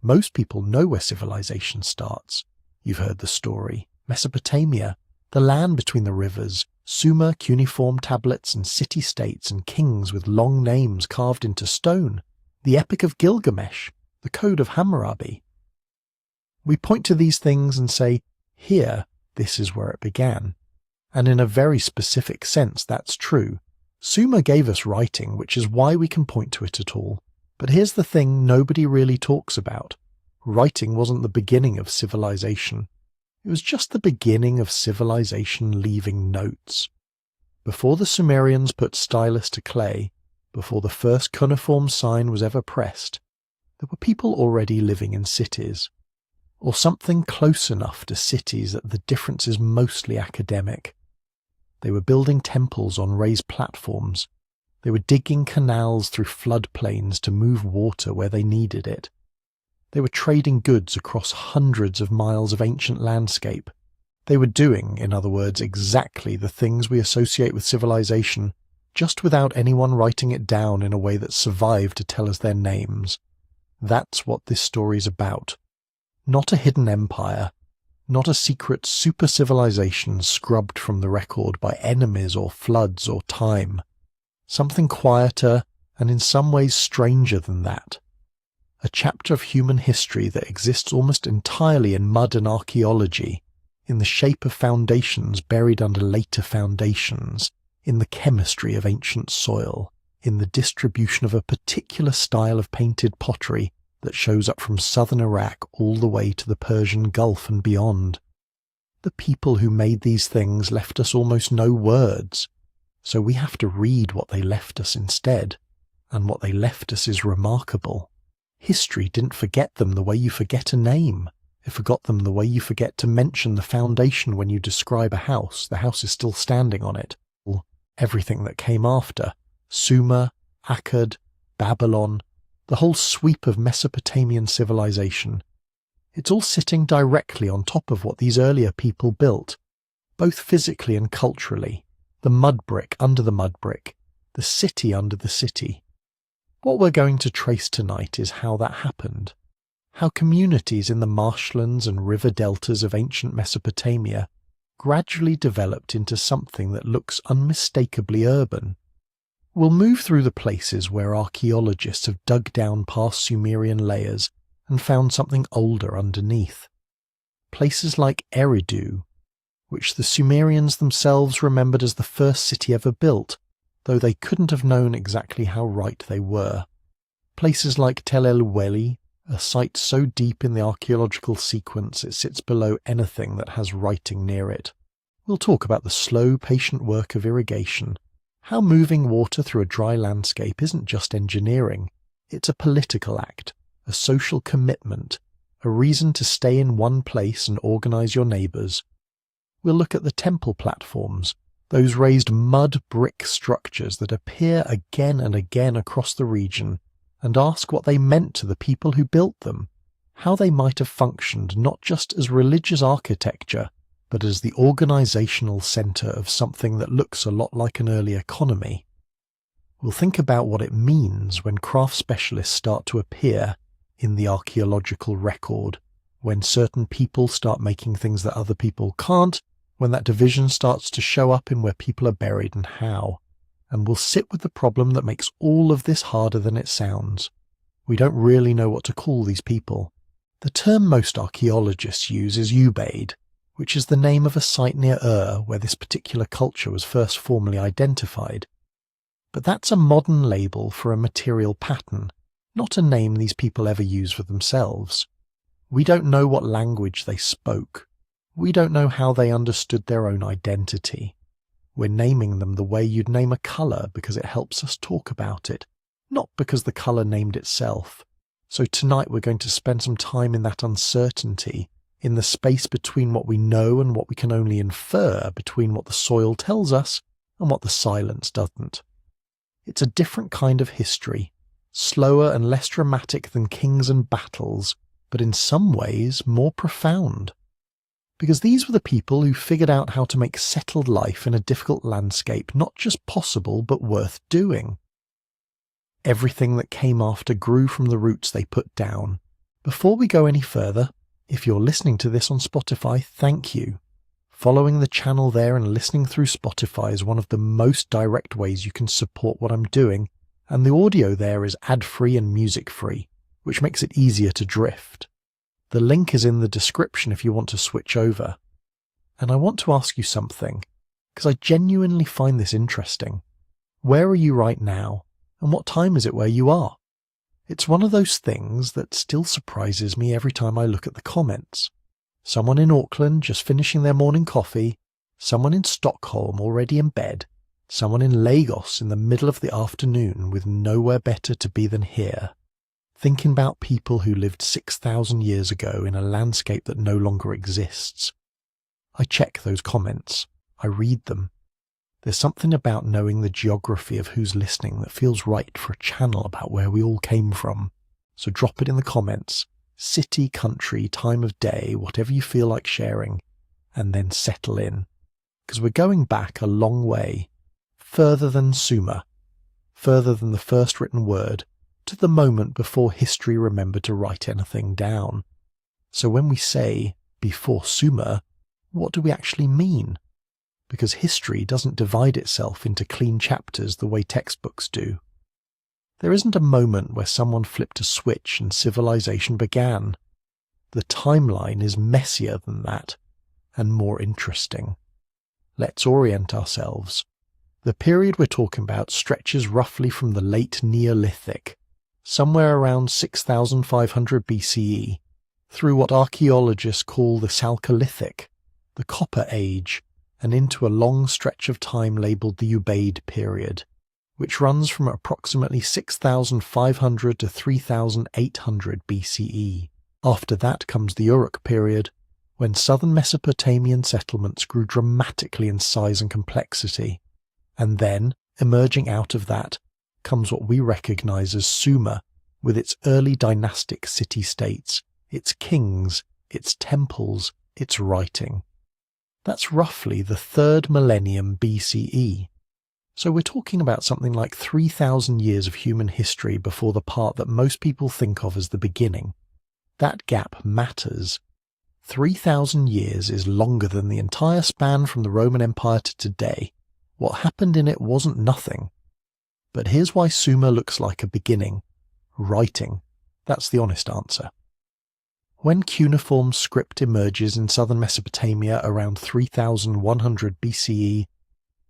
Most people know where civilization starts. You've heard the story. Mesopotamia, the land between the rivers, Sumer cuneiform tablets and city-states and kings with long names carved into stone, the Epic of Gilgamesh, the Code of Hammurabi. We point to these things and say, here, this is where it began. And in a very specific sense, that's true. Sumer gave us writing, which is why we can point to it at all. But here's the thing nobody really talks about. Writing wasn't the beginning of civilization. It was just the beginning of civilization leaving notes. Before the Sumerians put stylus to clay, before the first cuneiform sign was ever pressed, there were people already living in cities. Or something close enough to cities that the difference is mostly academic. They were building temples on raised platforms. They were digging canals through floodplains to move water where they needed it. They were trading goods across hundreds of miles of ancient landscape. They were doing, in other words, exactly the things we associate with civilization, just without anyone writing it down in a way that survived to tell us their names. That's what this story's about. Not a hidden empire. Not a secret super-civilization scrubbed from the record by enemies or floods or time. Something quieter and in some ways stranger than that. A chapter of human history that exists almost entirely in mud and archaeology, in the shape of foundations buried under later foundations, in the chemistry of ancient soil, in the distribution of a particular style of painted pottery that shows up from southern Iraq all the way to the Persian Gulf and beyond. The people who made these things left us almost no words, so we have to read what they left us instead, and what they left us is remarkable. History didn't forget them the way you forget a name. It forgot them the way you forget to mention the foundation when you describe a house. The house is still standing on it. Everything that came after, Sumer, Akkad, Babylon, the whole sweep of Mesopotamian civilization. It's all sitting directly on top of what these earlier people built, both physically and culturally, the mudbrick under the mudbrick, the city under the city. What we're going to trace tonight is how that happened, how communities in the marshlands and river deltas of ancient Mesopotamia gradually developed into something that looks unmistakably urban. We'll move through the places where archaeologists have dug down past Sumerian layers and found something older underneath. Places like Eridu, which the Sumerians themselves remembered as the first city ever built, though they couldn't have known exactly how right they were. Places like Tel el Oueili, a site so deep in the archaeological sequence it sits below anything that has writing near it. We'll talk about the slow, patient work of irrigation, how moving water through a dry landscape isn't just engineering, it's a political act, a social commitment, a reason to stay in one place and organize your neighbors. We'll look at the temple platforms, those raised mud brick structures that appear again and again across the region, and ask what they meant to the people who built them, how they might have functioned not just as religious architecture, but as the organizational center of something that looks a lot like an early economy. We'll think about what it means when craft specialists start to appear in the archaeological record, when certain people start making things that other people can't, when that division starts to show up in where people are buried and how. And we'll sit with the problem that makes all of this harder than it sounds. We don't really know what to call these people. The term most archaeologists use is Ubaid, which is the name of a site near where this particular culture was first formally identified. But that's a modern label for a material pattern, not a name these people ever use for themselves. We don't know what language they spoke. We don't know how they understood their own identity. We're naming them the way you'd name a colour because it helps us talk about it, not because the colour named itself. So tonight we're going to spend some time in that uncertainty, in the space between what we know and what we can only infer, between what the soil tells us and what the silence doesn't. It's a different kind of history, slower and less dramatic than kings and battles, but in some ways more profound. Because these were the people who figured out how to make settled life in a difficult landscape not just possible but worth doing. Everything that came after grew from the roots they put down, Before we go any further, if you're listening to this on Spotify, thank you. Following the channel there and listening through Spotify is one of the most direct ways you can support what I'm doing, and the audio there is ad-free and music-free, which makes it easier to drift. The link is in the description if you want to switch over. And I want to ask you something, because I genuinely find this interesting. Where are you right now, and what time is it where you are? It's one of those things that still surprises me every time I look at the comments. Someone in Auckland just finishing their morning coffee, someone in Stockholm already in bed, someone in Lagos in the middle of the afternoon with nowhere better to be than here, thinking about people who lived 6,000 years ago in a landscape that no longer exists. I check those comments. I read them. There's something about knowing the geography of who's listening that feels right for a channel about where we all came from. So drop it in the comments. City, country, time of day, whatever you feel like sharing, and then settle in. Because we're going back a long way, further than Sumer, further than the first written word, to the moment before history remembered to write anything down. So when we say before Sumer, what do we actually mean? Because history doesn't divide itself into clean chapters the way textbooks do. There isn't a moment where someone flipped a switch and civilization began. The timeline is messier than that, and more interesting. Let's orient ourselves. The period we're talking about stretches roughly from the late Neolithic, somewhere around 6,500 BCE, through what archaeologists call the Chalcolithic, the Copper Age, and into a long stretch of time labelled the Ubaid period, which runs from approximately 6,500 to 3,800 BCE. After that comes the Uruk period, when southern Mesopotamian settlements grew dramatically in size and complexity. And then, emerging out of that, comes what we recognise as Sumer, with its early dynastic city-states, its kings, its temples, its writing. That's roughly the 3rd millennium BCE. So we're talking about something like 3,000 years of human history before the part that most people think of as the beginning. That gap matters. 3,000 years is longer than the entire span from the Roman Empire to today. What happened in it wasn't nothing. But here's why Sumer looks like a beginning. Writing. That's the honest answer. When cuneiform script emerges in southern Mesopotamia around 3,100 BCE,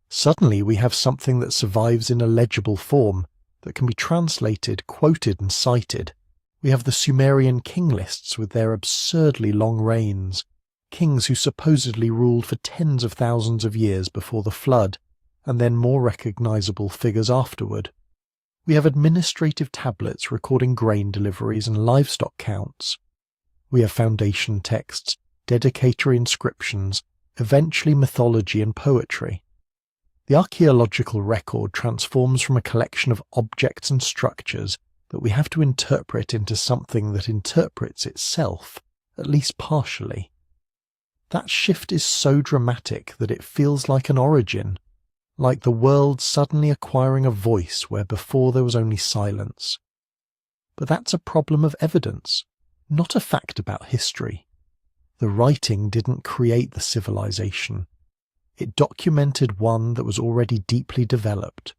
suddenly we have something that survives in a legible form, that can be translated, quoted and cited. We have the Sumerian king lists with their absurdly long reigns, kings who supposedly ruled for tens of thousands of years before the flood, and then more recognizable figures afterward. We have administrative tablets recording grain deliveries and livestock counts. We have foundation texts, dedicatory inscriptions, eventually mythology and poetry. The archaeological record transforms from a collection of objects and structures that we have to interpret into something that interprets itself, at least partially. That shift is so dramatic that it feels like an origin, like the world suddenly acquiring a voice where before there was only silence. But that's a problem of evidence, not a fact about history. The writing didn't create the civilization. It documented one that was already deeply developed.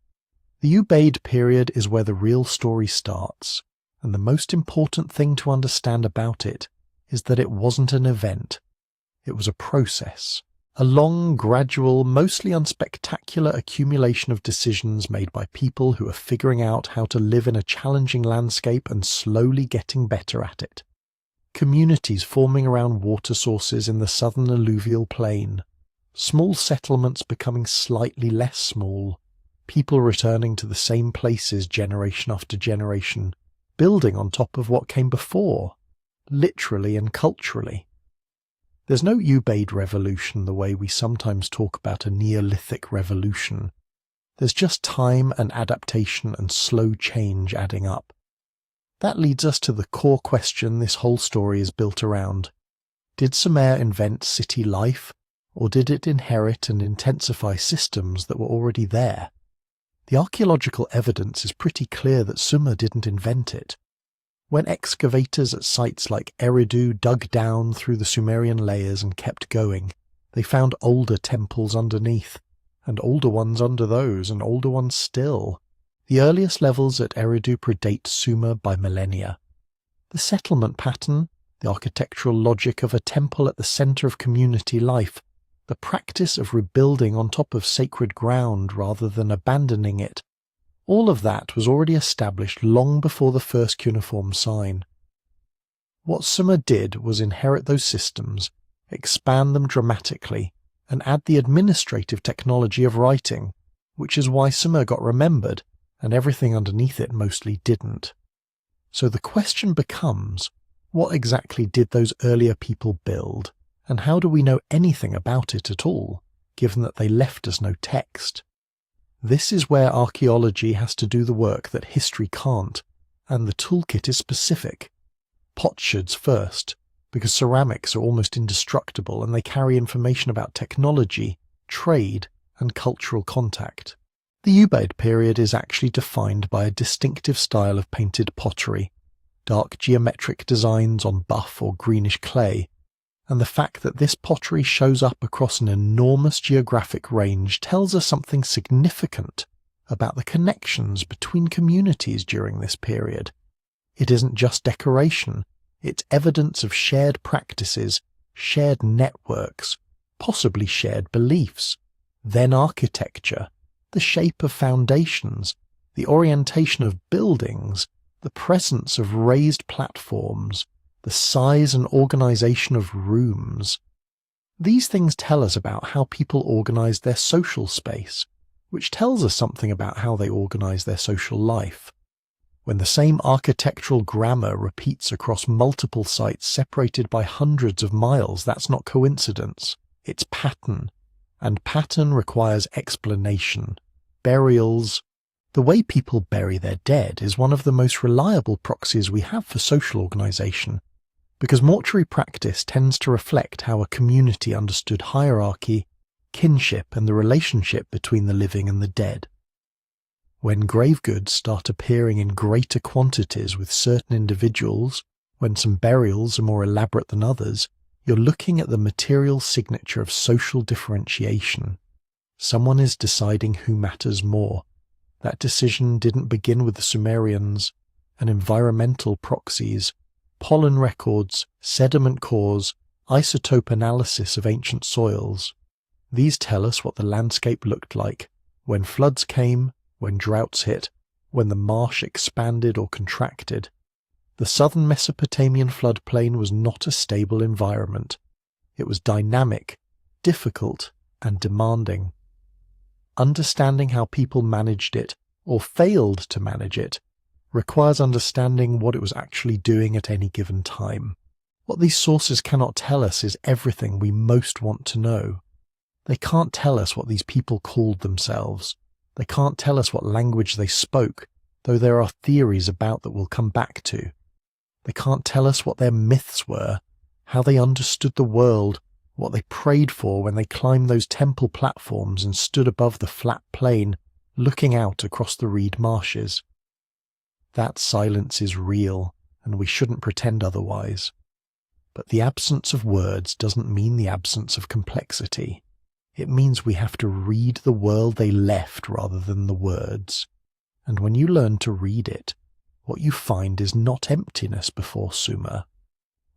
The Ubaid period is where the real story starts, and the most important thing to understand about it is that it wasn't an event. It was a process, a long, gradual, mostly unspectacular accumulation of decisions made by people who are figuring out how to live in a challenging landscape and slowly getting better at it. Communities forming around water sources in the southern alluvial plain, small settlements becoming slightly less small, people returning to the same places generation after generation, building on top of what came before, literally and culturally. There's no Ubaid revolution the way we sometimes talk about a Neolithic revolution. There's just time and adaptation and slow change adding up. That leads us to the core question this whole story is built around. Did Sumer invent city life, or did it inherit and intensify systems that were already there? The archaeological evidence is pretty clear that Sumer didn't invent it. When excavators at sites like Eridu dug down through the Sumerian layers and kept going, they found older temples underneath, and older ones under those, and older ones still. The earliest levels at Eridu predate Sumer by millennia. The settlement pattern, the architectural logic of a temple at the centre of community life, the practice of rebuilding on top of sacred ground rather than abandoning it, all of that was already established long before the first cuneiform sign. What Sumer did was inherit those systems, expand them dramatically, and add the administrative technology of writing, which is why Sumer got remembered, and everything underneath it mostly didn't. So the question becomes, what exactly did those earlier people build, and how do we know anything about it at all, given that they left us no text? This is where archaeology has to do the work that history can't, and the toolkit is specific. Potsherds first, because ceramics are almost indestructible and they carry information about technology, trade, and cultural contact. The Ubaid period is actually defined by a distinctive style of painted pottery, dark geometric designs on buff or greenish clay, and the fact that this pottery shows up across an enormous geographic range tells us something significant about the connections between communities during this period. It isn't just decoration, it's evidence of shared practices, shared networks, possibly shared beliefs, then architecture, the shape of foundations, the orientation of buildings, the presence of raised platforms, the size and organization of rooms. These things tell us about how people organized their social space, which tells us something about how they organize their social life. When the same architectural grammar repeats across multiple sites separated by hundreds of miles, that's not coincidence, it's pattern, and pattern requires explanation. Burials. The way people bury their dead is one of the most reliable proxies we have for social organization, because mortuary practice tends to reflect how a community understood hierarchy, kinship, and the relationship between the living and the dead. When grave goods start appearing in greater quantities with certain individuals, when some burials are more elaborate than others, you're looking at the material signature of social differentiation. Someone is deciding who matters more. That decision didn't begin with the Sumerians, and environmental proxies, pollen records, sediment cores, isotope analysis of ancient soils. These tell us what the landscape looked like when floods came, when droughts hit, when the marsh expanded or contracted. The southern Mesopotamian floodplain was not a stable environment. It was dynamic, difficult, and demanding. Understanding how people managed it, or failed to manage it, requires understanding what it was actually doing at any given time. What these sources cannot tell us is everything we most want to know. They can't tell us what these people called themselves. They can't tell us what language they spoke, though there are theories about that we'll come back to. They can't tell us what their myths were, how they understood the world, what they prayed for when they climbed those temple platforms and stood above the flat plain, looking out across the reed marshes. That silence is real, and we shouldn't pretend otherwise. But the absence of words doesn't mean the absence of complexity. It means we have to read the world they left rather than the words. And when you learn to read it, what you find is not emptiness before Sumer.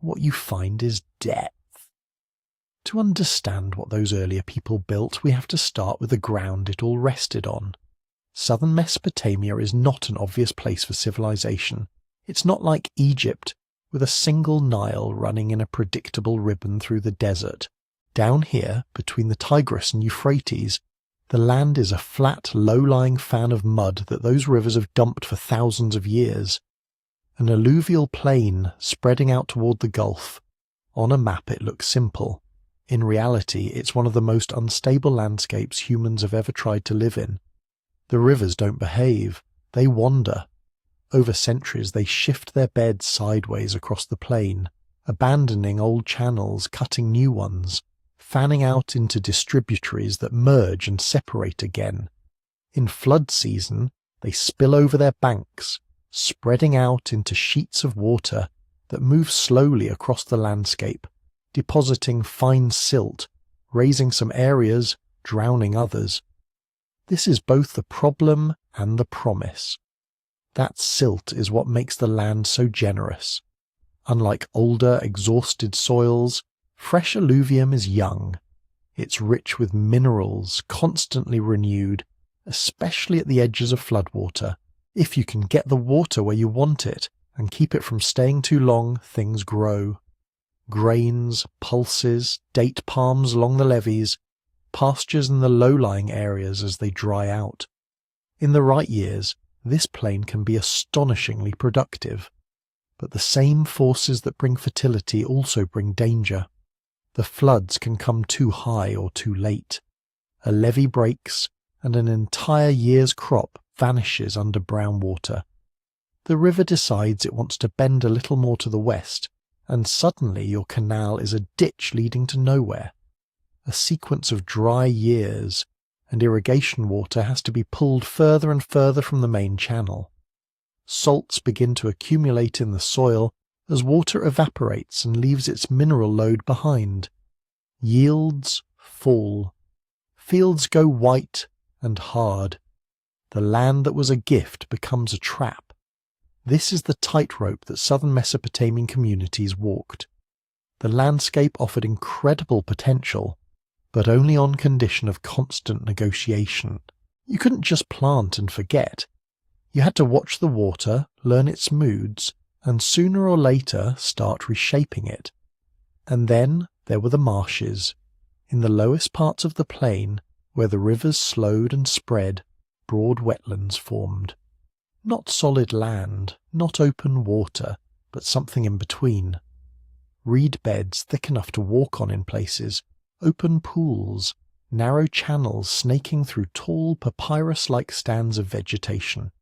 What you find is depth. To understand what those earlier people built, we have to start with the ground it all rested on. Southern Mesopotamia is not an obvious place for civilization. It's not like Egypt, with a single Nile running in a predictable ribbon through the desert. Down here, between the Tigris and Euphrates, the land is a flat, low-lying fan of mud that those rivers have dumped for thousands of years. An alluvial plain spreading out toward the Gulf. On a map it looks simple. In reality, it's one of the most unstable landscapes humans have ever tried to live in. The rivers don't behave, they wander. Over centuries they shift their beds sideways across the plain, abandoning old channels, cutting new ones, fanning out into distributaries that merge and separate again. In flood season, they spill over their banks, spreading out into sheets of water that move slowly across the landscape, depositing fine silt, raising some areas, drowning others. This is both the problem and the promise. That silt is what makes the land so generous. Unlike older, exhausted soils, fresh alluvium is young. It's rich with minerals, constantly renewed, especially at the edges of floodwater. If you can get the water where you want it and keep it from staying too long, things grow. Grains, pulses, date palms along the levees, pastures in the low-lying areas as they dry out. In the right years, this plain can be astonishingly productive. But the same forces that bring fertility also bring danger. The floods can come too high or too late. A levee breaks, and an entire year's crop vanishes under brown water. The river decides it wants to bend a little more to the west, and suddenly your canal is a ditch leading to nowhere. A sequence of dry years, and irrigation water has to be pulled further and further from the main channel. Salts begin to accumulate in the soil as water evaporates and leaves its mineral load behind. Yields fall. Fields go white and hard. The land that was a gift becomes a trap. This is the tightrope that southern Mesopotamian communities walked. The landscape offered incredible potential, but only on condition of constant negotiation. You couldn't just plant and forget. You had to watch the water, learn its moods, and sooner or later start reshaping it. And then there were the marshes. In the lowest parts of the plain, where the rivers slowed and spread, broad wetlands formed. Not solid land, not open water, but something in between. Reed beds thick enough to walk on in places, open pools, narrow channels snaking through tall papyrus-like stands of vegetation.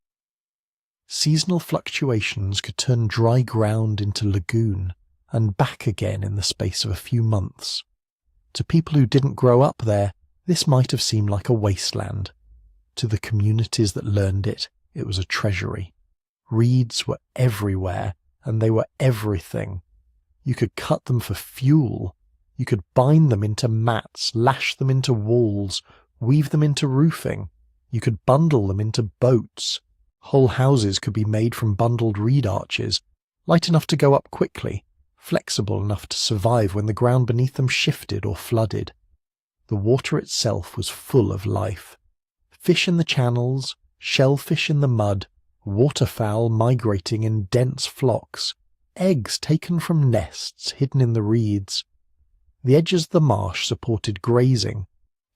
Seasonal fluctuations could turn dry ground into lagoon, and back again in the space of a few months. To people who didn't grow up there, this might have seemed like a wasteland. To the communities that learned it, it was a treasury. Reeds were everywhere, and they were everything. You could cut them for fuel. You could bind them into mats, lash them into walls, weave them into roofing. You could bundle them into boats. Whole houses could be made from bundled reed arches, light enough to go up quickly, flexible enough to survive when the ground beneath them shifted or flooded. The water itself was full of life. Fish in the channels, shellfish in the mud, waterfowl migrating in dense flocks, eggs taken from nests hidden in the reeds. The edges of the marsh supported grazing.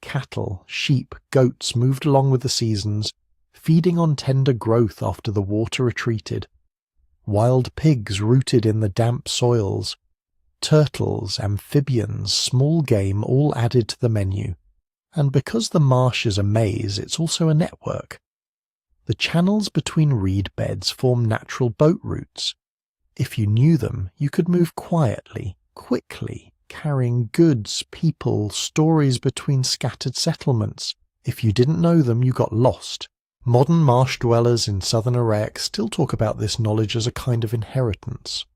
Cattle, sheep, goats moved along with the seasons, feeding on tender growth after the water retreated. Wild pigs rooted in the damp soils. Turtles, amphibians, small game all added to the menu. And because the marsh is a maze, it's also a network. The channels between reed beds form natural boat routes. If you knew them, you could move quietly, quickly, carrying goods, people, stories between scattered settlements. If you didn't know them, you got lost. Modern marsh dwellers in southern Iraq still talk about this knowledge as a kind of inheritance.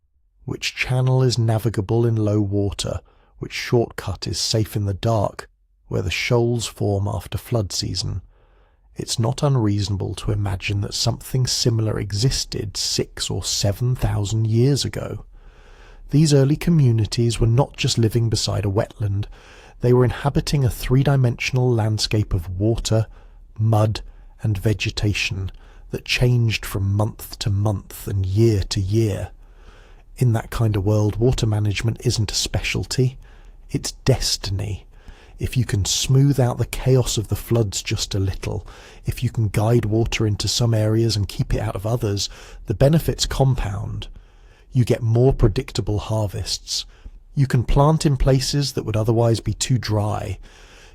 Which channel is navigable in low water, which shortcut is safe in the dark, where the shoals form after flood season. It's not unreasonable to imagine that something similar existed 6,000 or 7,000 years ago. These early communities were not just living beside a wetland, they were inhabiting a three-dimensional landscape of water, mud, and vegetation that changed from month to month and year to year. In that kind of world, water management isn't a specialty, it's destiny. If you can smooth out the chaos of the floods just a little, if you can guide water into some areas and keep it out of others, the benefits compound. You get more predictable harvests. You can plant in places that would otherwise be too dry.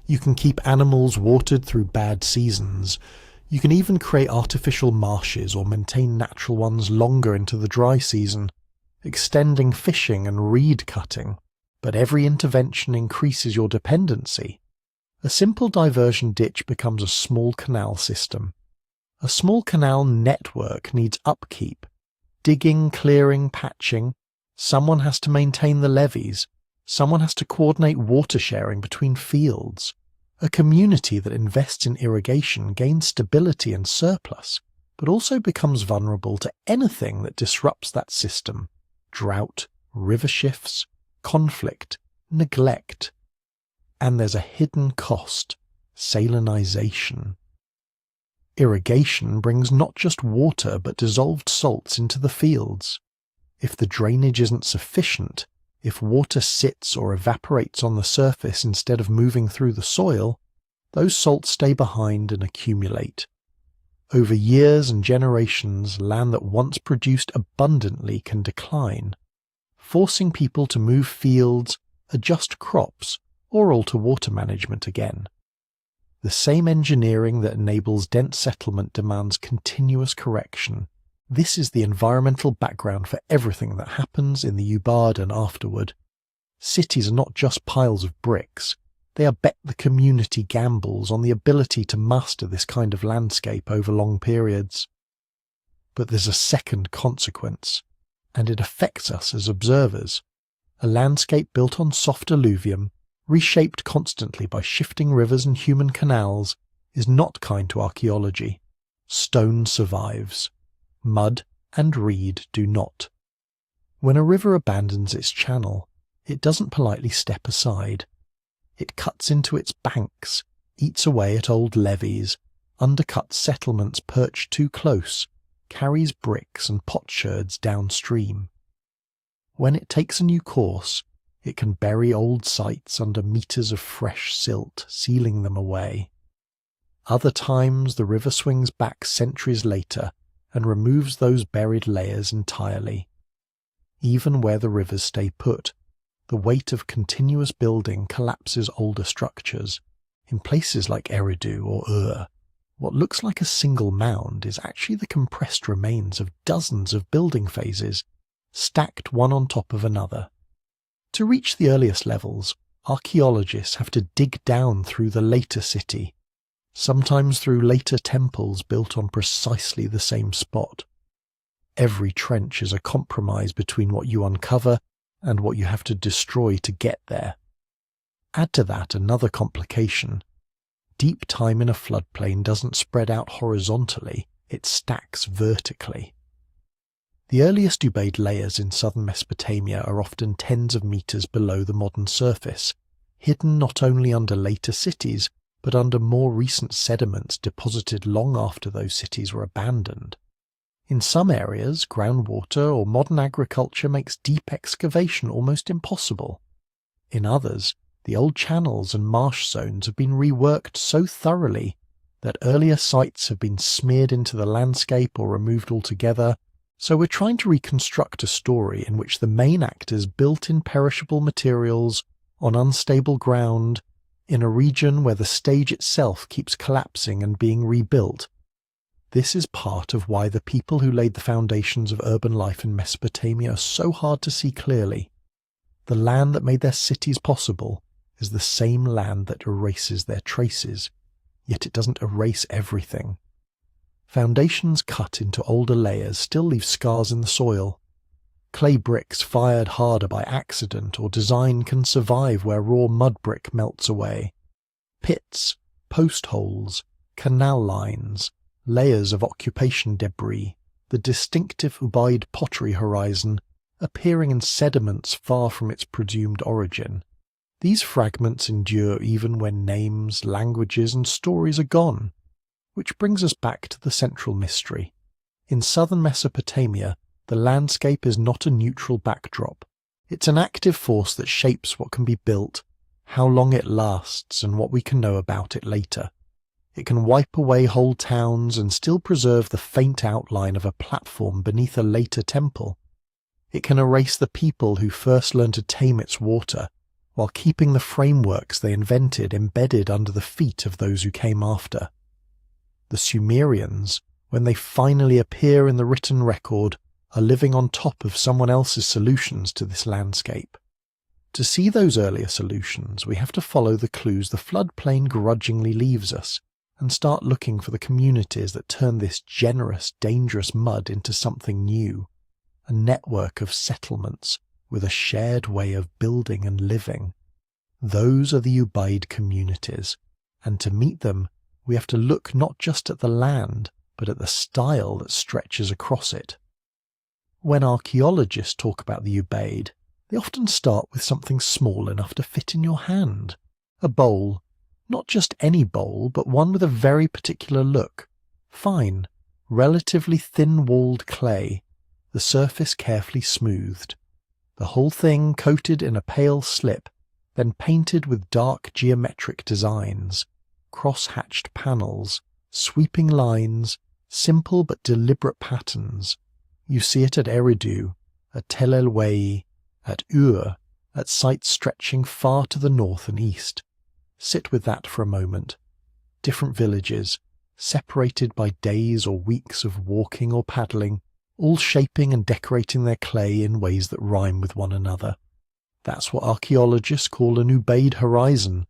You can keep animals watered through bad seasons. You can even create artificial marshes or maintain natural ones longer into the dry season, extending fishing and reed cutting. But every intervention increases your dependency. A simple diversion ditch becomes a small canal system. A small canal network needs upkeep. Digging, clearing, patching. Someone has to maintain the levees. Someone has to coordinate water sharing between fields. A community that invests in irrigation gains stability and surplus, but also becomes vulnerable to anything that disrupts that system: drought, river shifts, conflict, neglect. And there's a hidden cost: salinization. Irrigation brings not just water but dissolved salts into the fields. If the drainage isn't sufficient, if water sits or evaporates on the surface instead of moving through the soil, those salts stay behind and accumulate. Over years and generations, land that once produced abundantly can decline, forcing people to move fields, adjust crops, or alter water management again. The same engineering that enables dense settlement demands continuous correction. This is the environmental background for everything that happens in the Ubaid and afterward. Cities are not just piles of bricks. They are bet the community gambles on the ability to master this kind of landscape over long periods. But there's a second consequence, and it affects us as observers. A landscape built on soft alluvium, reshaped constantly by shifting rivers and human canals, is not kind to archaeology. Stone survives. Mud and reed do not. When a river abandons its channel, it doesn't politely step aside. It cuts into its banks, eats away at old levees, undercuts settlements perched too close, carries bricks and potsherds downstream. When it takes a new course, it can bury old sites under meters of fresh silt, sealing them away. Other times the river swings back centuries later and removes those buried layers entirely. Even where the rivers stay put, the weight of continuous building collapses older structures. In places like Eridu or what looks like a single mound is actually the compressed remains of dozens of building phases, stacked one on top of another. To reach the earliest levels, archaeologists have to dig down through the later city, sometimes through later temples built on precisely the same spot. Every trench is a compromise between what you uncover and what you have to destroy to get there. Add to that another complication. Deep time in a floodplain doesn't spread out horizontally, it stacks vertically. The earliest Ubaid layers in southern Mesopotamia are often tens of meters below the modern surface, hidden not only under later cities, but under more recent sediments deposited long after those cities were abandoned. In some areas, groundwater or modern agriculture makes deep excavation almost impossible. In others, the old channels and marsh zones have been reworked so thoroughly that earlier sites have been smeared into the landscape or removed altogether. So we're trying to reconstruct a story in which the main actors built in perishable materials on unstable ground in a region where the stage itself keeps collapsing and being rebuilt. This is part of why the people who laid the foundations of urban life in Mesopotamia are so hard to see clearly. The land that made their cities possible is the same land that erases their traces, yet it doesn't erase everything. Foundations cut into older layers still leave scars in the soil. Clay bricks fired harder by accident or design can survive where raw mud brick melts away. Pits, post holes, canal lines, layers of occupation debris, the distinctive Ubaid pottery horizon appearing in sediments far from its presumed origin. These fragments endure even when names, languages, and stories are gone. Which brings us back to the central mystery. In southern Mesopotamia, the landscape is not a neutral backdrop. It's an active force that shapes what can be built, how long it lasts, and what we can know about it later. It can wipe away whole towns and still preserve the faint outline of a platform beneath a later temple. It can erase the people who first learned to tame its water, while keeping the frameworks they invented embedded under the feet of those who came after. The Sumerians, when they finally appear in the written record, are living on top of someone else's solutions to this landscape. To see those earlier solutions, we have to follow the clues the floodplain grudgingly leaves us, and start looking for the communities that turn this generous, dangerous mud into something new, a network of settlements with a shared way of building and living. Those are the Ubaid communities, and to meet them, we have to look not just at the land, but at the style that stretches across it. When archaeologists talk about the Ubaid, they often start with something small enough to fit in your hand. A bowl. Not just any bowl, but one with a very particular look. Fine, relatively thin-walled clay, the surface carefully smoothed. The whole thing coated in a pale slip, then painted with dark geometric designs, cross-hatched panels, sweeping lines, simple but deliberate patterns. You see it at Eridu, at Tel el-Oueili, at Ur, at sites stretching far to the north and east. Sit with that for a moment. Different villages, separated by days or weeks of walking or paddling, all shaping and decorating their clay in ways that rhyme with one another. That's what archaeologists call an Ubaid horizon.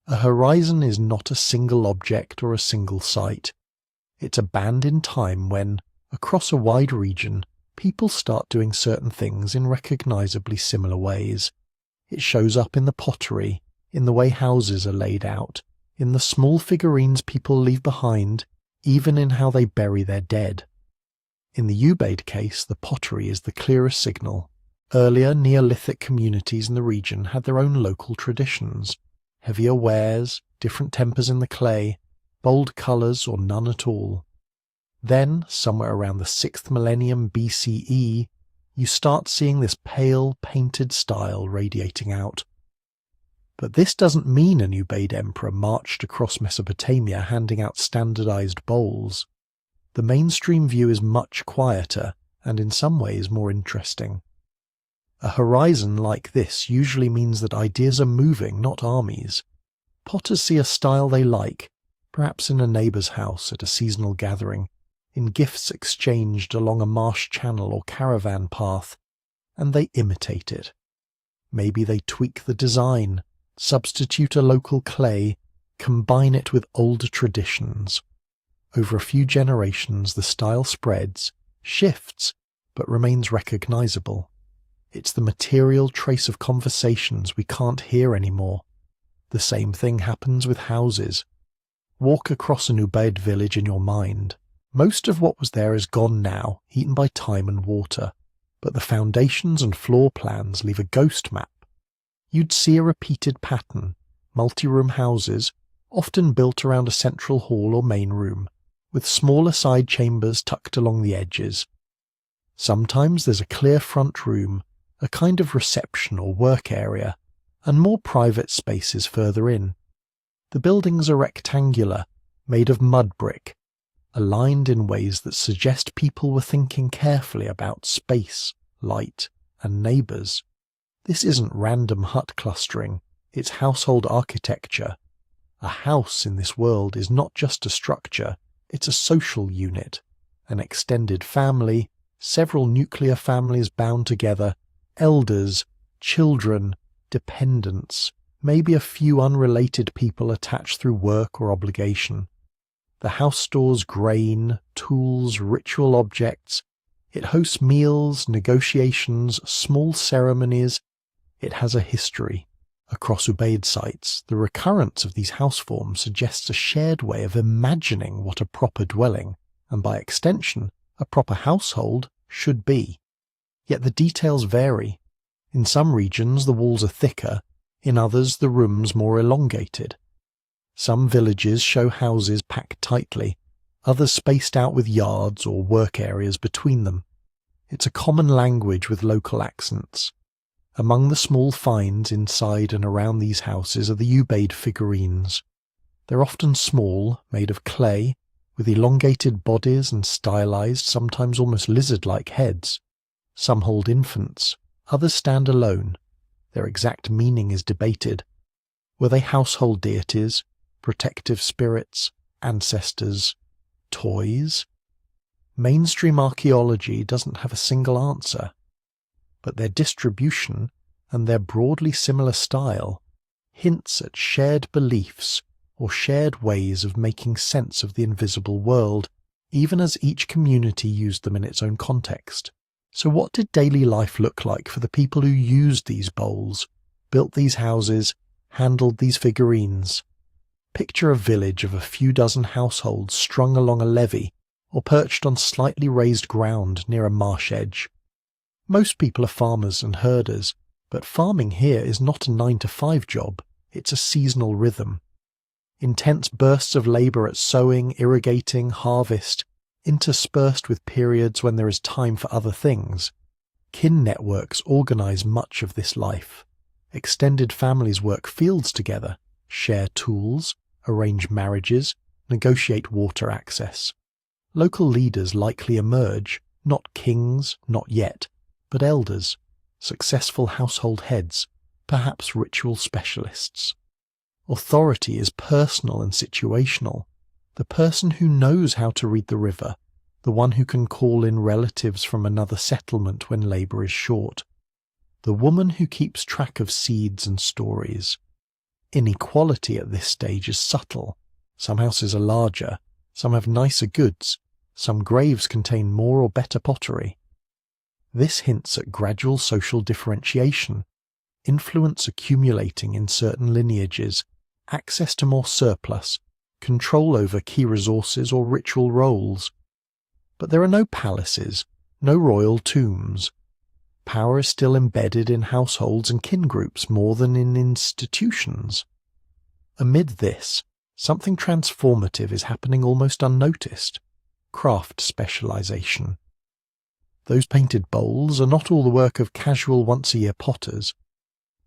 A horizon is not a single object or a single site. It's a band in time when, across a wide region, people start doing certain things in recognizably similar ways. It shows up in the pottery, in the way houses are laid out, in the small figurines people leave behind, even in how they bury their dead. In the Ubaid case, the pottery is the clearest signal. Earlier Neolithic communities in the region had their own local traditions. Heavier wares, different tempers in the clay, bold colours or none at all. Then, somewhere around the 6th millennium BCE, you start seeing this pale, painted style radiating out. But this doesn't mean an Ubaid emperor marched across Mesopotamia handing out standardized bowls. The mainstream view is much quieter and in some ways more interesting. A horizon like this usually means that ideas are moving, not armies. Potters see a style they like, perhaps in a neighbour's house at a seasonal gathering, in gifts exchanged along a marsh channel or caravan path, and they imitate it. Maybe they tweak the design, substitute a local clay, combine it with older traditions. Over a few generations the style spreads, shifts, but remains recognizable. It's the material trace of conversations we can't hear anymore. The same thing happens with houses. Walk across an Ubaid village in your mind. Most of what was there is gone now, eaten by time and water, but the foundations and floor plans leave a ghost map. You'd see a repeated pattern, multi-room houses, often built around a central hall or main room, with smaller side chambers tucked along the edges. Sometimes there's a clear front room, a kind of reception or work area, and more private spaces further in. The buildings are rectangular, made of mudbrick, aligned in ways that suggest people were thinking carefully about space, light, and neighbours. This isn't random hut clustering, it's household architecture. A house in this world is not just a structure, it's a social unit, an extended family, several nuclear families bound together, elders, children, dependents, maybe a few unrelated people attached through work or obligation. The house stores grain, tools, ritual objects. It hosts meals, negotiations, small ceremonies. It has a history. Across Ubaid sites, the recurrence of these house forms suggests a shared way of imagining what a proper dwelling, and by extension, a proper household, should be. Yet the details vary. In some regions the walls are thicker, in others the rooms more elongated. Some villages show houses packed tightly, others spaced out with yards or work areas between them. It's a common language with local accents. Among the small finds inside and around these houses are the Ubaid figurines. They're often small, made of clay, with elongated bodies and stylized, sometimes almost lizard-like heads. Some hold infants, others stand alone. Their exact meaning is debated. Were they household deities, protective spirits, ancestors, toys? Mainstream archaeology doesn't have a single answer, but their distribution and their broadly similar style hints at shared beliefs or shared ways of making sense of the invisible world, even as each community used them in its own context. So what did daily life look like for the people who used these bowls, built these houses, handled these figurines? Picture a village of a few dozen households strung along a levee or perched on slightly raised ground near a marsh edge. Most people are farmers and herders, but farming here is not a 9-to-5 job, it's a seasonal rhythm. Intense bursts of labour at sowing, irrigating, harvest, interspersed with periods when there is time for other things. Kin networks organise much of this life. Extended families work fields together, share tools, arrange marriages, negotiate water access. Local leaders likely emerge, not kings, not yet, but elders, successful household heads, perhaps ritual specialists. Authority is personal and situational. The person who knows how to read the river, the one who can call in relatives from another settlement when labour is short. The woman who keeps track of seeds and stories. Inequality at this stage is subtle. Some houses are larger, some have nicer goods, some graves contain more or better pottery. This hints at gradual social differentiation, influence accumulating in certain lineages, access to more surplus, control over key resources or ritual roles. But there are no palaces, no royal tombs. Power is still embedded in households and kin groups more than in institutions. Amid this, something transformative is happening almost unnoticed: craft specialization. Those painted bowls are not all the work of casual once-a-year potters.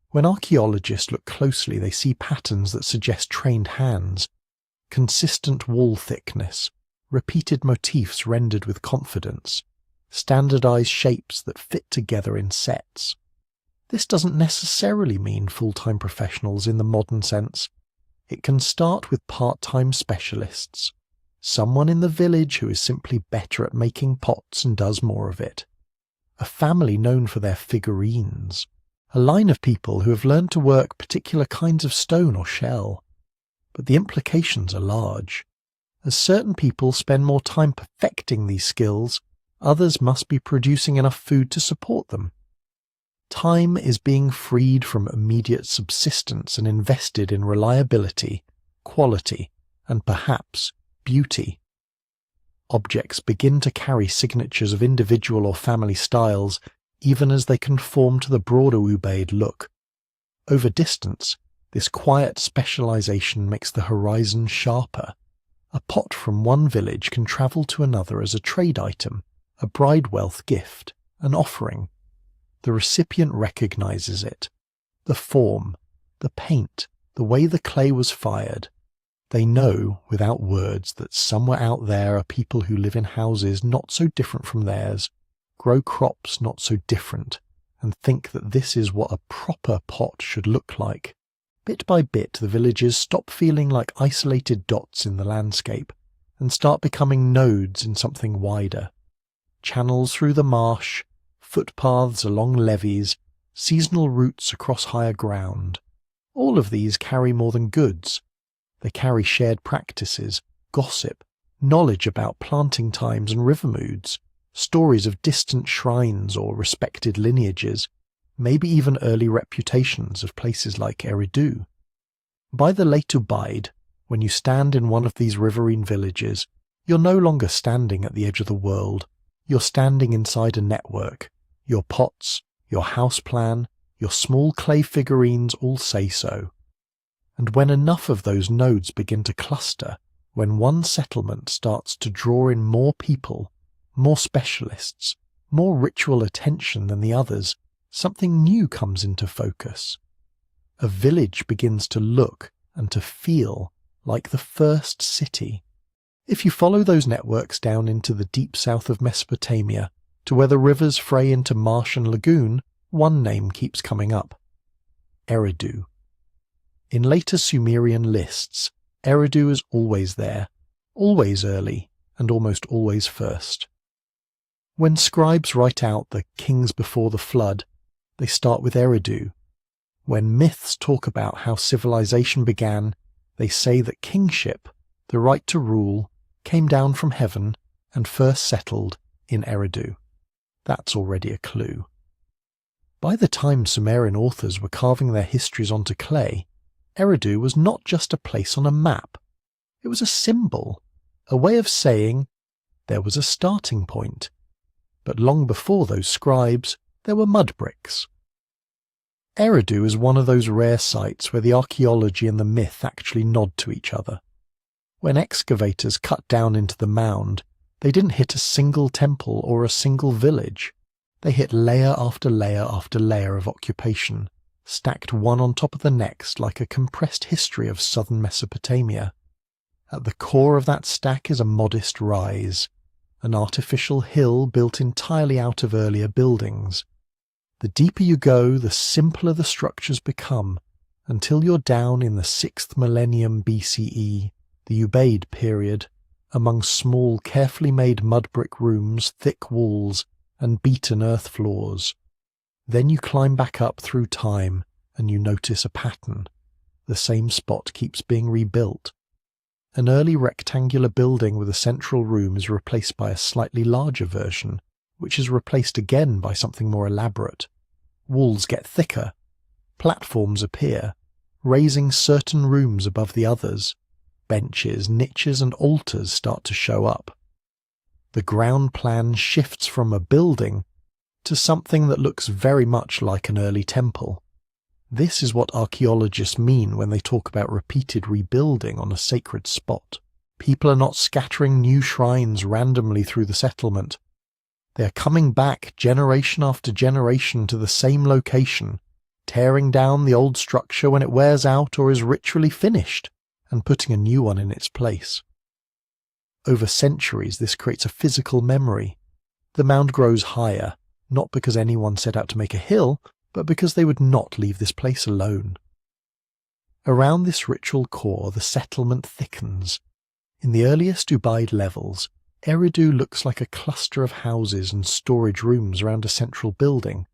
When archaeologists look closely, they see patterns that suggest trained hands, consistent wall thickness, repeated motifs rendered with confidence, standardized shapes that fit together in sets. This doesn't necessarily mean full-time professionals in the modern sense. It can start with part-time specialists, someone in the village who is simply better at making pots and does more of it, a family known for their figurines, a line of people who have learned to work particular kinds of stone or shell. But the implications are large. As certain people spend more time perfecting these skills, others must be producing enough food to support them. Time is being freed from immediate subsistence and invested in reliability, quality, and perhaps beauty. Objects begin to carry signatures of individual or family styles, even as they conform to the broader Ubaid look. Over distance, this quiet specialization makes the horizon sharper. A pot from one village can travel to another as a trade item, a bride wealth gift, an offering. The recipient recognizes it. The form, the paint, the way the clay was fired. They know, without words, that somewhere out there are people who live in houses not so different from theirs, grow crops not so different, and think that this is what a proper pot should look like. Bit by bit, the villages stop feeling like isolated dots in the landscape and start becoming nodes in something wider. Channels through the marsh, footpaths along levees, seasonal routes across higher ground. All of these carry more than goods. They carry shared practices, gossip, knowledge about planting times and river moods, stories of distant shrines or respected lineages, maybe even early reputations of places like Eridu. By the late Ubaid, when you stand in one of these riverine villages, you're no longer standing at the edge of the world. You're standing inside a network. Your pots, your house plan, your small clay figurines all say so. And when enough of those nodes begin to cluster, when one settlement starts to draw in more people, more specialists, more ritual attention than the others, something new comes into focus. A village begins to look and to feel like the first city. If you follow those networks down into the deep south of Mesopotamia, to where the rivers fray into marsh and lagoon, one name keeps coming up: Eridu. In later Sumerian lists, Eridu is always there, always early, and almost always first. When scribes write out the kings before the flood, they start with Eridu. When myths talk about how civilization began, They say that kingship, the right to rule, came down from heaven and first settled in Eridu. That's already a clue. By the time Sumerian authors were carving their histories onto clay, Eridu was not just a place on a map. It was a symbol, a way of saying there was a starting point. But long before those scribes, there were mudbricks. Eridu is one of those rare sites where the archaeology and the myth actually nod to each other. When excavators cut down into the mound, they didn't hit a single temple or a single village. They hit layer after layer after layer of occupation, stacked one on top of the next like a compressed history of southern Mesopotamia. At the core of that stack is a modest rise, an artificial hill built entirely out of earlier buildings. The deeper you go, the simpler the structures become, until you're down in the 6th millennium BCE, the Ubaid period, among small, carefully made mud brick rooms, thick walls, and beaten earth floors. Then you climb back up through time, and you notice a pattern. The same spot keeps being rebuilt. An early rectangular building with a central room is replaced by a slightly larger version, which is replaced again by something more elaborate. Walls get thicker. Platforms appear, raising certain rooms above the others. Benches, niches, and altars start to show up. The ground plan shifts from a building to something that looks very much like an early temple. This is what archaeologists mean when they talk about repeated rebuilding on a sacred spot. People are not scattering new shrines randomly through the settlement. They are coming back generation after generation to the same location, tearing down the old structure when it wears out or is ritually finished, and putting a new one in its place. Over centuries, this creates a physical memory. The mound grows higher, not because anyone set out to make a hill, but because they would not leave this place alone. Around this ritual core, the settlement thickens. In the earliest Ubaid levels, Eridu looks like a cluster of houses and storage rooms around a central building.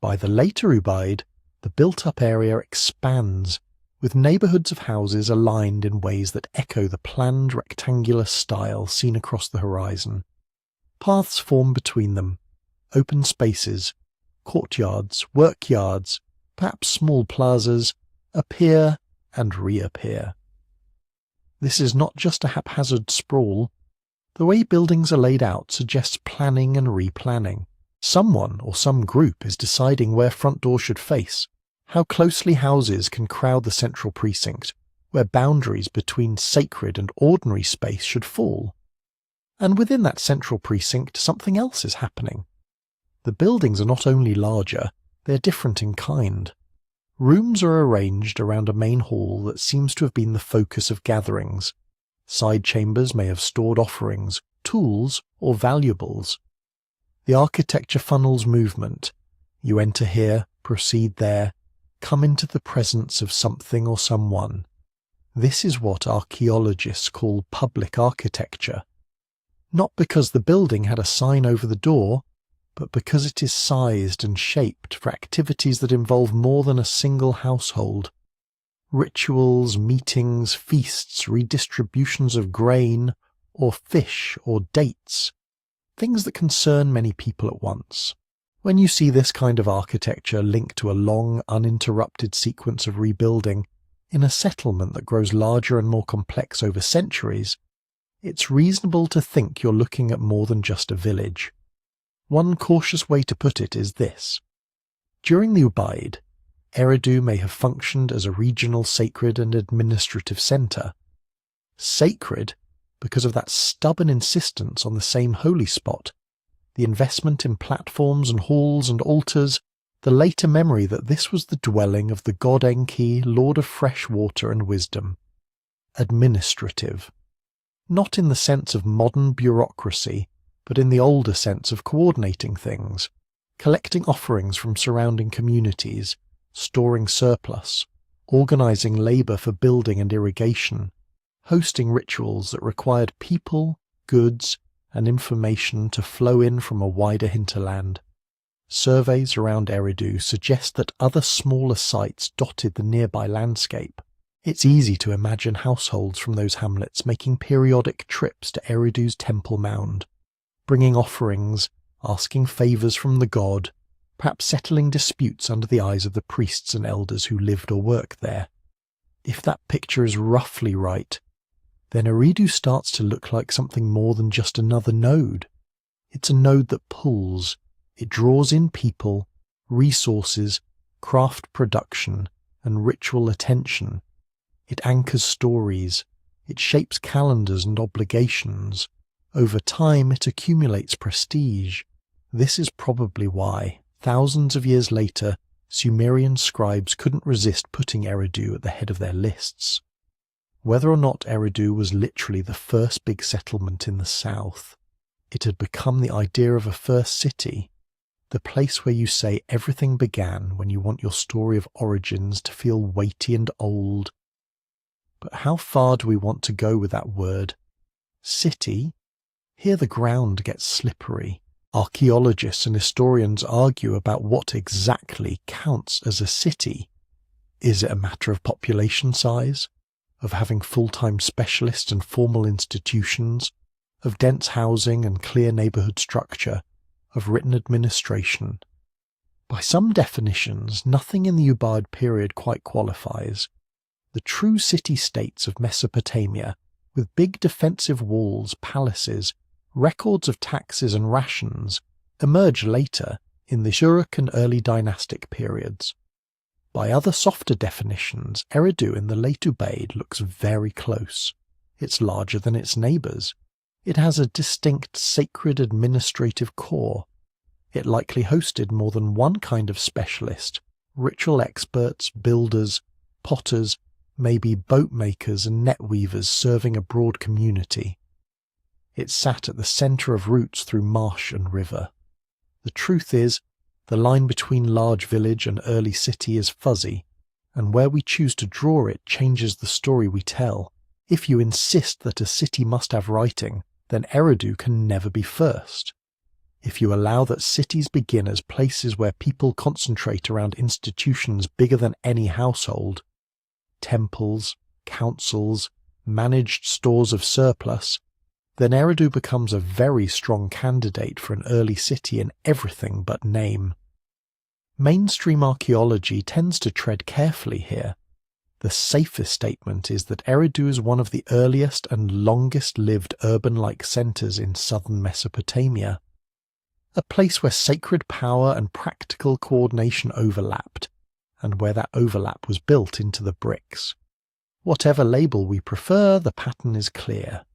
By the later Ubaid, the built-up area expands, with neighbourhoods of houses aligned in ways that echo the planned rectangular style seen across the horizon. Paths form between them, open spaces, courtyards, workyards, perhaps small plazas, appear and reappear. This is not just a haphazard sprawl. The way buildings are laid out suggests planning and replanning. Someone or some group is deciding where front doors should face, how closely houses can crowd the central precinct, where boundaries between sacred and ordinary space should fall. And within that central precinct, something else is happening. The buildings are not only larger, they're different in kind. Rooms are arranged around a main hall that seems to have been the focus of gatherings. Side chambers may have stored offerings, tools, or valuables. The architecture funnels movement. You enter here, proceed there, come into the presence of something or someone. This is what archaeologists call public architecture. Not because the building had a sign over the door, but because it is sized and shaped for activities that involve more than a single household. Rituals, meetings, feasts, redistributions of grain, or fish, or dates. Things that concern many people at once. When you see this kind of architecture linked to a long, uninterrupted sequence of rebuilding in a settlement that grows larger and more complex over centuries, it's reasonable to think you're looking at more than just a village. One cautious way to put it is this. During the Ubaid, Eridu may have functioned as a regional sacred and administrative centre. Sacred because of that stubborn insistence on the same holy spot, the investment in platforms and halls and altars, the later memory that this was the dwelling of the god Enki, lord of fresh water and wisdom. Administrative. Not in the sense of modern bureaucracy, but in the older sense of coordinating things, collecting offerings from surrounding communities, storing surplus, organising labour for building and irrigation, hosting rituals that required people, goods, and information to flow in from a wider hinterland. Surveys around Eridu suggest that other smaller sites dotted the nearby landscape. It's easy to imagine households from those hamlets making periodic trips to Eridu's temple mound, bringing offerings, asking favours from the god, perhaps settling disputes under the eyes of the priests and elders who lived or worked there. If that picture is roughly right, then Eridu starts to look like something more than just another node. It's a node that pulls. It draws in people, resources, craft production, and ritual attention. It anchors stories. It shapes calendars and obligations. Over time, it accumulates prestige. This is probably why, thousands of years later, Sumerian scribes couldn't resist putting Eridu at the head of their lists. Whether or not Eridu was literally the first big settlement in the south, it had become the idea of a first city, the place where you say everything began when you want your story of origins to feel weighty and old. But how far do we want to go with that word? City? Here the ground gets slippery. Archaeologists and historians argue about what exactly counts as a city. Is it a matter of population size? Of having full-time specialists and formal institutions? Of dense housing and clear neighbourhood structure? Of written administration? By some definitions, nothing in the Ubaid period quite qualifies. The true city-states of Mesopotamia, with big defensive walls, palaces, records of taxes and rations, emerge later in the Uruk and early dynastic periods. By other softer definitions, Eridu in the late Ubaid looks very close. It's larger than its neighbours. It has a distinct sacred administrative core. It likely hosted more than one kind of specialist, ritual experts, builders, potters, maybe boat makers and net weavers serving a broad community. It sat at the centre of routes through marsh and river. The truth is, the line between large village and early city is fuzzy, and where we choose to draw it changes the story we tell. If you insist that a city must have writing, then Eridu can never be first. If you allow that cities begin as places where people concentrate around institutions bigger than any household, temples, councils, managed stores of surplus, then Eridu becomes a very strong candidate for an early city in everything but name. Mainstream archaeology tends to tread carefully here. The safest statement is that Eridu is one of the earliest and longest-lived urban-like centres in southern Mesopotamia, a place where sacred power and practical coordination overlapped, and where that overlap was built into the bricks. Whatever label we prefer, the pattern is clear.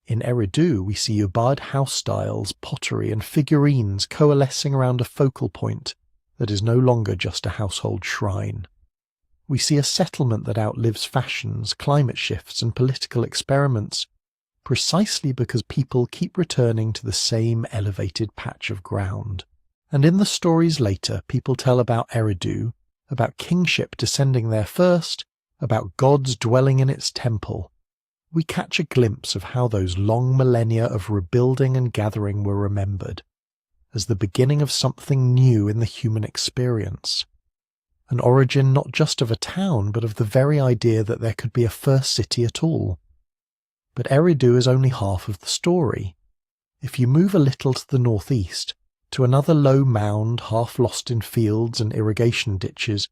In Eridu, we see Ubaid house styles, pottery and figurines coalescing around a focal point that is no longer just a household shrine. We see a settlement that outlives fashions, climate shifts and political experiments, precisely because people keep returning to the same elevated patch of ground. And in the stories later, people tell about Eridu, about kingship descending there first, about gods dwelling in its temple. We catch a glimpse of how those long millennia of rebuilding and gathering were remembered, as the beginning of something new in the human experience. An origin not just of a town, but of the very idea that there could be a first city at all. But Eridu is only half of the story. If you move a little to the northeast, to another low mound half lost in fields and irrigation ditches,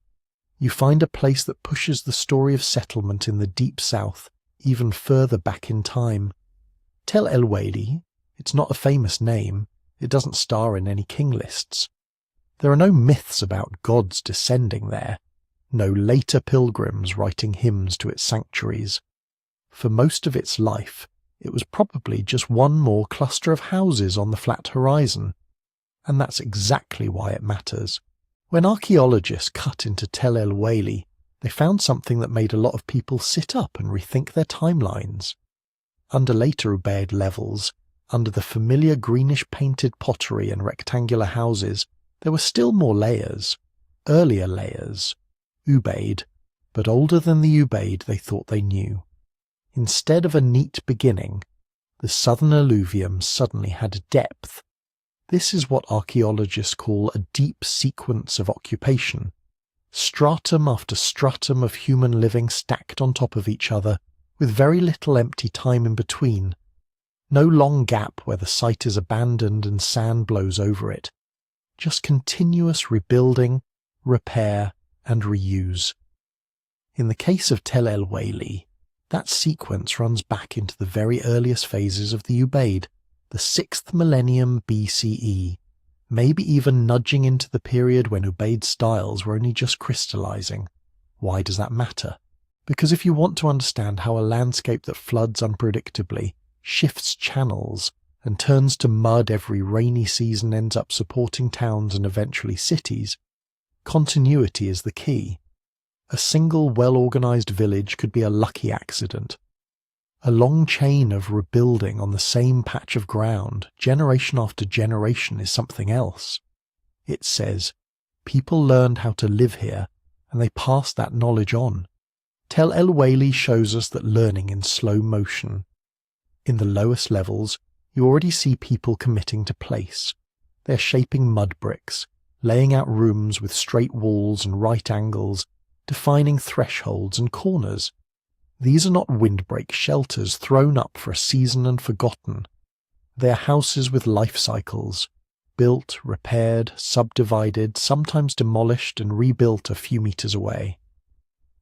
you find a place that pushes the story of settlement in the deep south even further back in time. Tel el-Oueili, it's not a famous name, it doesn't star in any king lists. There are no myths about gods descending there, no later pilgrims writing hymns to its sanctuaries. For most of its life, it was probably just one more cluster of houses on the flat horizon, and that's exactly why it matters. When archaeologists cut into Tel el-Oueili, they found something that made a lot of people sit up and rethink their timelines. Under later Ubaid levels, under the familiar greenish-painted pottery and rectangular houses, there were still more layers, earlier layers, Ubaid, but older than the Ubaid they thought they knew. Instead of a neat beginning, the southern alluvium suddenly had a depth. This is what archaeologists call a deep sequence of occupation, Stratum after stratum of human living stacked on top of each other, with very little empty time in between. No long gap where the site is abandoned and sand blows over it. Just continuous rebuilding, repair, and reuse. In the case of Tel El Oueili, that sequence runs back into the very earliest phases of the Ubaid, the 6th millennium BCE, maybe even nudging into the period when Ubaid styles were only just crystallizing. Why does that matter? Because if you want to understand how a landscape that floods unpredictably, shifts channels, and turns to mud every rainy season ends up supporting towns and eventually cities, continuity is the key. A single well-organized village could be a lucky accident. A long chain of rebuilding on the same patch of ground, generation after generation, is something else. It says, people learned how to live here, and they passed that knowledge on. Tel El Oueili shows us that learning in slow motion. In the lowest levels, you already see people committing to place. They're shaping mud bricks, laying out rooms with straight walls and right angles, defining thresholds and corners. These are not windbreak shelters thrown up for a season and forgotten. They are houses with life cycles, built, repaired, subdivided, sometimes demolished and rebuilt a few meters away.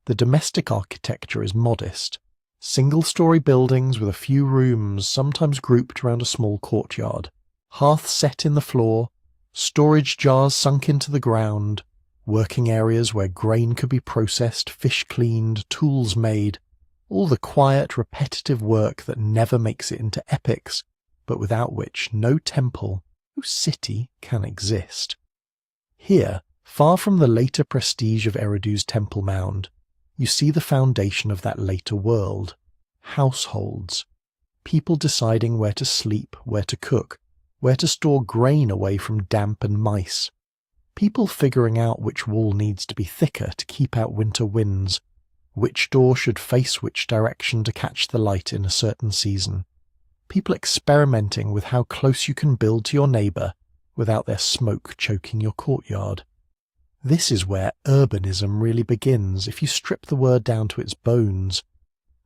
The domestic architecture is modest. Single-story buildings with a few rooms, sometimes grouped around a small courtyard, hearth set in the floor, storage jars sunk into the ground, working areas where grain could be processed, fish cleaned, tools made, all the quiet, repetitive work that never makes it into epics, but without which no temple, no city can exist. Here, far from the later prestige of Eridu's temple mound, you see the foundation of that later world. Households. People deciding where to sleep, where to cook, where to store grain away from damp and mice. People figuring out which wall needs to be thicker to keep out winter winds, which door should face which direction to catch the light in a certain season. People experimenting with how close you can build to your neighbour without their smoke choking your courtyard. This is where urbanism really begins if you strip the word down to its bones,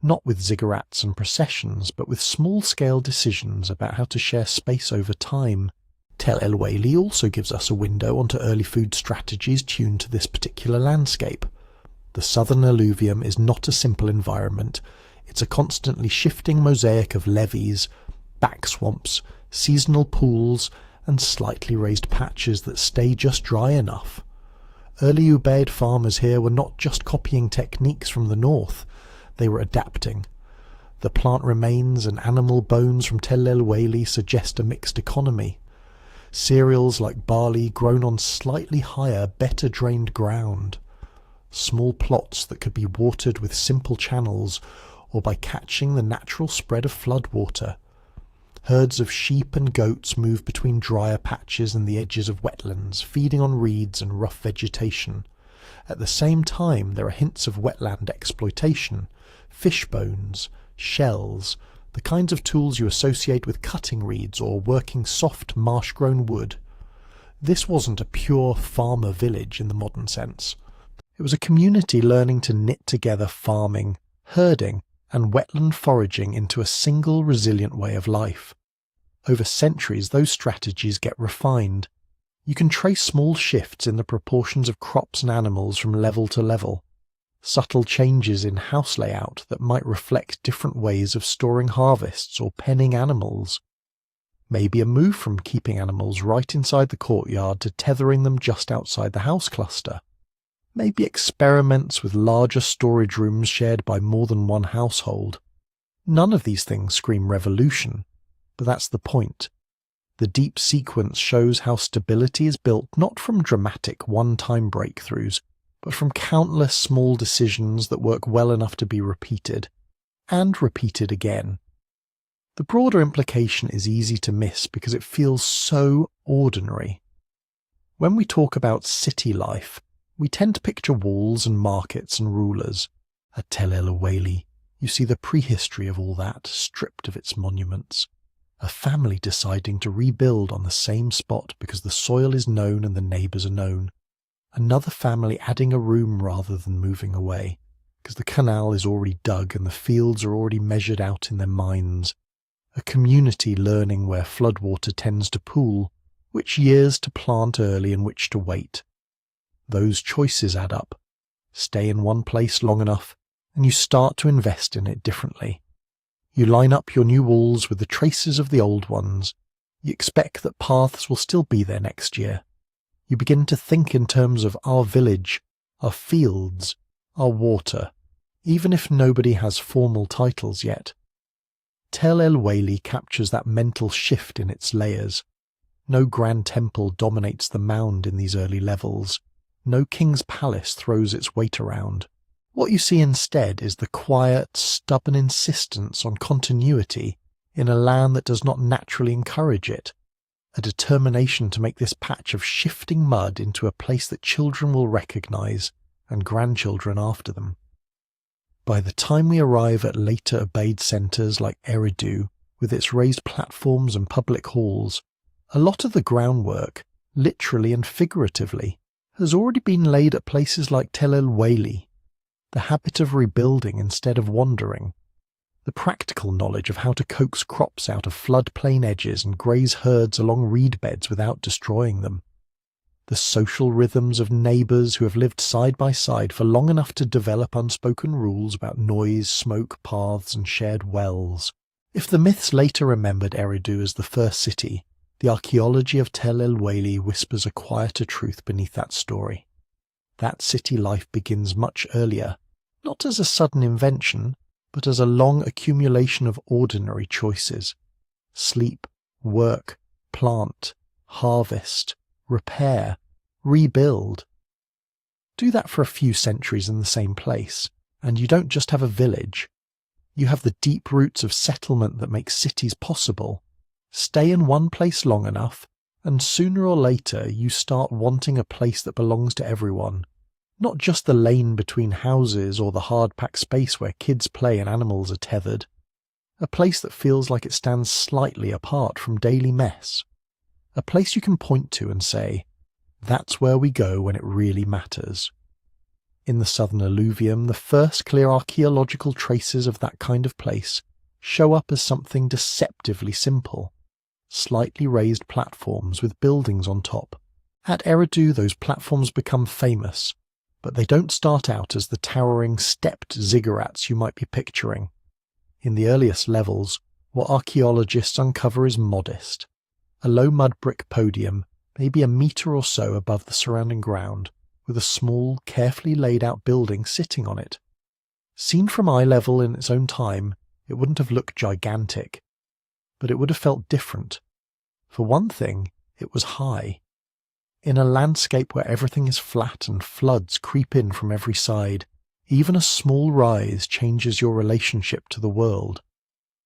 not with ziggurats and processions, but with small-scale decisions about how to share space over time. Tel El Oueili also gives us a window onto early food strategies tuned to this particular landscape. The southern alluvium is not a simple environment. It's a constantly shifting mosaic of levees, back swamps, seasonal pools, and slightly raised patches that stay just dry enough. Early Ubaid farmers here were not just copying techniques from the north, they were adapting. The plant remains and animal bones from Tel El Oueili suggest a mixed economy. Cereals like barley grown on slightly higher, better drained ground. Small plots that could be watered with simple channels or by catching the natural spread of floodwater. Herds of sheep and goats move between drier patches and the edges of wetlands, feeding on reeds and rough vegetation. At the same time, there are hints of wetland exploitation, fish bones, shells, the kinds of tools you associate with cutting reeds or working soft marsh-grown wood. This wasn't a pure farmer village in the modern sense. It was a community learning to knit together farming, herding, and wetland foraging into a single resilient way of life. Over centuries, those strategies get refined. You can trace small shifts in the proportions of crops and animals from level to level, subtle changes in house layout that might reflect different ways of storing harvests or penning animals. Maybe a move from keeping animals right inside the courtyard to tethering them just outside the house cluster. Maybe experiments with larger storage rooms shared by more than one household. None of these things scream revolution, but that's the point. The deep sequence shows how stability is built not from dramatic one-time breakthroughs, but from countless small decisions that work well enough to be repeated, and repeated again. The broader implication is easy to miss because it feels so ordinary. When we talk about city life, we tend to picture walls and markets and rulers. At Tel El Oueili, you see the prehistory of all that, stripped of its monuments. A family deciding to rebuild on the same spot because the soil is known and the neighbours are known. Another family adding a room rather than moving away, because the canal is already dug and the fields are already measured out in their minds. A community learning where floodwater tends to pool, which years to plant early and which to wait. Those choices add up. Stay in one place long enough, and you start to invest in it differently. You line up your new walls with the traces of the old ones. You expect that paths will still be there next year. You begin to think in terms of our village, our fields, our water, even if nobody has formal titles yet. Tel el-Oueili captures that mental shift in its layers. No grand temple dominates the mound in these early levels. No king's palace throws its weight around. What you see instead is the quiet, stubborn insistence on continuity in a land that does not naturally encourage it. A determination to make this patch of shifting mud into a place that children will recognize and grandchildren after them. By the time we arrive at later Ubaid centres like Eridu, with its raised platforms and public halls, a lot of the groundwork, literally and figuratively, has already been laid at places like Tel el-Oueili. The habit of rebuilding instead of wandering, the practical knowledge of how to coax crops out of floodplain edges and graze herds along reed beds without destroying them, the social rhythms of neighbours who have lived side by side for long enough to develop unspoken rules about noise, smoke, paths and shared wells. If the myths later remembered Eridu as the first city, the archaeology of Tel el-Oueili whispers a quieter truth beneath that story. That city life begins much earlier, not as a sudden invention, but as a long accumulation of ordinary choices. Sleep, work, plant, harvest, repair, rebuild. Do that for a few centuries in the same place, and you don't just have a village. You have the deep roots of settlement that make cities possible. Stay in one place long enough, and sooner or later you start wanting a place that belongs to everyone. Not just the lane between houses or the hard-packed space where kids play and animals are tethered. A place that feels like it stands slightly apart from daily mess. A place you can point to and say, that's where we go when it really matters. In the southern alluvium, the first clear archaeological traces of that kind of place show up as something deceptively simple. Slightly raised platforms with buildings on top. At Eridu, those platforms become famous, but they don't start out as the towering stepped ziggurats you might be picturing. In the earliest levels, what archaeologists uncover is modest. A low mud brick podium, maybe a metre or so above the surrounding ground, with a small, carefully laid out building sitting on it. Seen from eye level in its own time, it wouldn't have looked gigantic, but it would have felt different. For one thing, it was high. In a landscape where everything is flat and floods creep in from every side, even a small rise changes your relationship to the world.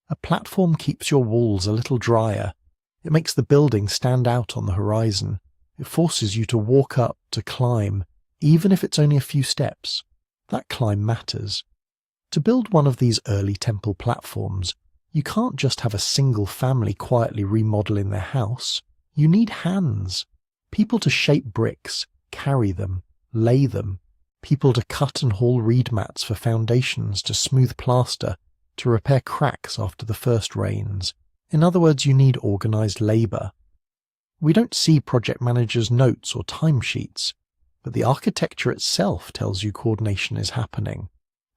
A platform keeps your walls a little drier. It makes the building stand out on the horizon. It forces you to walk up, to climb, even if it's only a few steps. That climb matters. To build one of these early temple platforms, you can't just have a single family quietly remodeling their house. You need hands. People to shape bricks, carry them, lay them. People to cut and haul reed mats for foundations, to smooth plaster, to repair cracks after the first rains. In other words, you need organised labour. We don't see project managers' notes or timesheets, but the architecture itself tells you coordination is happening.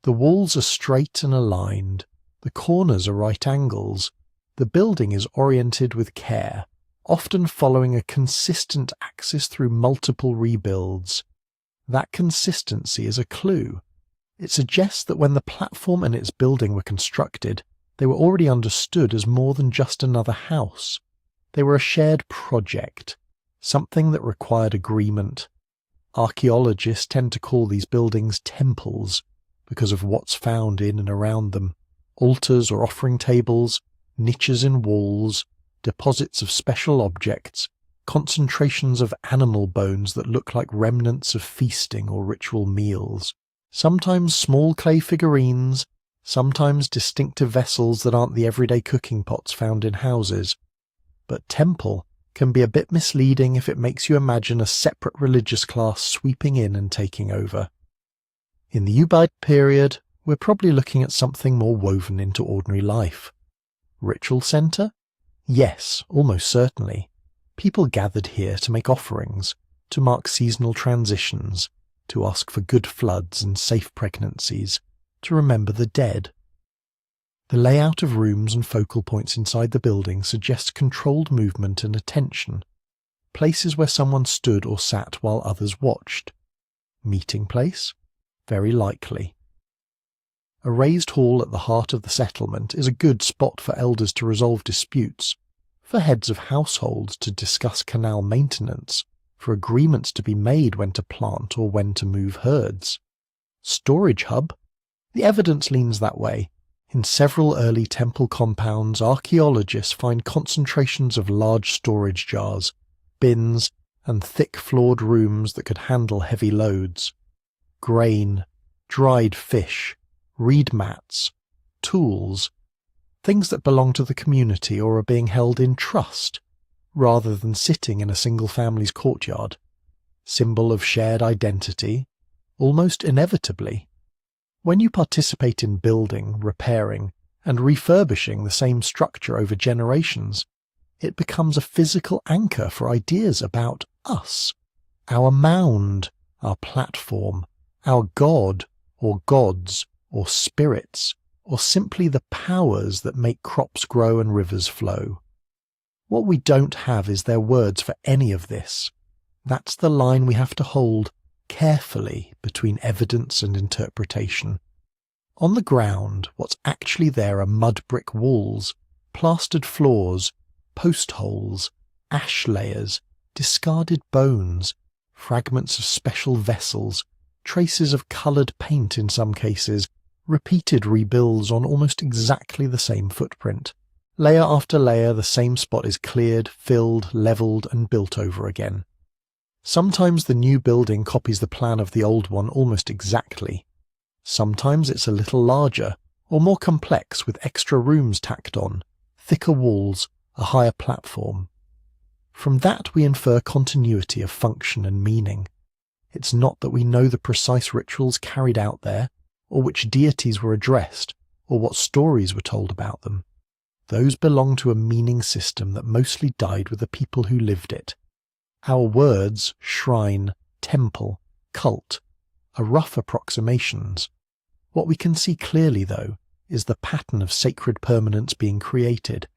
The walls are straight and aligned. The corners are right angles. The building is oriented with care, often following a consistent axis through multiple rebuilds. That consistency is a clue. It suggests that when the platform and its building were constructed, they were already understood as more than just another house. They were a shared project, something that required agreement. Archaeologists tend to call these buildings temples because of what's found in and around them. Altars or offering tables, niches in walls, deposits of special objects, concentrations of animal bones that look like remnants of feasting or ritual meals. Sometimes small clay figurines, sometimes distinctive vessels that aren't the everyday cooking pots found in houses. But temple can be a bit misleading if it makes you imagine a separate religious class sweeping in and taking over. In the Ubaid period, we're probably looking at something more woven into ordinary life. Ritual centre? Yes, almost certainly. People gathered here to make offerings, to mark seasonal transitions, to ask for good floods and safe pregnancies, to remember the dead. The layout of rooms and focal points inside the building suggests controlled movement and attention, places where someone stood or sat while others watched. Meeting place? Very likely. A raised hall at the heart of the settlement is a good spot for elders to resolve disputes, for heads of households to discuss canal maintenance, for agreements to be made when to plant or when to move herds. Storage hub? The evidence leans that way. In several early temple compounds, archaeologists find concentrations of large storage jars, bins, and thick-floored rooms that could handle heavy loads. Grain, dried fish, reed mats, tools, things that belong to the community or are being held in trust, rather than sitting in a single family's courtyard. Symbol of shared identity, almost inevitably. When you participate in building, repairing, and refurbishing the same structure over generations, it becomes a physical anchor for ideas about us, our mound, our platform, our god, or gods, or spirits, or simply the powers that make crops grow and rivers flow. What we don't have is their words for any of this. That's the line we have to hold carefully between evidence and interpretation. On the ground, what's actually there are mud-brick walls, plastered floors, post holes, ash layers, discarded bones, fragments of special vessels, traces of coloured paint in some cases, repeated rebuilds on almost exactly the same footprint. Layer after layer, the same spot is cleared, filled, levelled, and built over again. Sometimes the new building copies the plan of the old one almost exactly. Sometimes it's a little larger, or more complex with extra rooms tacked on, thicker walls, a higher platform. From that we infer continuity of function and meaning. It's not that we know the precise rituals carried out there, or which deities were addressed, or what stories were told about them. Those belong to a meaning system that mostly died with the people who lived it. Our words, shrine, temple, cult, are rough approximations. What we can see clearly, though, is the pattern of sacred permanence being created.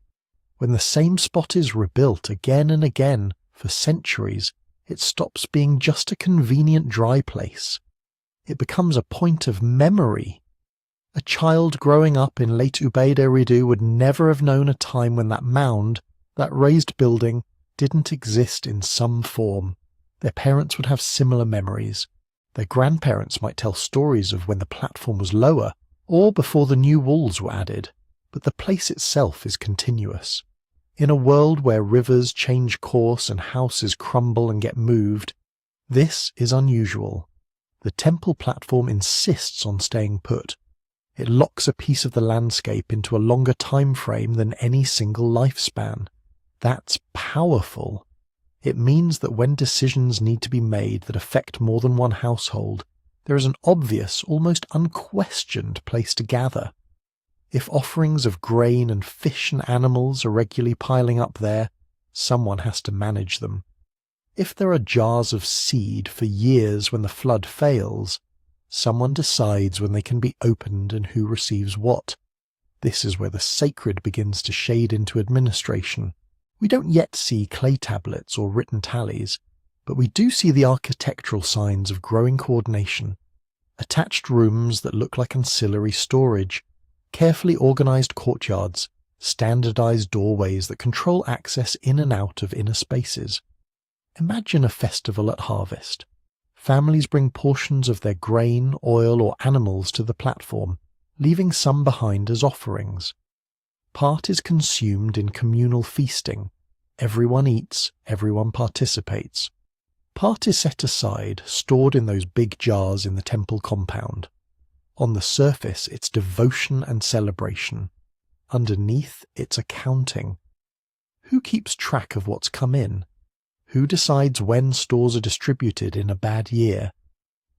When the same spot is rebuilt again and again for centuries, it stops being just a convenient dry place. It becomes a point of memory. A child growing up in late Ubaid Eridu would never have known a time when that mound, that raised building, didn't exist in some form. Their parents would have similar memories. Their grandparents might tell stories of when the platform was lower, or before the new walls were added, but the place itself is continuous. In a world where rivers change course and houses crumble and get moved, this is unusual. The temple platform insists on staying put. It locks a piece of the landscape into a longer time frame than any single lifespan. That's powerful. It means that when decisions need to be made that affect more than one household, there is an obvious, almost unquestioned place to gather. If offerings of grain and fish and animals are regularly piling up there, someone has to manage them. If there are jars of seed for years when the flood fails, someone decides when they can be opened and who receives what. This is where the sacred begins to shade into administration. We don't yet see clay tablets or written tallies, but we do see the architectural signs of growing coordination. Attached rooms that look like ancillary storage, carefully organised courtyards, standardised doorways that control access in and out of inner spaces. Imagine a festival at harvest. Families bring portions of their grain, oil or animals to the platform, leaving some behind as offerings. Part is consumed in communal feasting. Everyone eats, everyone participates. Part is set aside, stored in those big jars in the temple compound. On the surface, it's devotion and celebration. Underneath, it's accounting. Who keeps track of what's come in? Who decides when stores are distributed in a bad year?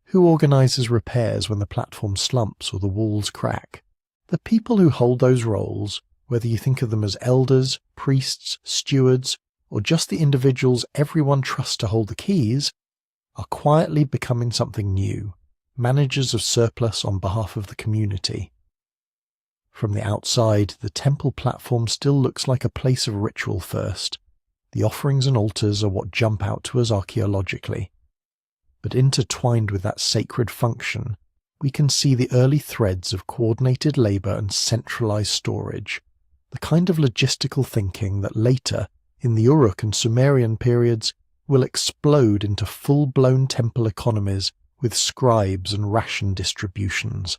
Who organises repairs when the platform slumps or the walls crack? The people who hold those roles, whether you think of them as elders, priests, stewards, or just the individuals everyone trusts to hold the keys, are quietly becoming something new, managers of surplus on behalf of the community. From the outside, the temple platform still looks like a place of ritual first. The offerings and altars are what jump out to us archaeologically. But intertwined with that sacred function, we can see the early threads of coordinated labour and centralised storage, the kind of logistical thinking that later, in the Uruk and Sumerian periods, will explode into full-blown temple economies with scribes and ration distributions.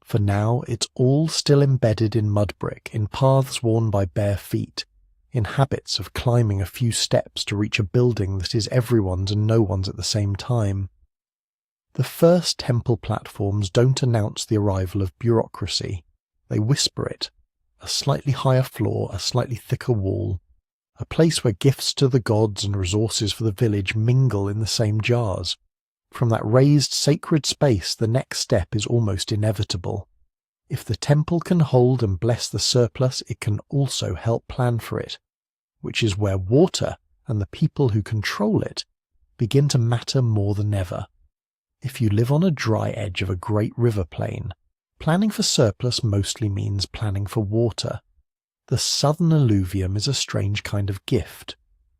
For now, it's all still embedded in mudbrick, in paths worn by bare feet, in habits of climbing a few steps to reach a building that is everyone's and no one's at the same time. The first temple platforms don't announce the arrival of bureaucracy. They whisper it. A slightly higher floor, a slightly thicker wall, a place where gifts to the gods and resources for the village mingle in the same jars. From that raised sacred space, the next step is almost inevitable. If the temple can hold and bless the surplus, it can also help plan for it, which is where water and the people who control it begin to matter more than ever. If you live on a dry edge of a great river plain, planning for surplus mostly means planning for water. The southern alluvium is a strange kind of gift.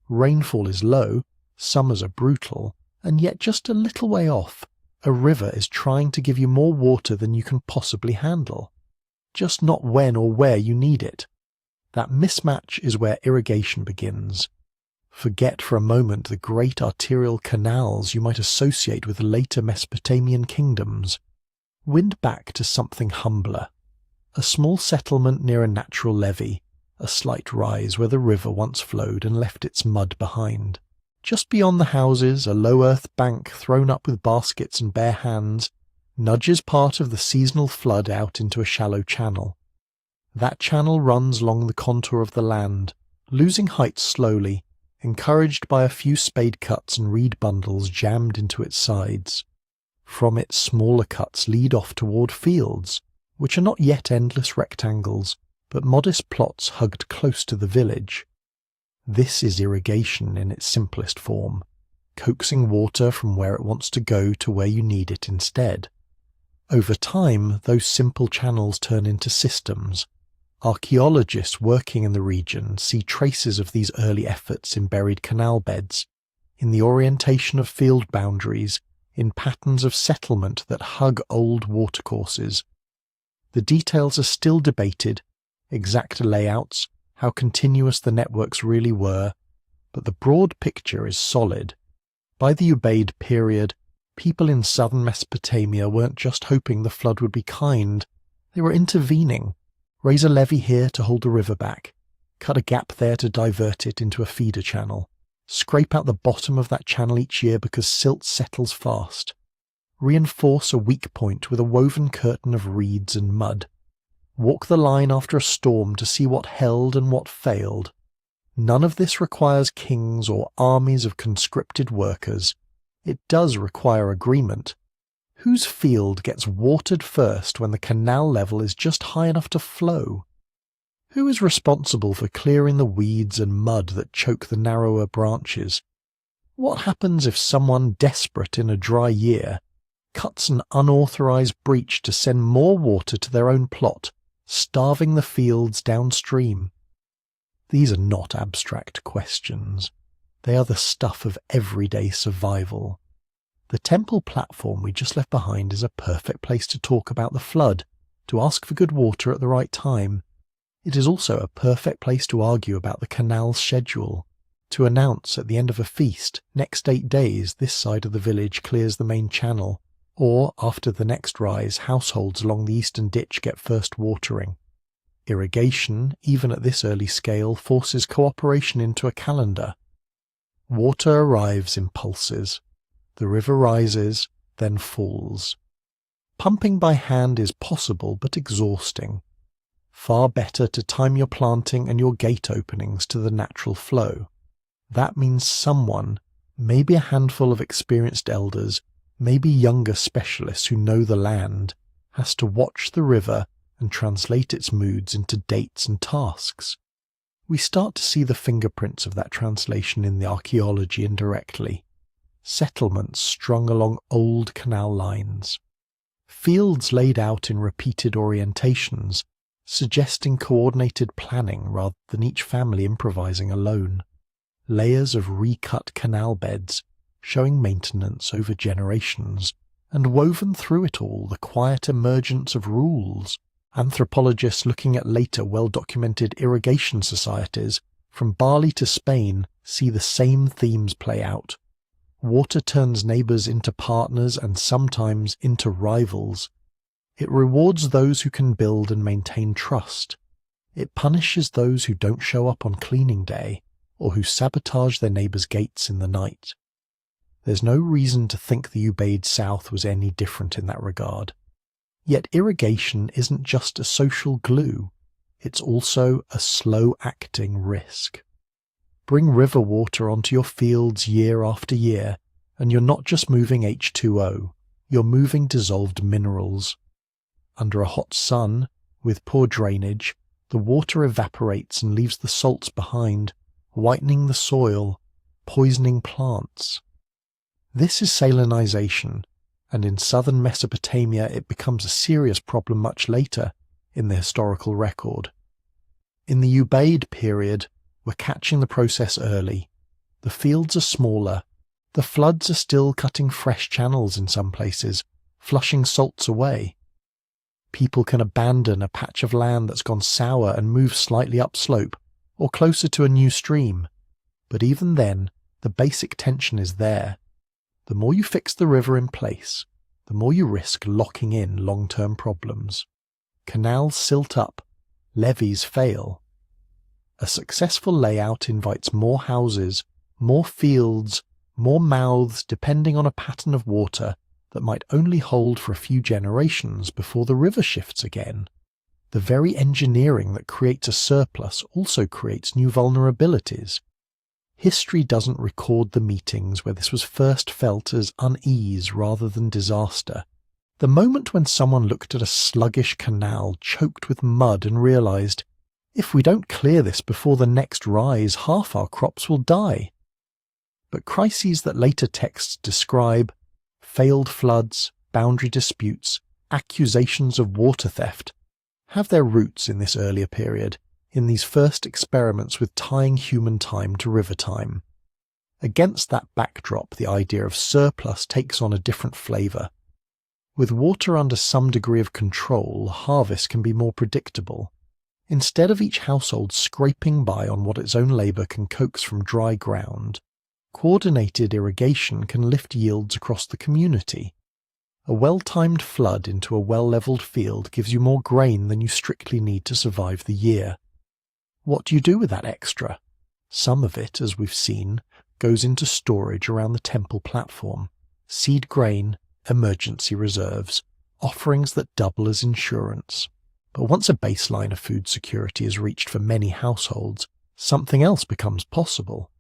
Rainfall is low, summers are brutal, and yet just a little way off, a river is trying to give you more water than you can possibly handle. Just not when or where you need it. That mismatch is where irrigation begins. Forget for a moment the great arterial canals you might associate with the later Mesopotamian kingdoms. Wind back to something humbler. A small settlement near a natural levee, a slight rise where the river once flowed and left its mud behind. Just beyond the houses, a low earth bank thrown up with baskets and bare hands nudges part of the seasonal flood out into a shallow channel. That channel runs along the contour of the land, losing height slowly, encouraged by a few spade cuts and reed bundles jammed into its sides. From it, smaller cuts lead off toward fields, which are not yet endless rectangles, but modest plots hugged close to the village. This is irrigation in its simplest form, coaxing water from where it wants to go to where you need it instead. Over time, those simple channels turn into systems. Archaeologists working in the region see traces of these early efforts in buried canal beds, in the orientation of field boundaries, in patterns of settlement that hug old watercourses. The details are still debated, exact layouts, how continuous the networks really were, but the broad picture is solid. By the Ubaid period, people in southern Mesopotamia weren't just hoping the flood would be kind, they were intervening. Raise a levee here to hold the river back, cut a gap there to divert it into a feeder channel, scrape out the bottom of that channel each year because silt settles fast, reinforce a weak point with a woven curtain of reeds and mud, walk the line after a storm to see what held and what failed. None of this requires kings or armies of conscripted workers. It does require agreement. Whose field gets watered first when the canal level is just high enough to flow? Who is responsible for clearing the weeds and mud that choke the narrower branches? What happens if someone desperate in a dry year cuts an unauthorized breach to send more water to their own plot, starving the fields downstream? These are not abstract questions. They are the stuff of everyday survival. The temple platform we just left behind is a perfect place to talk about the flood, to ask for good water at the right time. It is also a perfect place to argue about the canal's schedule, to announce at the end of a feast, next 8 days this side of the village clears the main channel, or after the next rise, households along the eastern ditch get first watering. Irrigation, even at this early scale, forces cooperation into a calendar. Water arrives in pulses. The river rises, then falls. Pumping by hand is possible but exhausting. Far better to time your planting and your gate openings to the natural flow. That means someone, maybe a handful of experienced elders, maybe younger specialists who know the land, has to watch the river and translate its moods into dates and tasks. We start to see the fingerprints of that translation in the archaeology indirectly. Settlements strung along old canal lines. Fields laid out in repeated orientations, suggesting coordinated planning rather than each family improvising alone. Layers of recut canal beds, showing maintenance over generations, and woven through it all the quiet emergence of rules. Anthropologists looking at later well-documented irrigation societies, from Bali to Spain, see the same themes play out. Water turns neighbours into partners and sometimes into rivals. It rewards those who can build and maintain trust. It punishes those who don't show up on cleaning day or who sabotage their neighbours' gates in the night. There's no reason to think the Ubaid South was any different in that regard. Yet irrigation isn't just a social glue, it's also a slow-acting risk. Bring river water onto your fields year after year, and you're not just moving H2O, you're moving dissolved minerals. Under a hot sun, with poor drainage, the water evaporates and leaves the salts behind, whitening the soil, poisoning plants. This is salinization, and in southern Mesopotamia it becomes a serious problem much later in the historical record. In the Ubaid period, we're catching the process early. The fields are smaller. The floods are still cutting fresh channels in some places, flushing salts away. People can abandon a patch of land that's gone sour and move slightly upslope, or closer to a new stream. But even then, the basic tension is there. The more you fix the river in place, the more you risk locking in long-term problems. Canals silt up, levees fail. A successful layout invites more houses, more fields, more mouths depending on a pattern of water that might only hold for a few generations before the river shifts again. The very engineering that creates a surplus also creates new vulnerabilities. History doesn't record the meetings where this was first felt as unease rather than disaster. The moment when someone looked at a sluggish canal choked with mud and realized, if we don't clear this before the next rise, half our crops will die. But crises that later texts describe, failed floods, boundary disputes, accusations of water theft, have their roots in this earlier period, in these first experiments with tying human time to river time. Against that backdrop, the idea of surplus takes on a different flavour. With water under some degree of control, harvest can be more predictable. Instead of each household scraping by on what its own labour can coax from dry ground, coordinated irrigation can lift yields across the community. A well-timed flood into a well-levelled field gives you more grain than you strictly need to survive the year. What do you do with that extra? Some of it, as we've seen, goes into storage around the temple platform. Seed grain, emergency reserves, offerings that double as insurance. But once a baseline of food security is reached for many households, something else becomes possible.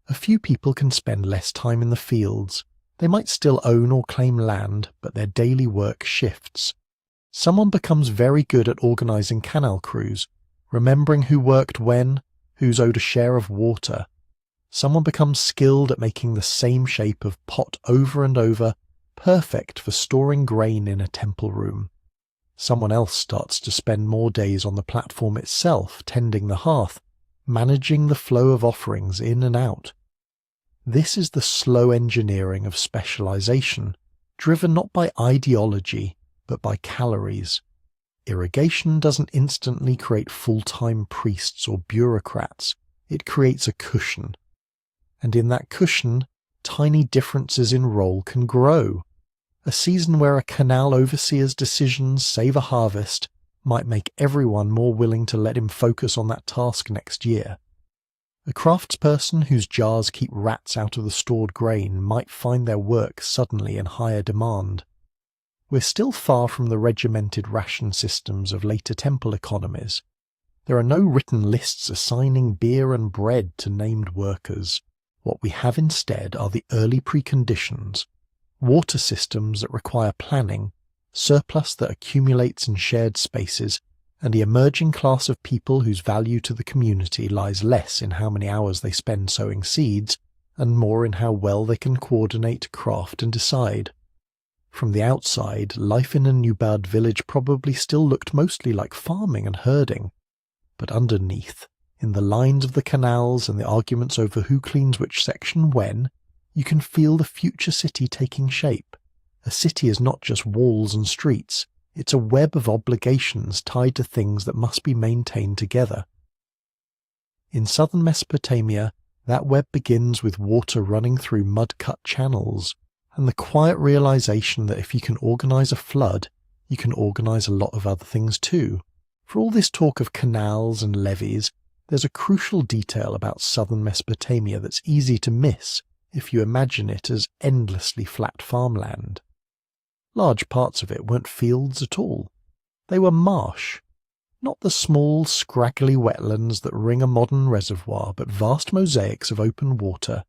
A few people can spend less time in the fields. They might still own or claim land, but their daily work shifts. Someone becomes very good at organising canal crews, remembering who worked when, who's owed a share of water. Someone becomes skilled at making the same shape of pot over and over, perfect for storing grain in a temple room. Someone else starts to spend more days on the platform itself, tending the hearth, managing the flow of offerings in and out. This is the slow engineering of specialization, driven not by ideology, but by calories. Irrigation doesn't instantly create full-time priests or bureaucrats. It creates a cushion. And in that cushion, tiny differences in role can grow. A season where a canal overseer's decisions save a harvest might make everyone more willing to let him focus on that task next year. A craftsperson whose jars keep rats out of the stored grain might find their work suddenly in higher demand. We're still far from the regimented ration systems of later temple economies. There are no written lists assigning beer and bread to named workers. What we have instead are the early preconditions: water systems that require planning, surplus that accumulates in shared spaces, and the emerging class of people whose value to the community lies less in how many hours they spend sowing seeds and more in how well they can coordinate, craft, and decide. From the outside, life in a Ubaid village probably still looked mostly like farming and herding. But underneath, in the lines of the canals and the arguments over who cleans which section when, you can feel the future city taking shape. A city is not just walls and streets, it's a web of obligations tied to things that must be maintained together. In southern Mesopotamia, that web begins with water running through mud-cut channels, and the quiet realization that if you can organize a flood, you can organize a lot of other things too. For all this talk of canals and levees, there's a crucial detail about southern Mesopotamia that's easy to miss if you imagine it as endlessly flat farmland. Large parts of it weren't fields at all. They were marsh. Not the small, scraggly wetlands that ring a modern reservoir, but vast mosaics of open water.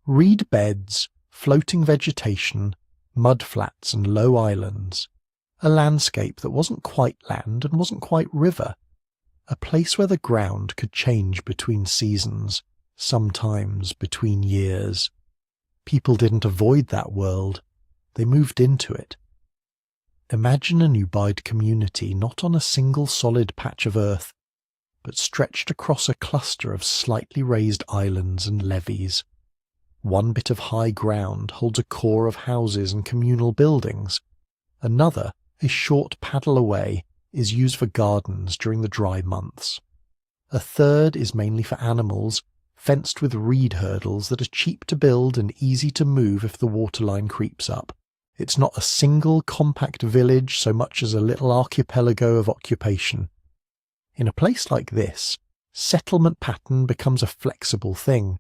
Reed beds, floating vegetation, mud flats and low islands. A landscape that wasn't quite land and wasn't quite river. A place where the ground could change between seasons, sometimes between years. People didn't avoid that world. They moved into it. Imagine an Ubaid community not on a single solid patch of earth, but stretched across a cluster of slightly raised islands and levees. One bit of high ground holds a core of houses and communal buildings. Another, a short paddle away, is used for gardens during the dry months. A third is mainly for animals, fenced with reed hurdles that are cheap to build and easy to move if the waterline creeps up. It's not a single compact village so much as a little archipelago of occupation. In a place like this, settlement pattern becomes a flexible thing.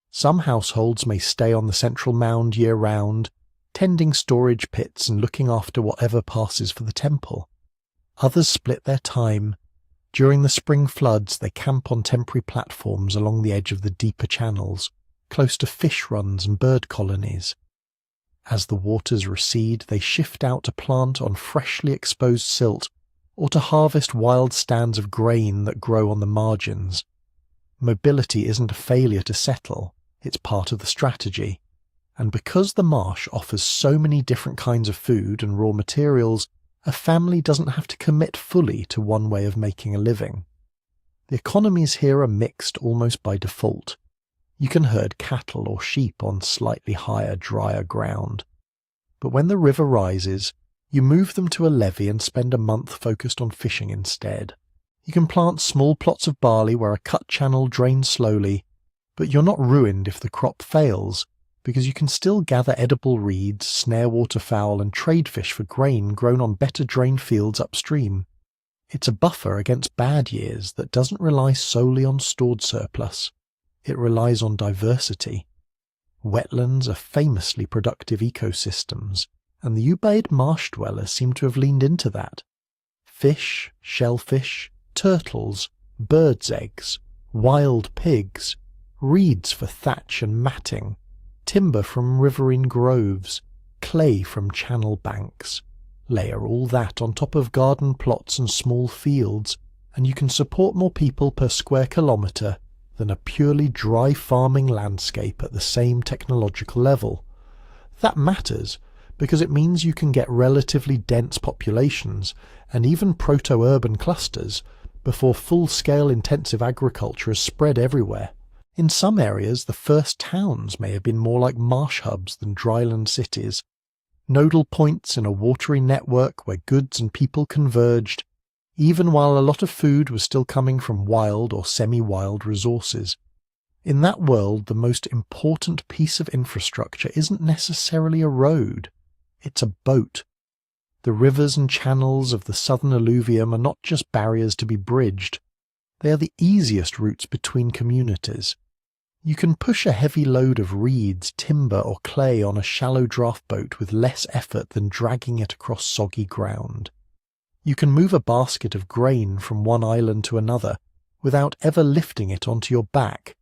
Some households may stay on the central mound year-round, tending storage pits and looking after whatever passes for the temple. Others split their time. During the spring floods, they camp on temporary platforms along the edge of the deeper channels, close to fish runs and bird colonies. As the waters recede, they shift out to plant on freshly exposed silt or to harvest wild stands of grain that grow on the margins. Mobility isn't a failure to settle, it's part of the strategy. And because the marsh offers so many different kinds of food and raw materials, a family doesn't have to commit fully to one way of making a living. The economies here are mixed almost by default. You can herd cattle or sheep on slightly higher, drier ground. But when the river rises, you move them to a levee and spend a month focused on fishing instead. You can plant small plots of barley where a cut channel drains slowly, but you're not ruined if the crop fails, because you can still gather edible reeds, snare waterfowl and trade fish for grain grown on better drained fields upstream. It's a buffer against bad years that doesn't rely solely on stored surplus. It relies on diversity. Wetlands are famously productive ecosystems, and the Ubaid marsh dwellers seem to have leaned into that. Fish, shellfish, turtles, birds' eggs, wild pigs, reeds for thatch and matting, timber from riverine groves, clay from channel banks. Layer all that on top of garden plots and small fields, and you can support more people per square kilometre than a purely dry farming landscape at the same technological level. That matters because it means you can get relatively dense populations and even proto-urban clusters before full-scale intensive agriculture is spread everywhere. In some areas, the first towns may have been more like marsh hubs than dryland cities, nodal points in a watery network where goods and people converged, even while a lot of food was still coming from wild or semi-wild resources. In that world, the most important piece of infrastructure isn't necessarily a road, it's a boat. The rivers and channels of the southern alluvium are not just barriers to be bridged, they are the easiest routes between communities. You can push a heavy load of reeds, timber or clay on a shallow draft boat with less effort than dragging it across soggy ground. You can move a basket of grain from one island to another without ever lifting it onto your back.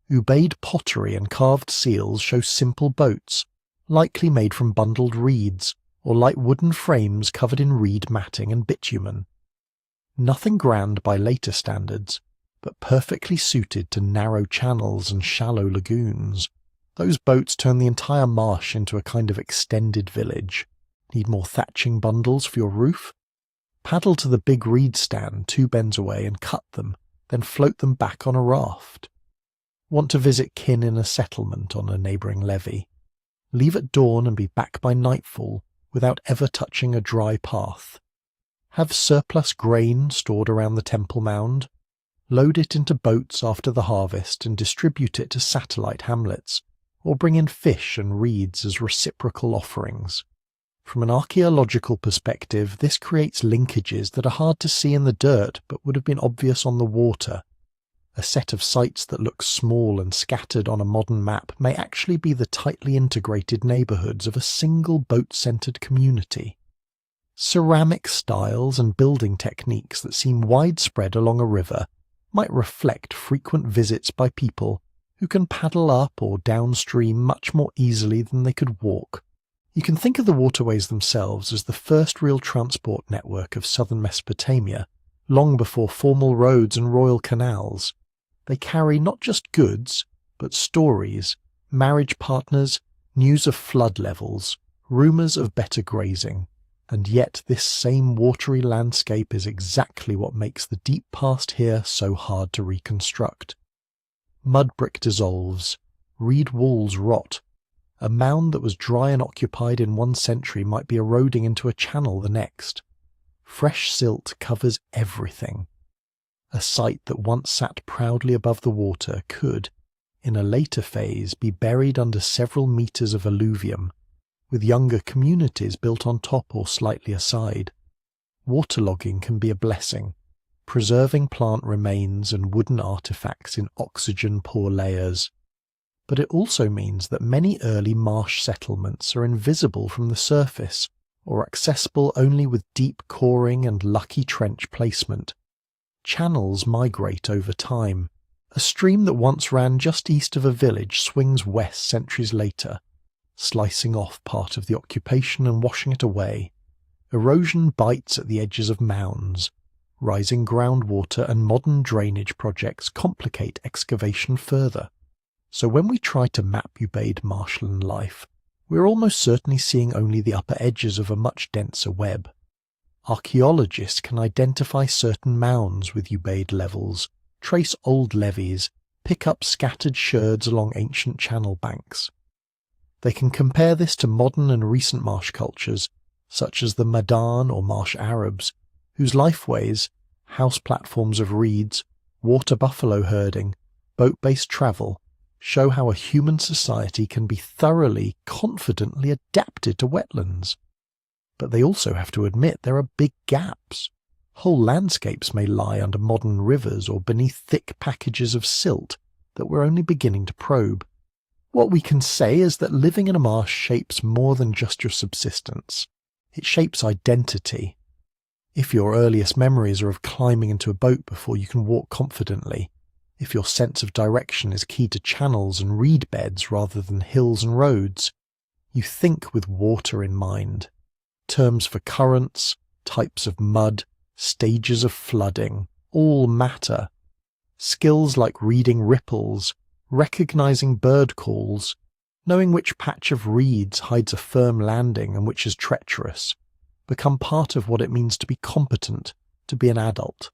Ubaid pottery and carved seals show simple boats, likely made from bundled reeds or light wooden frames covered in reed matting and bitumen. Nothing grand by later standards, but perfectly suited to narrow channels and shallow lagoons. Those boats turn the entire marsh into a kind of extended village. Need more thatching bundles for your roof? Paddle to the big reed stand 2 bends away and cut them, then float them back on a raft. Want to visit kin in a settlement on a neighbouring levee? Leave at dawn and be back by nightfall without ever touching a dry path. Have surplus grain stored around the temple mound? Load it into boats after the harvest and distribute it to satellite hamlets, or bring in fish and reeds as reciprocal offerings. From an archaeological perspective, this creates linkages that are hard to see in the dirt but would have been obvious on the water. A set of sites that look small and scattered on a modern map may actually be the tightly integrated neighbourhoods of a single boat-centred community. Ceramic styles and building techniques that seem widespread along a river might reflect frequent visits by people who can paddle up or downstream much more easily than they could walk. You can think of the waterways themselves as the first real transport network of southern Mesopotamia, long before formal roads and royal canals. They carry not just goods, but stories, marriage partners, news of flood levels, rumours of better grazing. And yet this same watery landscape is exactly what makes the deep past here so hard to reconstruct. Mudbrick dissolves, reed walls rot. A mound that was dry and occupied in one century might be eroding into a channel the next. Fresh silt covers everything. A site that once sat proudly above the water could, in a later phase, be buried under several metres of alluvium, with younger communities built on top or slightly aside. Waterlogging can be a blessing, preserving plant remains and wooden artefacts in oxygen-poor layers. But it also means that many early marsh settlements are invisible from the surface, or accessible only with deep coring and lucky trench placement. Channels migrate over time. A stream that once ran just east of a village swings west centuries later, slicing off part of the occupation and washing it away. Erosion bites at the edges of mounds. Rising groundwater and modern drainage projects complicate excavation further. So when we try to map Ubaid marshland life, we're almost certainly seeing only the upper edges of a much denser web. Archaeologists can identify certain mounds with Ubaid levels, trace old levees, pick up scattered sherds along ancient channel banks. They can compare this to modern and recent marsh cultures, such as the Madan or marsh Arabs, whose lifeways, house platforms of reeds, water buffalo herding, boat-based travel, show how a human society can be thoroughly, confidently adapted to wetlands. But they also have to admit there are big gaps. Whole landscapes may lie under modern rivers or beneath thick packages of silt that we're only beginning to probe. What we can say is that living in a marsh shapes more than just your subsistence. It shapes identity. If your earliest memories are of climbing into a boat before you can walk confidently, if your sense of direction is keyed to channels and reed beds rather than hills and roads, you think with water in mind. Terms for currents, types of mud, stages of flooding, all matter. Skills like reading ripples, recognizing bird calls, knowing which patch of reeds hides a firm landing and which is treacherous, become part of what it means to be competent, to be an adult.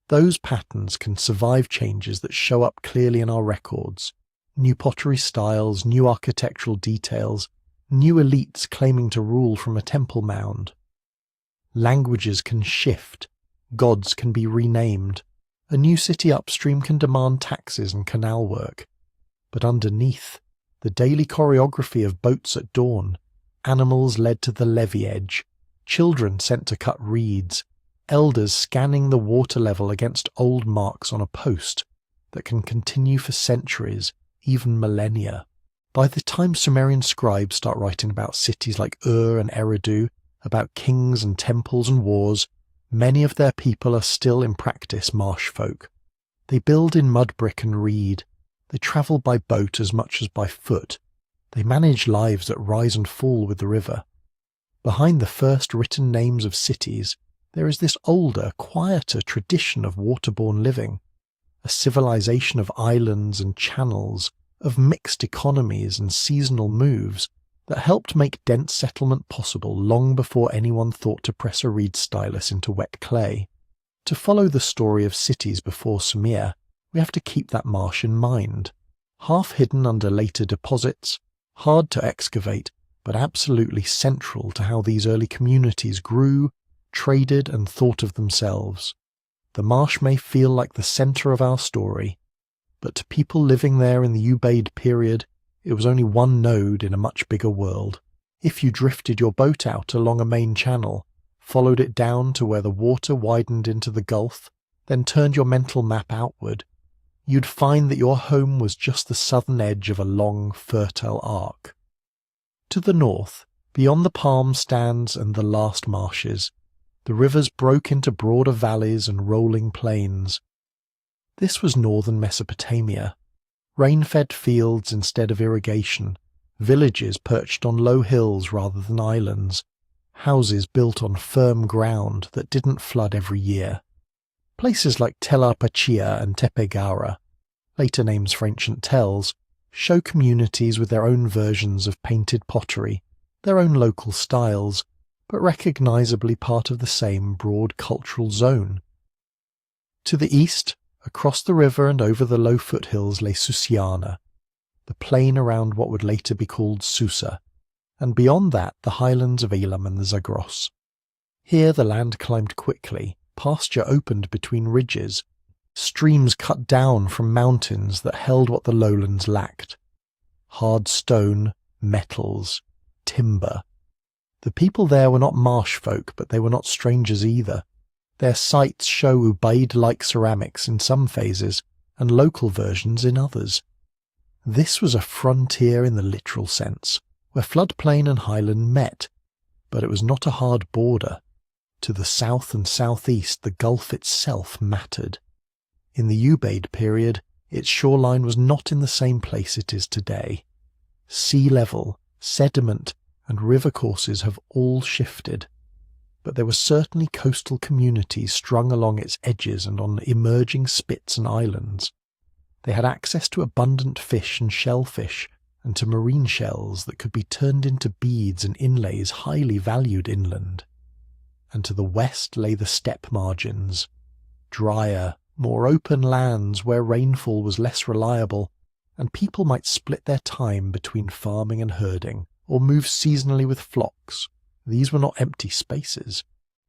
Those patterns can survive changes that show up clearly in our records. New pottery styles, new architectural details, new elites claiming to rule from a temple mound. Languages can shift, gods can be renamed, a new city upstream can demand taxes and canal work. But underneath, the daily choreography of boats at dawn, animals led to the levee edge, children sent to cut reeds, elders scanning the water level against old marks on a post, that can continue for centuries, even millennia. By the time Sumerian scribes start writing about cities like Ur and Eridu, about kings and temples and wars, many of their people are still in practice marsh folk. They build in mudbrick and reed. They travel by boat as much as by foot. They manage lives that rise and fall with the river. Behind the first written names of cities, there is this older, quieter tradition of waterborne living, a civilization of islands and channels, of mixed economies and seasonal moves that helped make dense settlement possible long before anyone thought to press a reed stylus into wet clay. To follow the story of cities before Sumer, we have to keep that marsh in mind. Half hidden under later deposits, hard to excavate, but absolutely central to how these early communities grew, traded and thought of themselves. The marsh may feel like the centre of our story, but to people living there in the Ubaid period, it was only one node in a much bigger world. If you drifted your boat out along a main channel, followed it down to where the water widened into the gulf, then turned your mental map outward, you'd find that your home was just the southern edge of a long, fertile arc. To the north, beyond the palm stands and the last marshes, the rivers broke into broader valleys and rolling plains. This was northern Mesopotamia. Rain-fed fields instead of irrigation, villages perched on low hills rather than islands, houses built on firm ground that didn't flood every year. Places like Tel Arpachia and Tepegara, later names for ancient tells, show communities with their own versions of painted pottery, their own local styles, but recognisably part of the same broad cultural zone. To the east, across the river and over the low foothills lay Susiana, the plain around what would later be called Susa, and beyond that the highlands of Elam and the Zagros. Here the land climbed quickly, pasture opened between ridges, streams cut down from mountains that held what the lowlands lacked: hard stone, metals, timber. The people there were not marsh folk, but they were not strangers either. Their sites show Ubaid-like ceramics in some phases, and local versions in others. This was a frontier in the literal sense, where floodplain and highland met, but it was not a hard border. To the south and southeast the gulf itself mattered. In the Ubaid period, its shoreline was not in the same place it is today. Sea level, sediment, and river courses have all shifted, but there were certainly coastal communities strung along its edges and on emerging spits and islands. They had access to abundant fish and shellfish, and to marine shells that could be turned into beads and inlays highly valued inland. And to the west lay the steppe margins, drier, more open lands where rainfall was less reliable, and people might split their time between farming and herding, or move seasonally with flocks. These were not empty spaces.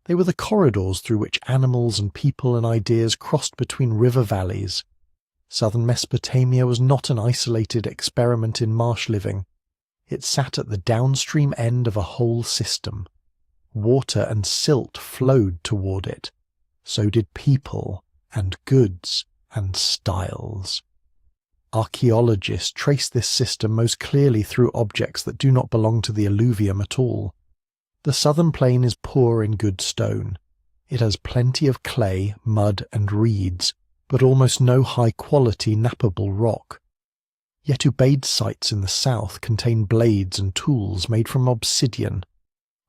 They were the corridors through which animals and people and ideas crossed between river valleys. Southern Mesopotamia was not an isolated experiment in marsh living. It sat at the downstream end of a whole system. Water and silt flowed toward it. So did people and goods and styles. Archaeologists trace this system most clearly through objects that do not belong to the alluvium at all. The southern plain is poor in good stone. It has plenty of clay, mud and reeds, but almost no high-quality nappable rock. Yet Ubaid sites in the south contain blades and tools made from obsidian,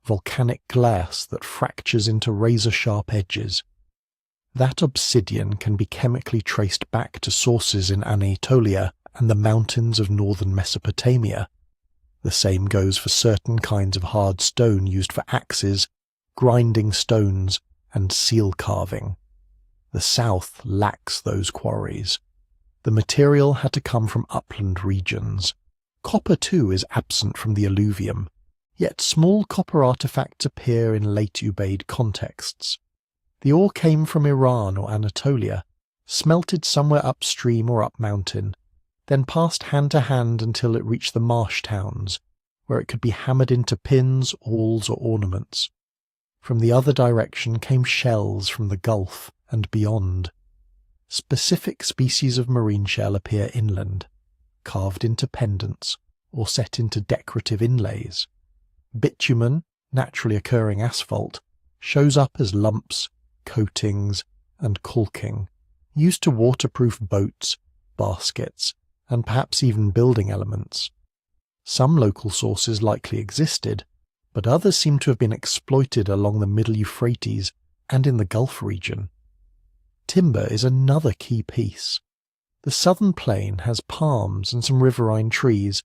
volcanic glass that fractures into razor-sharp edges. That obsidian can be chemically traced back to sources in Anatolia and the mountains of northern Mesopotamia. The same goes for certain kinds of hard stone used for axes, grinding stones, and seal carving. The south lacks those quarries. The material had to come from upland regions. Copper, too, is absent from the alluvium, yet small copper artifacts appear in late Ubaid contexts. The ore came from Iran or Anatolia, smelted somewhere upstream or up mountain, then passed hand to hand until it reached the marsh towns, where it could be hammered into pins, awls, or ornaments. From the other direction came shells from the Gulf and beyond. specific species of marine shell appear inland, carved into pendants or set into decorative inlays. Bitumen, naturally occurring asphalt, shows up as lumps, coatings, and caulking, used to waterproof boats, baskets, and perhaps even building elements. Some local sources likely existed, but others seem to have been exploited along the Middle Euphrates and in the Gulf region. Timber is another key piece. The southern plain has palms and some riverine trees,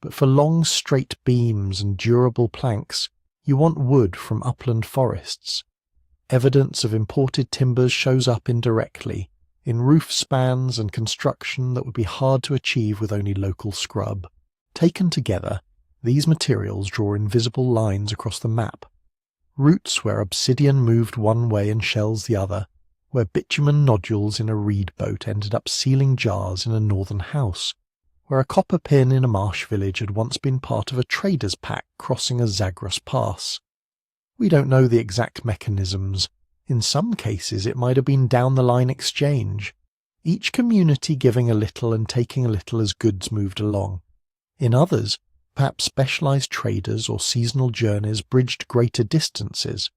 but for long straight beams and durable planks, you want wood from upland forests. Evidence of imported timbers shows up indirectly, in roof spans and construction that would be hard to achieve with only local scrub. Taken together, these materials draw invisible lines across the map. Routes where obsidian moved one way and shells the other, where bitumen nodules in a reed boat ended up sealing jars in a northern house, where a copper pin in a marsh village had once been part of a trader's pack crossing a Zagros pass. We don't know the exact mechanisms. In some cases it might have been down-the-line exchange, each community giving a little and taking a little as goods moved along. In others, perhaps specialized traders or seasonal journeys bridged greater distances.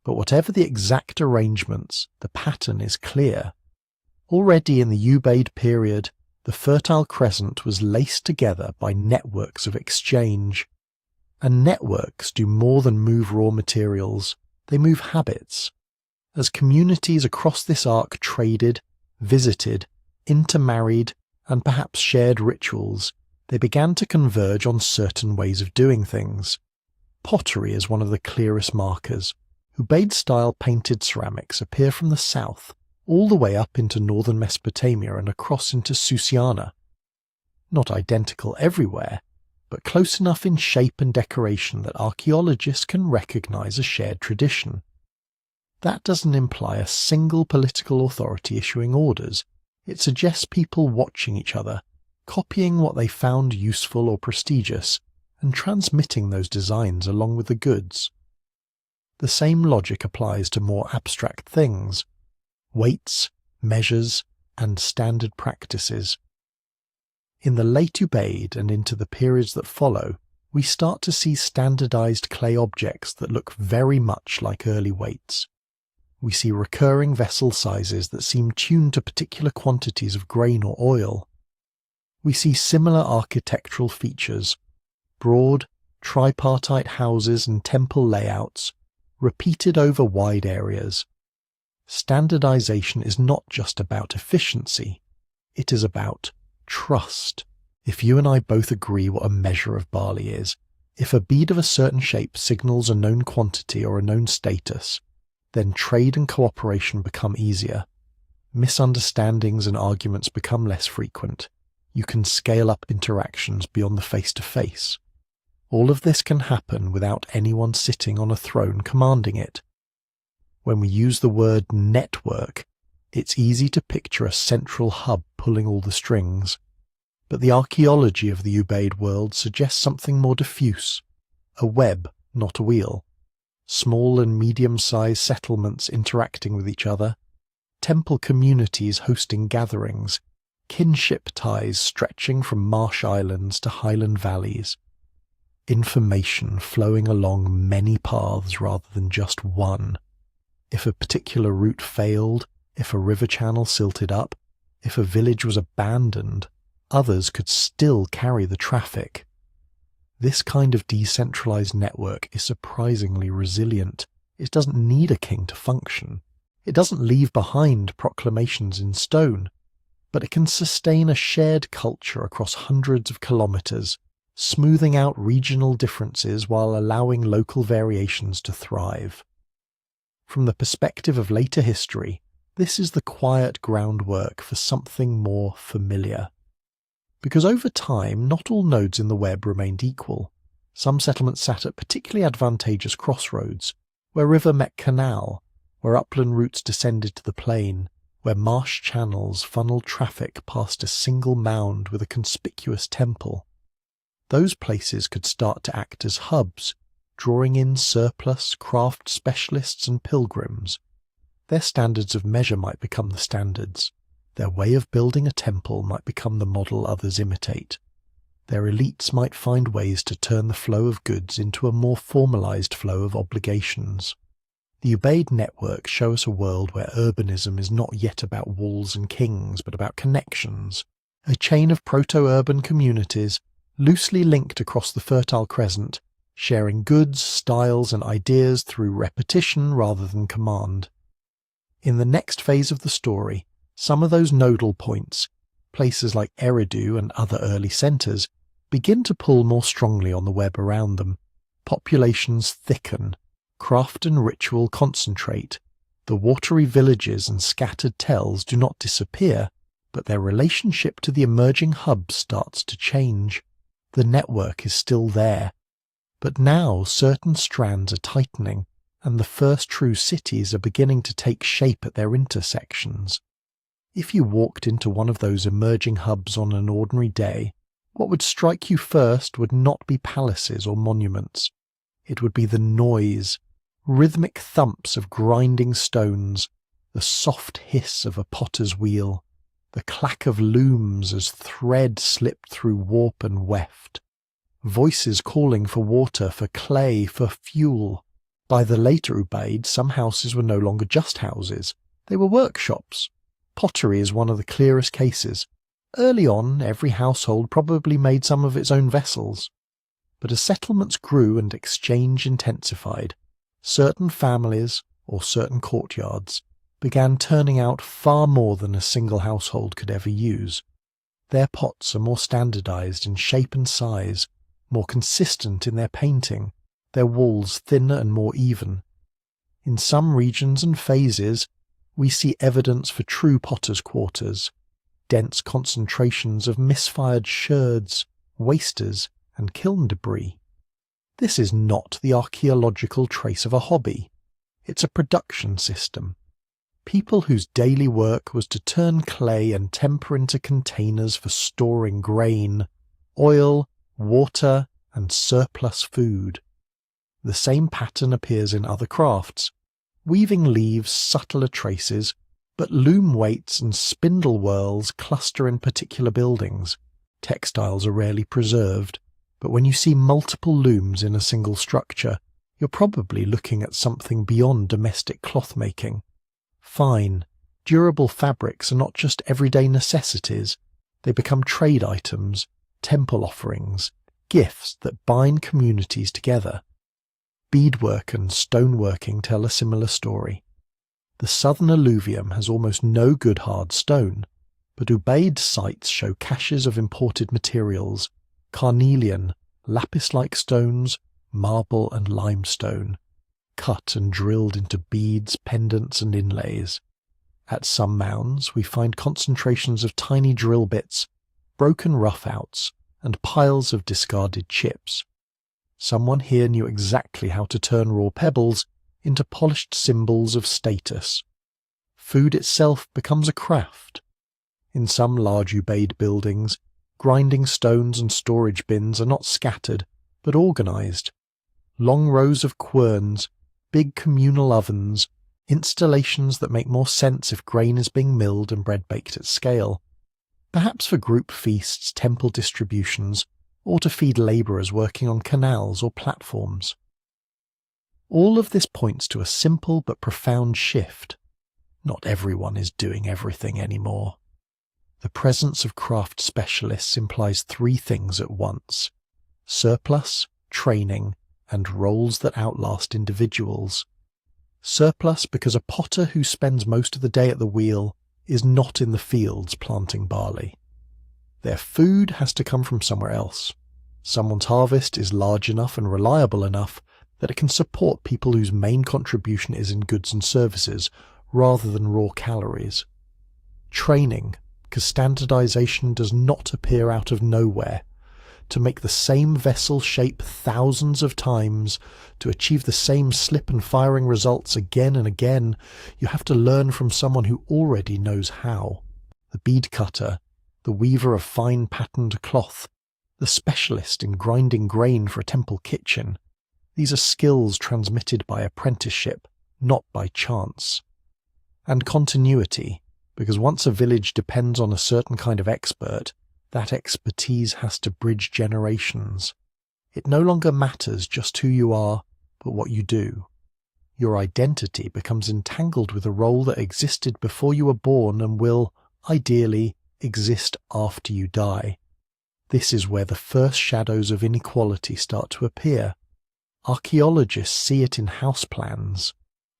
But whatever the exact arrangements, the pattern is clear. Already in the Ubaid period, the Fertile Crescent was laced together by networks of exchange. And networks do more than move raw materials, they move habits. As communities across this arc traded, visited, intermarried, and perhaps shared rituals, they began to converge on certain ways of doing things. Pottery is one of the clearest markers. Ubaid-style painted ceramics appear from the south, all the way up into northern Mesopotamia and across into Susiana. Not identical everywhere, but close enough in shape and decoration that archaeologists can recognize a shared tradition. That doesn't imply a single political authority issuing orders. It suggests people watching each other, copying what they found useful or prestigious, and transmitting those designs along with the goods. The same logic applies to more abstract things: weights, measures, and standard practices. In the late Ubaid and into the periods that follow, we start to see standardized clay objects that look very much like early weights. We see recurring vessel sizes that seem tuned to particular quantities of grain or oil. We see similar architectural features: broad, tripartite houses and temple layouts, repeated over wide areas. Standardization is not just about efficiency, it is about trust. If you and I both agree what a measure of barley is, if a bead of a certain shape signals a known quantity or a known status, then trade and cooperation become easier. Misunderstandings and arguments become less frequent. You can scale up interactions beyond the face-to-face. All of this can happen without anyone sitting on a throne commanding it. When we use the word network, it's easy to picture a central hub pulling all the strings. But the archaeology of the Ubaid world suggests something more diffuse: a web, not a wheel. Small and medium-sized settlements interacting with each other, temple communities hosting gatherings, kinship ties stretching from marsh islands to highland valleys. Information flowing along many paths rather than just one. If a particular route failed, if a river channel silted up, if a village was abandoned, others could still carry the traffic. This kind of decentralized network is surprisingly resilient. It doesn't need a king to function. It doesn't leave behind proclamations in stone, but it can sustain a shared culture across hundreds of kilometers, smoothing out regional differences while allowing local variations to thrive. From the perspective of later history, this is the quiet groundwork for something more familiar. Because over time, not all nodes in the web remained equal. Some settlements sat at particularly advantageous crossroads, where river met canal, where upland routes descended to the plain, where marsh channels funneled traffic past a single mound with a conspicuous temple. Those places could start to act as hubs, drawing in surplus, craft specialists and pilgrims. Their standards of measure might become the standards. Their way of building a temple might become the model others imitate. Their elites might find ways to turn the flow of goods into a more formalized flow of obligations. The Ubaid network show us a world where urbanism is not yet about walls and kings, but about connections, a chain of proto-urban communities loosely linked across the Fertile Crescent, sharing goods, styles, and ideas through repetition rather than command. In the next phase of the story, some of those nodal points, places like Eridu and other early centres, begin to pull more strongly on the web around them. Populations thicken, craft and ritual concentrate. The watery villages and scattered tells do not disappear, but their relationship to the emerging hub starts to change. The network is still there, but now certain strands are tightening, and the first true cities are beginning to take shape at their intersections. If you walked into one of those emerging hubs on an ordinary day, what would strike you first would not be palaces or monuments. It would be the noise, rhythmic thumps of grinding stones, the soft hiss of a potter's wheel, the clack of looms as thread slipped through warp and weft, voices calling for water, for clay, for fuel. By the later Ubaid, some houses were no longer just houses, they were workshops. Pottery is one of the clearest cases. Early on, every household probably made some of its own vessels. But as settlements grew and exchange intensified, certain families, or certain courtyards, began turning out far more than a single household could ever use. Their pots are more standardized in shape and size, more consistent in their painting, their walls thinner and more even. In some regions and phases, we see evidence for true potters' quarters, dense concentrations of misfired sherds, wasters, and kiln debris. This is not the archaeological trace of a hobby. It's a production system. People whose daily work was to turn clay and temper into containers for storing grain, oil, water, and surplus food. The same pattern appears in other crafts. Weaving leaves subtler traces, but loom weights and spindle whorls cluster in particular buildings. Textiles are rarely preserved, but when you see multiple looms in a single structure, you're probably looking at something beyond domestic cloth-making. Fine, durable fabrics are not just everyday necessities, they become trade items, temple offerings, gifts that bind communities together. Beadwork and stoneworking tell a similar story. The southern alluvium has almost no good hard stone, but Ubaid sites show caches of imported materials, carnelian, lapis-like stones, marble and limestone, cut and drilled into beads, pendants and inlays. At some mounds we find concentrations of tiny drill bits, broken roughouts, and piles of discarded chips. Someone here knew exactly how to turn raw pebbles into polished symbols of status. Food itself becomes a craft. In some large Ubaid buildings, grinding stones and storage bins are not scattered, but organized. Long rows of querns, big communal ovens, installations that make more sense if grain is being milled and bread baked at scale. Perhaps for group feasts, temple distributions, or to feed labourers working on canals or platforms. All of this points to a simple but profound shift. Not everyone is doing everything anymore. The presence of craft specialists implies three things at once: surplus, training, and roles that outlast individuals. Surplus because a potter who spends most of the day at the wheel is not in the fields planting barley. Their food has to come from somewhere else. Someone's harvest is large enough and reliable enough that it can support people whose main contribution is in goods and services rather than raw calories. Training, because standardization does not appear out of nowhere. To make the same vessel shape thousands of times, to achieve the same slip and firing results again and again, you have to learn from someone who already knows how. The bead cutter, the weaver of fine patterned cloth, the specialist in grinding grain for a temple kitchen. These are skills transmitted by apprenticeship, not by chance. And continuity, because once a village depends on a certain kind of expert, that expertise has to bridge generations. It no longer matters just who you are, but what you do. Your identity becomes entangled with a role that existed before you were born and will, ideally, exist after you die. This is where the first shadows of inequality start to appear. Archaeologists see it in house plans.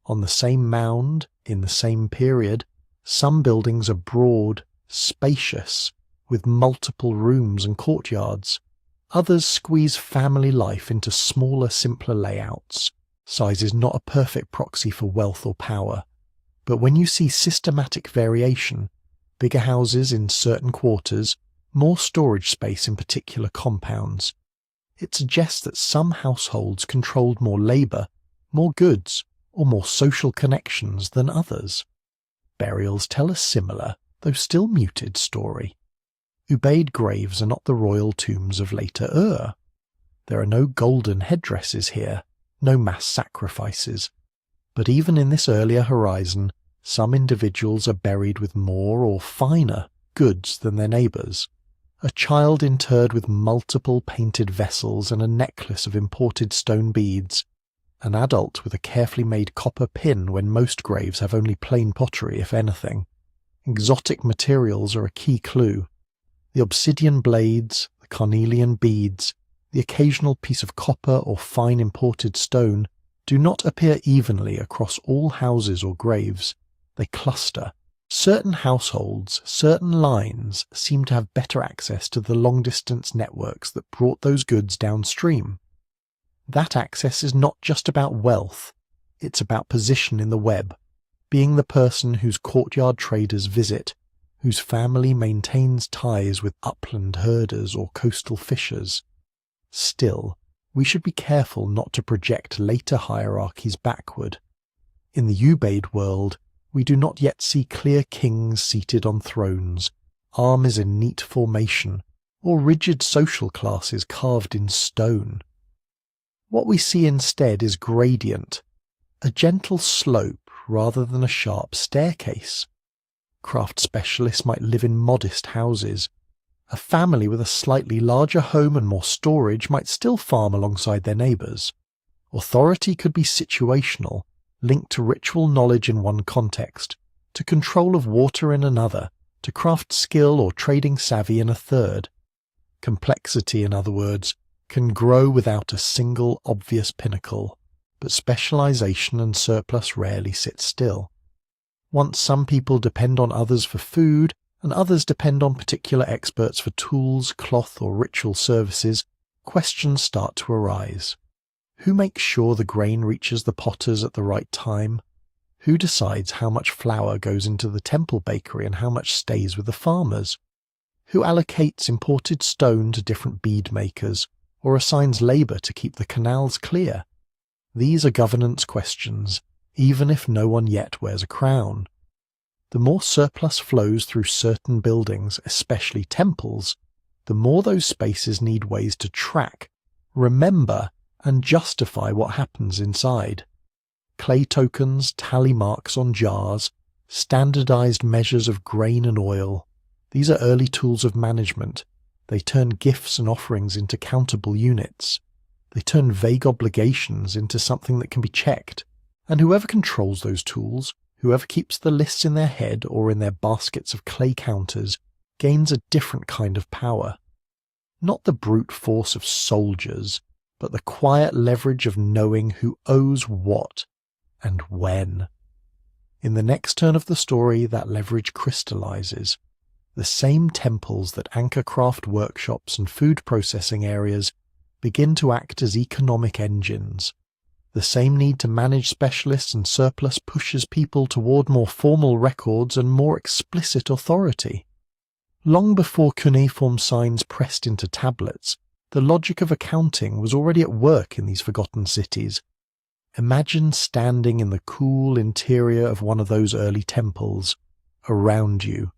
On the same mound, in the same period, some buildings are broad, spacious, with multiple rooms and courtyards. Others squeeze family life into smaller, simpler layouts. Size is not a perfect proxy for wealth or power. But when you see systematic variation, bigger houses in certain quarters, more storage space in particular compounds, it suggests that some households controlled more labour, more goods, or more social connections than others. Burials tell a similar, though still muted, story. Ubaid graves are not the royal tombs of later Ur. There are no golden headdresses here, no mass sacrifices. But even in this earlier horizon, some individuals are buried with more or finer goods than their neighbours. A child interred with multiple painted vessels and a necklace of imported stone beads. An adult with a carefully made copper pin when most graves have only plain pottery, if anything. Exotic materials are a key clue. The obsidian blades, the carnelian beads, the occasional piece of copper or fine imported stone do not appear evenly across all houses or graves. They cluster. Certain households, certain lines seem to have better access to the long-distance networks that brought those goods downstream. That access is not just about wealth, it's about position in the web, being the person whose courtyard traders visit, whose family maintains ties with upland herders or coastal fishers. Still, we should be careful not to project later hierarchies backward. In the Ubaid world, we do not yet see clear kings seated on thrones, armies in neat formation, or rigid social classes carved in stone. What we see instead is gradient, a gentle slope rather than a sharp staircase. Craft specialists might live in modest houses. A family with a slightly larger home and more storage might still farm alongside their neighbours. Authority could be situational, linked to ritual knowledge in one context, to control of water in another, to craft skill or trading savvy in a third. Complexity, in other words, can grow without a single obvious pinnacle, but specialization and surplus rarely sit still. Once some people depend on others for food, and others depend on particular experts for tools, cloth, or ritual services, questions start to arise. Who makes sure the grain reaches the potters at the right time? Who decides how much flour goes into the temple bakery and how much stays with the farmers? Who allocates imported stone to different bead makers, or assigns labour to keep the canals clear? These are governance questions, even if no one yet wears a crown. The more surplus flows through certain buildings, especially temples, the more those spaces need ways to track, remember, and justify what happens inside. Clay tokens, tally marks on jars, standardized measures of grain and oil. These are early tools of management. They turn gifts and offerings into countable units. They turn vague obligations into something that can be checked. And whoever controls those tools, whoever keeps the lists in their head or in their baskets of clay counters, gains a different kind of power. Not the brute force of soldiers, but the quiet leverage of knowing who owes what and when. In the next turn of the story, that leverage crystallizes. The same temples that anchor craft workshops and food processing areas begin to act as economic engines. The same need to manage specialists and surplus pushes people toward more formal records and more explicit authority. Long before cuneiform signs pressed into tablets, the logic of accounting was already at work in these forgotten cities. Imagine standing in the cool interior of one of those early temples. Around you,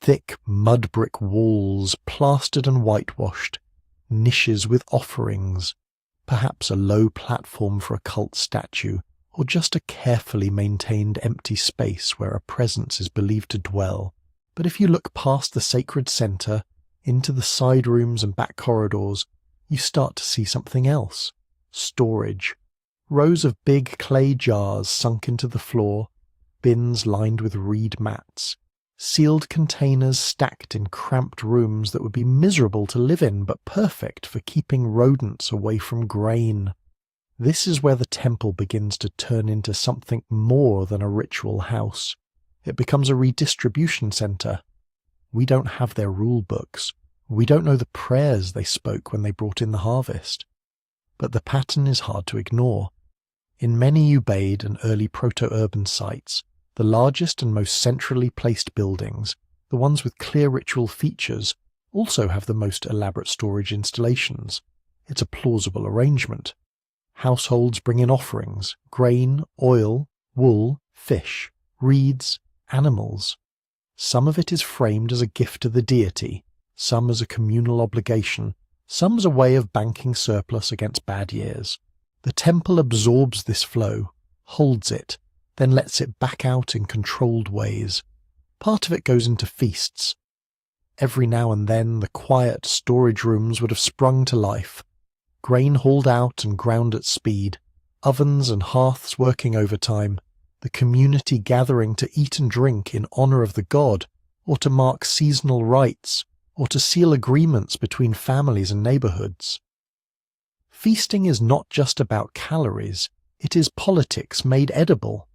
thick mud-brick walls, plastered and whitewashed, niches with offerings, perhaps a low platform for a cult statue, or just a carefully maintained empty space where a presence is believed to dwell. But if you look past the sacred center, into the side rooms and back corridors, you start to see something else. Storage. Rows of big clay jars sunk into the floor, bins lined with reed mats, sealed containers stacked in cramped rooms that would be miserable to live in but perfect for keeping rodents away from grain. This is where the temple begins to turn into something more than a ritual house. It becomes a redistribution center. We don't have their rule books. We don't know the prayers they spoke when they brought in the harvest. But the pattern is hard to ignore. In many Ubaid and early proto-urban sites, the largest and most centrally placed buildings, the ones with clear ritual features, also have the most elaborate storage installations. It's a plausible arrangement. Households bring in offerings, grain, oil, wool, fish, reeds, animals. Some of it is framed as a gift to the deity, some as a communal obligation, some as a way of banking surplus against bad years. The temple absorbs this flow, holds it, then lets it back out in controlled ways. Part of it goes into feasts. Every now and then the quiet storage rooms would have sprung to life, grain hauled out and ground at speed, ovens and hearths working overtime, the community gathering to eat and drink in honor of the god, or to mark seasonal rites, or to seal agreements between families and neighborhoods. Feasting is not just about calories, it is politics made edible.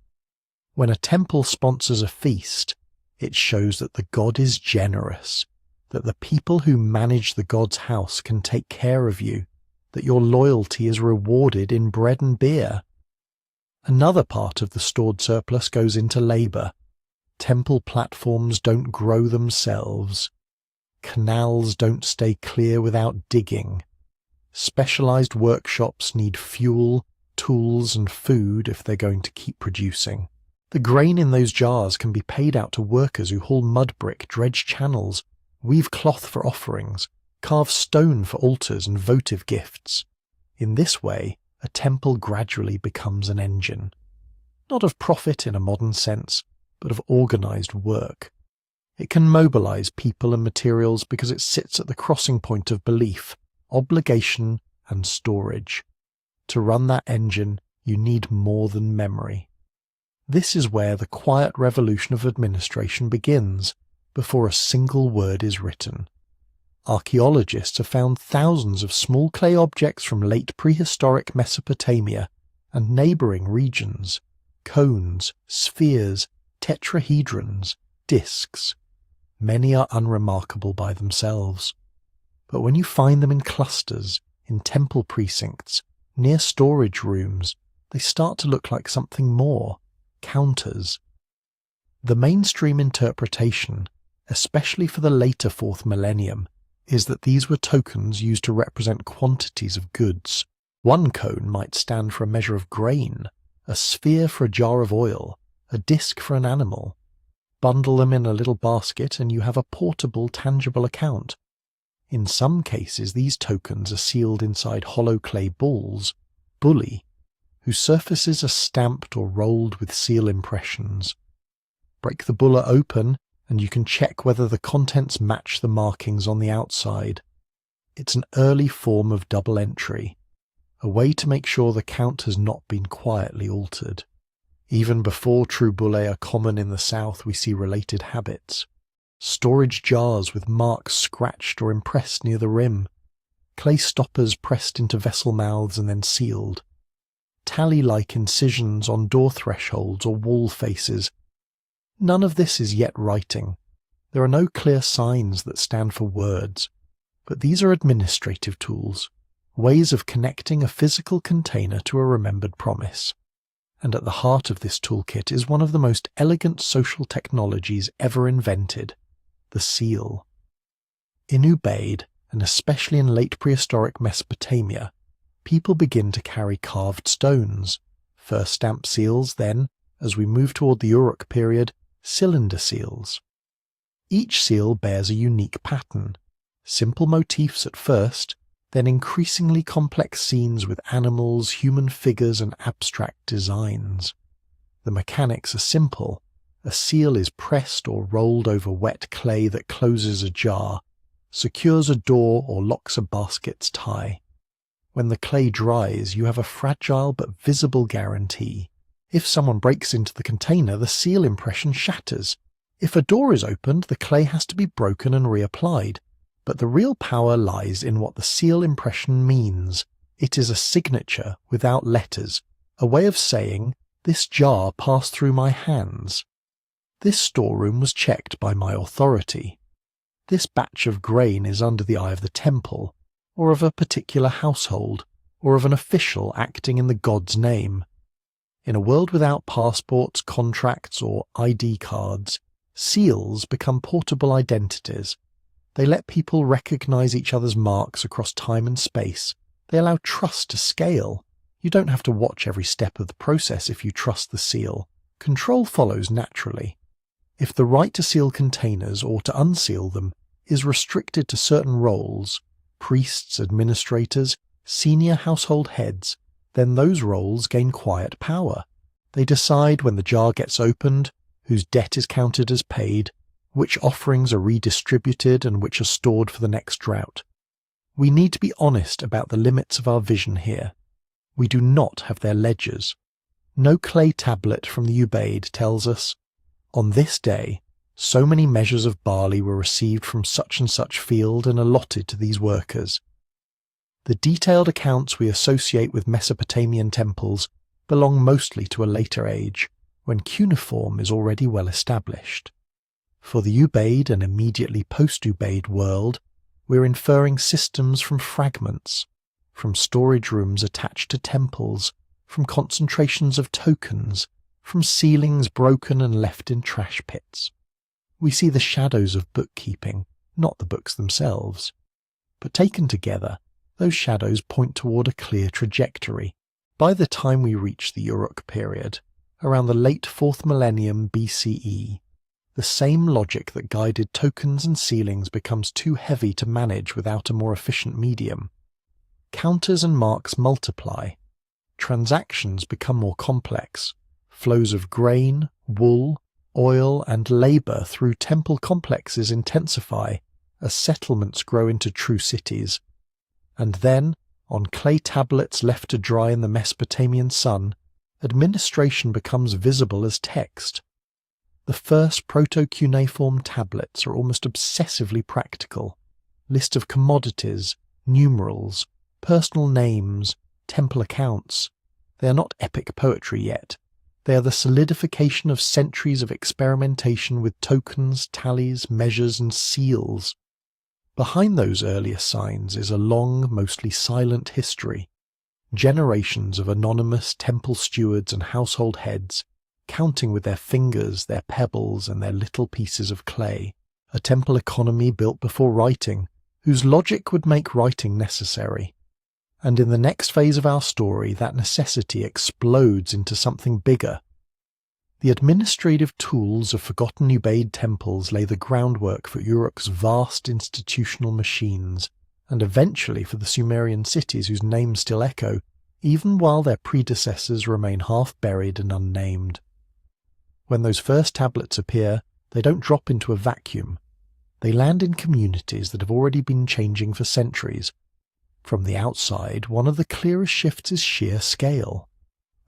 When a temple sponsors a feast, it shows that the god is generous, that the people who manage the god's house can take care of you, that your loyalty is rewarded in bread and beer. Another part of the stored surplus goes into labor. Temple platforms don't grow themselves. Canals don't stay clear without digging. Specialized workshops need fuel, tools, and food if they're going to keep producing. The grain in those jars can be paid out to workers who haul mudbrick, dredge channels, weave cloth for offerings, carve stone for altars and votive gifts. In this way, a temple gradually becomes an engine. Not of profit in a modern sense, but of organized work. It can mobilize people and materials because it sits at the crossing point of belief, obligation, and storage. To run that engine, you need more than memory. This is where the quiet revolution of administration begins, before a single word is written. Archaeologists have found thousands of small clay objects from late prehistoric Mesopotamia and neighboring regions, cones, spheres, tetrahedrons, discs. Many are unremarkable by themselves. But when you find them in clusters, in temple precincts, near storage rooms, they start to look like something more. Counters. The mainstream interpretation, especially for the later 4th millennium, is that these were tokens used to represent quantities of goods. One cone might stand for a measure of grain, a sphere for a jar of oil, a disc for an animal. Bundle them in a little basket and you have a portable, tangible account. In some cases, these tokens are sealed inside hollow clay balls, bully, whose surfaces are stamped or rolled with seal impressions. Break the bulla open, and you can check whether the contents match the markings on the outside. It's an early form of double entry, a way to make sure the count has not been quietly altered. Even before true bulle are common in the south, we see related habits. Storage jars with marks scratched or impressed near the rim, clay stoppers pressed into vessel mouths and then sealed, tally-like incisions on door thresholds or wall faces. None of this is yet writing. There are no clear signs that stand for words, but these are administrative tools, ways of connecting a physical container to a remembered promise. And at the heart of this toolkit is one of the most elegant social technologies ever invented, the seal. In Ubaid, and especially in late prehistoric Mesopotamia, people begin to carry carved stones, first stamp seals, then, as we move toward the Uruk period, cylinder seals. Each seal bears a unique pattern, simple motifs at first, then increasingly complex scenes with animals, human figures, and abstract designs. The mechanics are simple. A seal is pressed or rolled over wet clay that closes a jar, secures a door, or locks a basket's tie. When the clay dries, you have a fragile but visible guarantee. If someone breaks into the container, the seal impression shatters. If a door is opened, the clay has to be broken and reapplied. But the real power lies in what the seal impression means. It is a signature without letters, a way of saying, "This jar passed through my hands. This storeroom was checked by my authority. This batch of grain is under the eye of the temple, or of a particular household, or of an official acting in the god's name." In a world without passports, contracts, or ID cards, seals become portable identities. They let people recognize each other's marks across time and space. They allow trust to scale. You don't have to watch every step of the process if you trust the seal. Control follows naturally. If the right to seal containers or to unseal them is restricted to certain roles, priests, administrators, senior household heads, then those roles gain quiet power. They decide when the jar gets opened, whose debt is counted as paid, which offerings are redistributed and which are stored for the next drought. We need to be honest about the limits of our vision here. We do not have their ledgers. No clay tablet from the Ubaid tells us, "On this day, so many measures of barley were received from such and such field and allotted to these workers." The detailed accounts we associate with Mesopotamian temples belong mostly to a later age, when cuneiform is already well established. For the Ubaid and immediately post-Ubaid world, we're inferring systems from fragments, from storage rooms attached to temples, from concentrations of tokens, from ceilings broken and left in trash pits. We see the shadows of bookkeeping, not the books themselves. But taken together, those shadows point toward a clear trajectory. By the time we reach the Uruk period, around the late 4th millennium BCE, the same logic that guided tokens and ceilings becomes too heavy to manage without a more efficient medium. Counters and marks multiply. Transactions become more complex. Flows of grain, wool, oil, and labour through temple complexes intensify as settlements grow into true cities. And then, on clay tablets left to dry in the Mesopotamian sun, administration becomes visible as text. The first proto-cuneiform tablets are almost obsessively practical. List of commodities, numerals, personal names, temple accounts. They are not epic poetry yet. They are the solidification of centuries of experimentation with tokens, tallies, measures, and seals. Behind those earlier signs is a long, mostly silent history. Generations of anonymous temple stewards and household heads, counting with their fingers, their pebbles, and their little pieces of clay. A temple economy built before writing, whose logic would make writing necessary. And in the next phase of our story, that necessity explodes into something bigger. The administrative tools of forgotten Ubaid temples lay the groundwork for Uruk's vast institutional machines, and eventually for the Sumerian cities whose names still echo, even while their predecessors remain half buried and unnamed. When those first tablets appear, they don't drop into a vacuum. They land in communities that have already been changing for centuries. From the outside, one of the clearest shifts is sheer scale.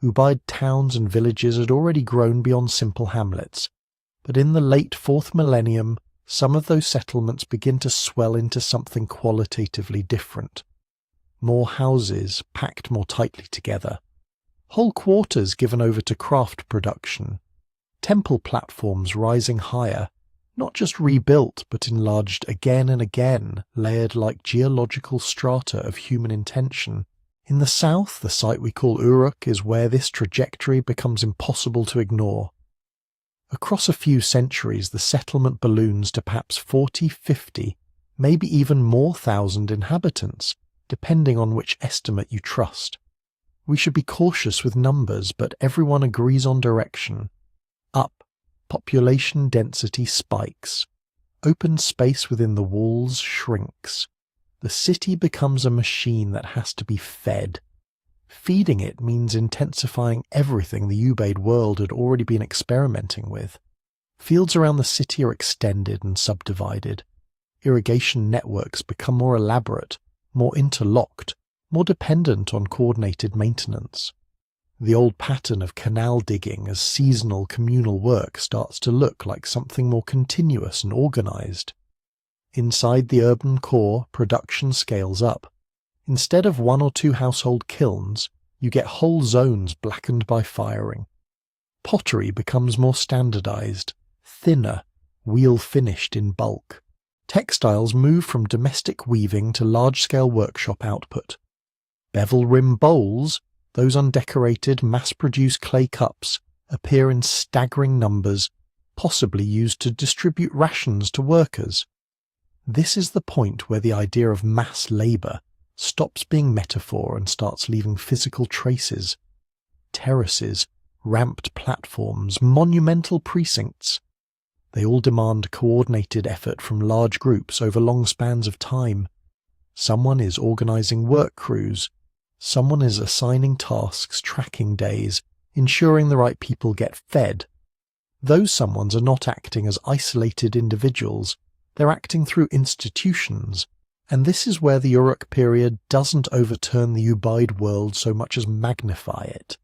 Ubaid towns and villages had already grown beyond simple hamlets, but in the late 4th millennium, some of those settlements begin to swell into something qualitatively different. More houses packed more tightly together. Whole quarters given over to craft production. Temple platforms rising higher, not just rebuilt but enlarged again and again, layered like geological strata of human intention. In the south, the site we call Uruk is where this trajectory becomes impossible to ignore. Across a few centuries, the settlement balloons to perhaps 40, 50, maybe even more thousand inhabitants, depending on which estimate you trust. We should be cautious with numbers, but everyone agrees on direction. Up, population density spikes. Open space within the walls shrinks. The city becomes a machine that has to be fed. Feeding it means intensifying everything the Ubaid world had already been experimenting with. Fields around the city are extended and subdivided. Irrigation networks become more elaborate, more interlocked, more dependent on coordinated maintenance. The old pattern of canal digging as seasonal communal work starts to look like something more continuous and organized. Inside the urban core, production scales up. Instead of 1 or 2 household kilns, you get whole zones blackened by firing. Pottery becomes more standardized, thinner, wheel-finished in bulk. Textiles move from domestic weaving to large-scale workshop output. Bevel-rim bowls, those undecorated, mass-produced clay cups, appear in staggering numbers, possibly used to distribute rations to workers. This is the point where the idea of mass labour stops being metaphor and starts leaving physical traces. Terraces, ramped platforms, monumental precincts. They all demand coordinated effort from large groups over long spans of time. Someone is organising work crews. Someone is assigning tasks, tracking days, ensuring the right people get fed. Those someones are not acting as isolated individuals. They're acting through institutions. And this is where the Uruk period doesn't overturn the Ubaid world so much as magnify it.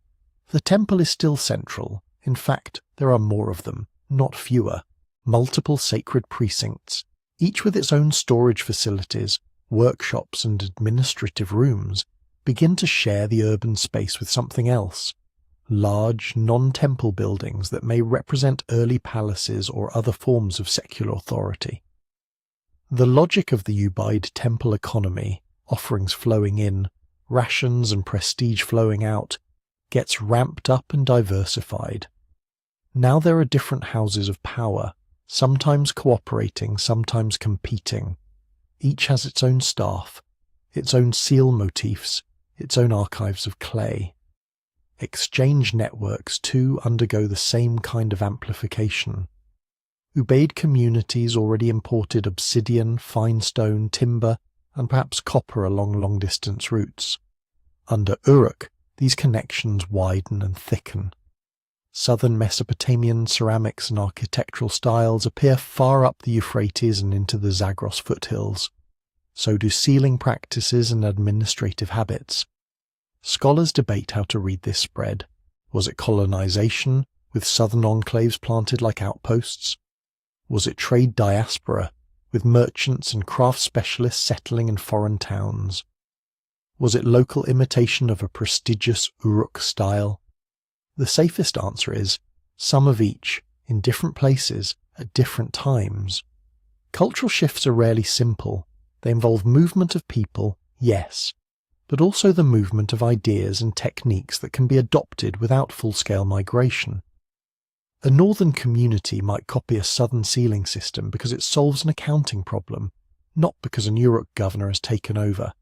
The temple is still central. In fact, there are more of them, not fewer. Multiple sacred precincts, each with its own storage facilities, workshops and administrative rooms, begin to share the urban space with something else. Large, non-temple buildings that may represent early palaces or other forms of secular authority. The logic of the Ubaid temple economy, offerings flowing in, rations and prestige flowing out, gets ramped up and diversified. Now there are different houses of power, sometimes cooperating, sometimes competing. Each has its own staff, its own seal motifs, its own archives of clay. Exchange networks too undergo the same kind of amplification. Ubaid communities already imported obsidian, fine stone, timber, and perhaps copper along long-distance routes. Under Uruk, these connections widen and thicken. Southern Mesopotamian ceramics and architectural styles appear far up the Euphrates and into the Zagros foothills. So do sealing practices and administrative habits. Scholars debate how to read this spread. Was it colonization, with southern enclaves planted like outposts? Was it trade diaspora, with merchants and craft specialists settling in foreign towns? Was it local imitation of a prestigious Uruk style? The safest answer is some of each, in different places, at different times. Cultural shifts are rarely simple. They involve movement of people, yes, but also the movement of ideas and techniques that can be adopted without full-scale migration. A northern community might copy a southern sealing system because it solves an accounting problem, not because an Uruk governor has taken over.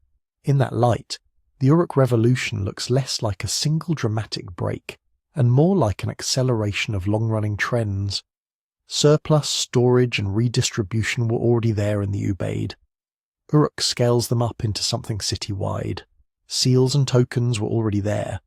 In that light, the Uruk revolution looks less like a single dramatic break and more like an acceleration of long-running trends. Surplus, storage and redistribution were already there in the Ubaid. Uruk scales them up into something citywide. Seals and tokens were already there.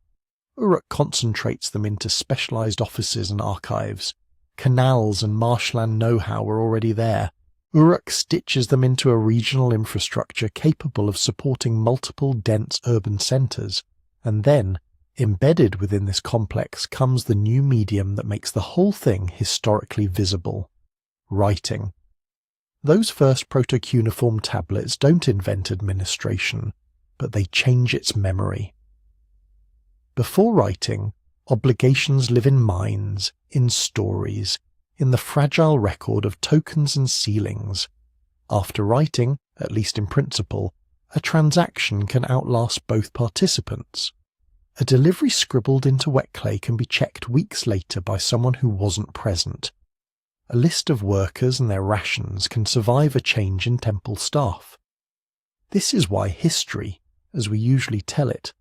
Uruk concentrates them into specialized offices and archives. Canals and marshland know-how were already there. Uruk stitches them into a regional infrastructure capable of supporting multiple dense urban centers. And then, embedded within this complex comes the new medium that makes the whole thing historically visible: writing. Those first proto-cuneiform tablets don't invent administration, but they change its memory. Before writing, obligations live in minds, in stories, in the fragile record of tokens and sealings. After writing, at least in principle, a transaction can outlast both participants. A delivery scribbled into wet clay can be checked weeks later by someone who wasn't present. A list of workers and their rations can survive a change in temple staff. This is why history, as we usually tell it,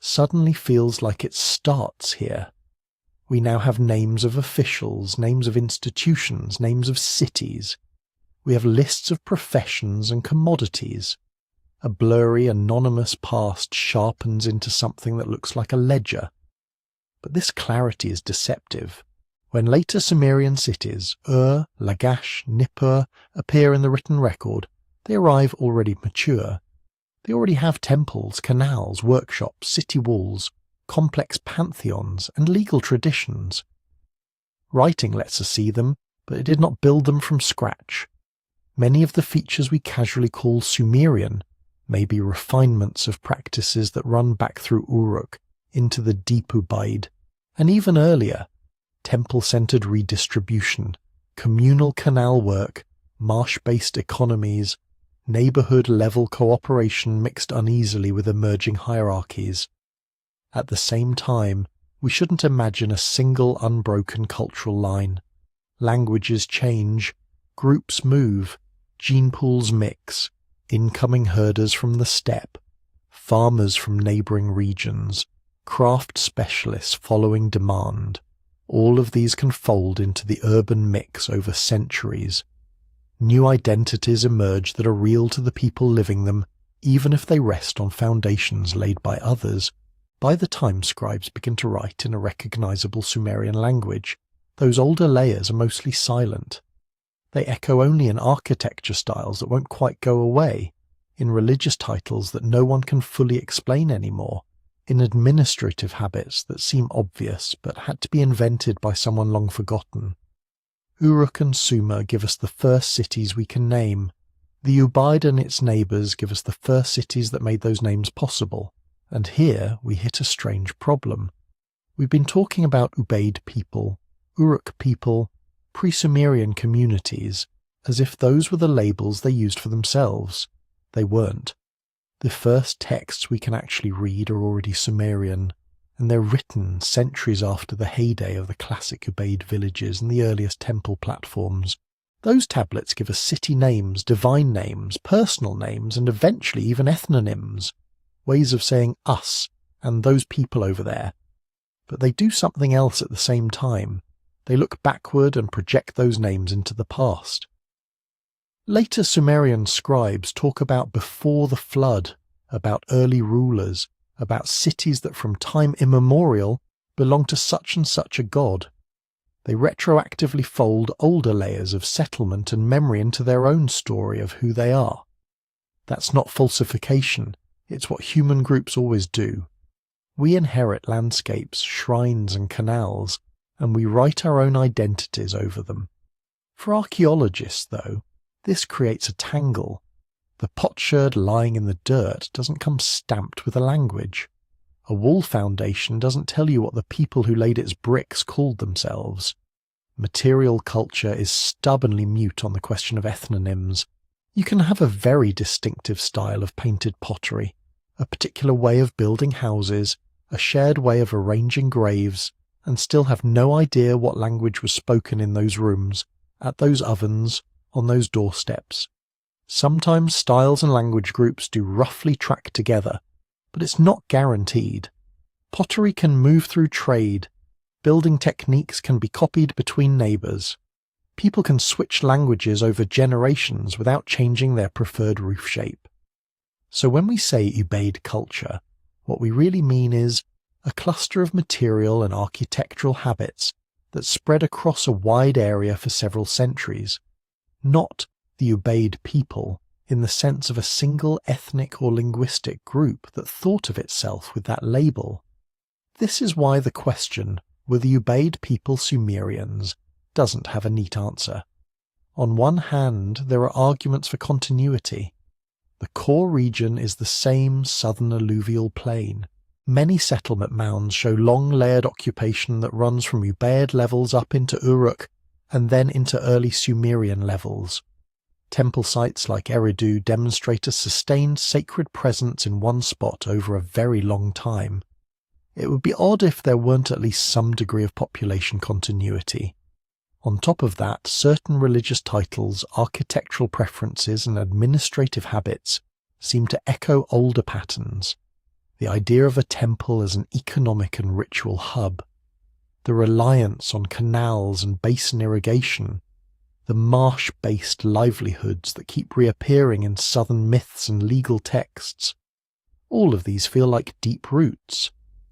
suddenly feels like it starts here. We now have names of officials, names of institutions, names of cities. We have lists of professions and commodities. a blurry, anonymous past sharpens into something that looks like a ledger. But this clarity is deceptive. When later Sumerian cities, Lagash, Nippur, appear in the written record, they arrive already mature. They already have temples, canals, workshops, city walls, complex pantheons, and legal traditions. Writing lets us see them, but it did not build them from scratch. Many of the features we casually call Sumerian may be refinements of practices that run back through Uruk into the deep Ubaid, and even earlier, temple-centered redistribution, communal canal work, marsh-based economies, neighborhood-level cooperation mixed uneasily with emerging hierarchies. At the same time, we shouldn't imagine a single unbroken cultural line. Languages change, groups move, gene pools mix, incoming herders from the steppe, farmers from neighboring regions, craft specialists following demand. All of these can fold into the urban mix over centuries. New identities emerge that are real to the people living them, even if they rest on foundations laid by others. By the time scribes begin to write in a recognizable Sumerian language, those older layers are mostly silent. They echo only in architecture styles that won't quite go away, in religious titles that no one can fully explain anymore, in administrative habits that seem obvious but had to be invented by someone long forgotten. Uruk and Sumer give us the first cities we can name. The Ubaid and its neighbours give us the first cities that made those names possible. And here we hit a strange problem. We've been talking about Ubaid people, Uruk people, pre-Sumerian communities, as if those were the labels they used for themselves. They weren't. The first texts we can actually read are already Sumerian, and they're written centuries after the heyday of the classic Ubaid villages and the earliest temple platforms. Those tablets give us city names, divine names, personal names, and eventually even ethnonyms. Ways of saying us and those people over there. But they do something else at the same time. They look backward and project those names into the past. Later Sumerian scribes talk about before the flood, about early rulers, about cities that from time immemorial belong to such and such a god. They retroactively fold older layers of settlement and memory into their own story of who they are. That's not falsification. It's what human groups always do. We inherit landscapes, shrines and canals, and we write our own identities over them. For archaeologists, though, this creates a tangle. The potsherd lying in the dirt doesn't come stamped with a language. A wall foundation doesn't tell you what the people who laid its bricks called themselves. Material culture is stubbornly mute on the question of ethnonyms. You can have a very distinctive style of painted pottery, a particular way of building houses, a shared way of arranging graves, and still have no idea what language was spoken in those rooms, at those ovens, on those doorsteps. Sometimes styles and language groups do roughly track together, but it's not guaranteed. Pottery can move through trade. Building techniques can be copied between neighbours. People can switch languages over generations without changing their preferred roof shape. So when we say Ubaid culture, what we really mean is a cluster of material and architectural habits that spread across a wide area for several centuries, not the Ubaid people in the sense of a single ethnic or linguistic group that thought of itself with that label. This is why the question, were the Ubaid people Sumerians, doesn't have a neat answer. On one hand, there are arguments for continuity. The core region is the same southern alluvial plain. Many settlement mounds show long layered occupation that runs from Ubaid levels up into Uruk and then into early Sumerian levels. Temple sites like Eridu demonstrate a sustained sacred presence in one spot over a very long time. It would be odd if there weren't at least some degree of population continuity. On top of that, certain religious titles, architectural preferences and administrative habits seem to echo older patterns. The idea of a temple as an economic and ritual hub, the reliance on canals and basin irrigation, the marsh-based livelihoods that keep reappearing in southern myths and legal texts. All of these feel like deep roots.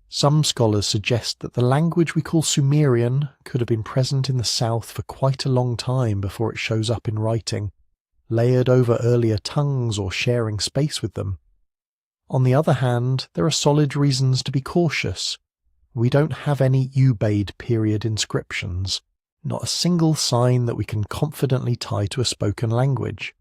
Some scholars suggest that the language we call Sumerian could have been present in the south for quite a long time before it shows up in writing, layered over earlier tongues or sharing space with them. On the other hand, there are solid reasons to be cautious. We don't have any Ubaid period inscriptions, not a single sign that we can confidently tie to a spoken language.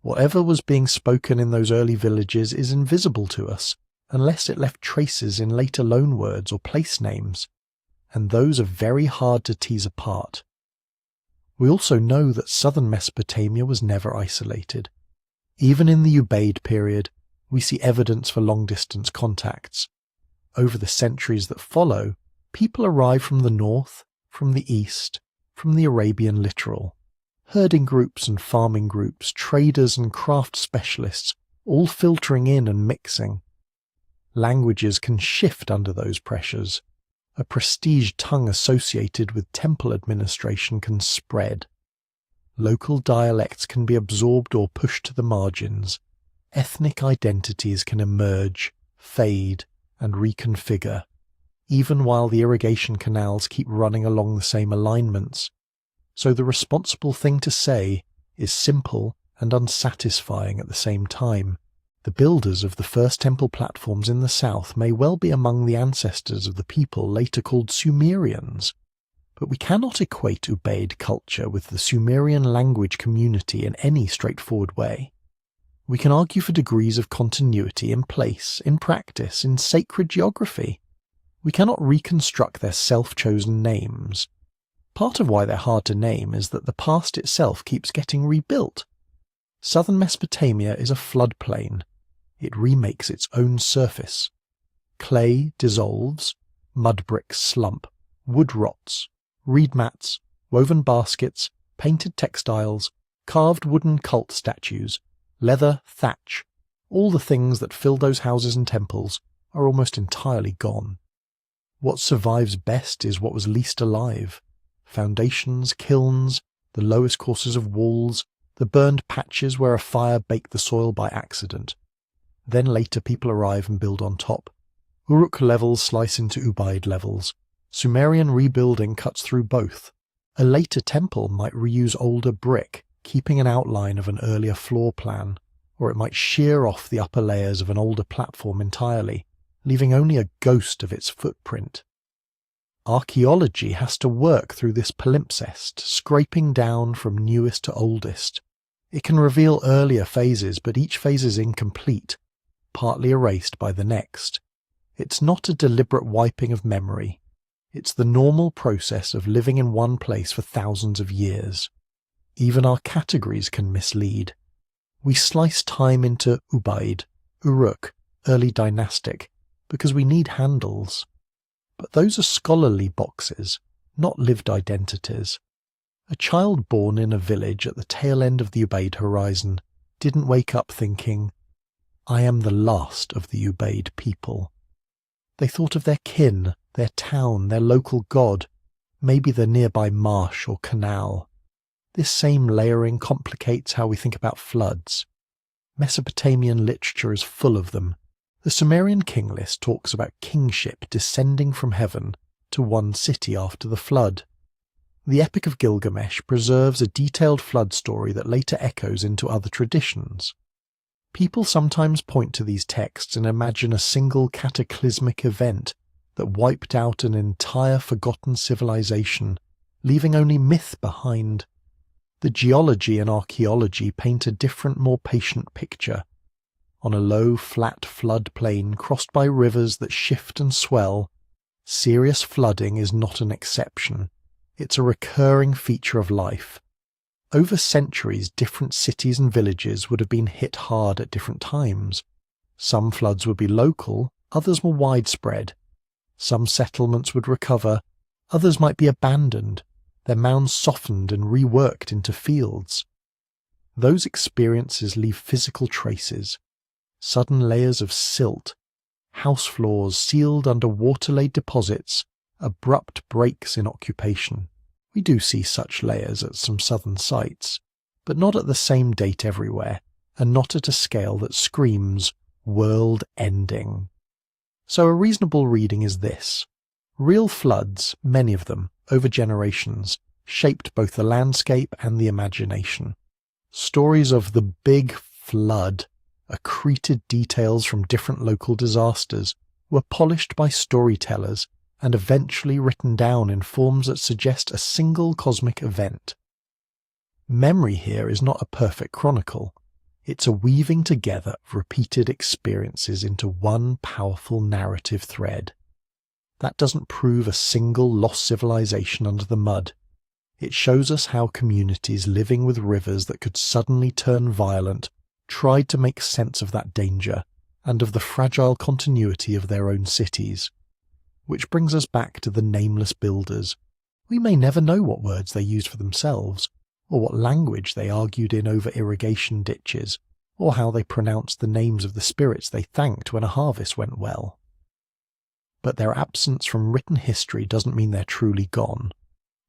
Whatever was being spoken in those early villages is invisible to us, unless it left traces in later loanwords or place names, and those are very hard to tease apart. We also know that southern Mesopotamia was never isolated. Even in the Ubaid period, we see evidence for long-distance contacts. Over the centuries that follow, people arrive from the north, from the east, from the Arabian littoral. Herding groups and farming groups, traders and craft specialists, all filtering in and mixing. Languages can shift under those pressures. A prestige tongue associated with temple administration can spread. Local dialects can be absorbed or pushed to the margins. Ethnic identities can emerge, fade, and reconfigure, even while the irrigation canals keep running along the same alignments. So the responsible thing to say is simple and unsatisfying at the same time. The builders of the first temple platforms in the south may well be among the ancestors of the people later called Sumerians, but we cannot equate Ubaid culture with the Sumerian language community in any straightforward way. We can argue for degrees of continuity in place, in practice, in sacred geography. We cannot reconstruct their self-chosen names. Part of why they're hard to name is that the past itself keeps getting rebuilt. Southern Mesopotamia is a floodplain. It remakes its own surface. Clay dissolves, mudbricks slump, wood rots, reed mats, woven baskets, painted textiles, carved wooden cult statues, leather, thatch, all the things that filled those houses and temples are almost entirely gone. What survives best is what was least alive. Foundations, kilns, the lowest courses of walls, the burned patches where a fire baked the soil by accident. Then later people arrive and build on top. Uruk levels slice into Ubaid levels. Sumerian rebuilding cuts through both. A later temple might reuse older brick, keeping an outline of an earlier floor plan, or it might shear off the upper layers of an older platform entirely, leaving only a ghost of its footprint. Archaeology has to work through this palimpsest, scraping down from newest to oldest. It can reveal earlier phases, but each phase is incomplete, partly erased by the next. It's not a deliberate wiping of memory. It's the normal process of living in one place for thousands of years. Even our categories can mislead. We slice time into Ubaid, Uruk, early dynastic, because we need handles. But those are scholarly boxes, not lived identities. A child born in a village at the tail end of the Ubaid horizon didn't wake up thinking, I am the last of the Ubaid people. They thought of their kin, their town, their local god, maybe the nearby marsh or canal. This same layering complicates how we think about floods. Mesopotamian literature is full of them. The Sumerian king list talks about kingship descending from heaven to one city after the flood. The Epic of Gilgamesh preserves a detailed flood story that later echoes into other traditions. People sometimes point to these texts and imagine a single cataclysmic event that wiped out an entire forgotten civilization, leaving only myth behind. The geology and archaeology paint a different, more patient picture. On a low, flat floodplain crossed by rivers that shift and swell, serious flooding is not an exception. It's a recurring feature of life. Over centuries, different cities and villages would have been hit hard at different times. Some floods would be local, others more widespread. Some settlements would recover, others might be abandoned, their mounds softened and reworked into fields. Those experiences leave physical traces. Sudden layers of silt, house floors sealed under water-laid deposits, abrupt breaks in occupation. We do see such layers at some southern sites, but not at the same date everywhere, and not at a scale that screams world-ending. So a reasonable reading is this. Real floods, many of them, over generations, shaped both the landscape and the imagination. Stories of the big flood, accreted details from different local disasters, were polished by storytellers and eventually written down in forms that suggest a single cosmic event. Memory here is not a perfect chronicle. It's a weaving together of repeated experiences into one powerful narrative thread. That doesn't prove a single lost civilization under the mud. It shows us how communities living with rivers that could suddenly turn violent tried to make sense of that danger and of the fragile continuity of their own cities. Which brings us back to the nameless builders. We may never know what words they used for themselves, or what language they argued in over irrigation ditches, or how they pronounced the names of the spirits they thanked when a harvest went well. But their absence from written history doesn't mean they're truly gone.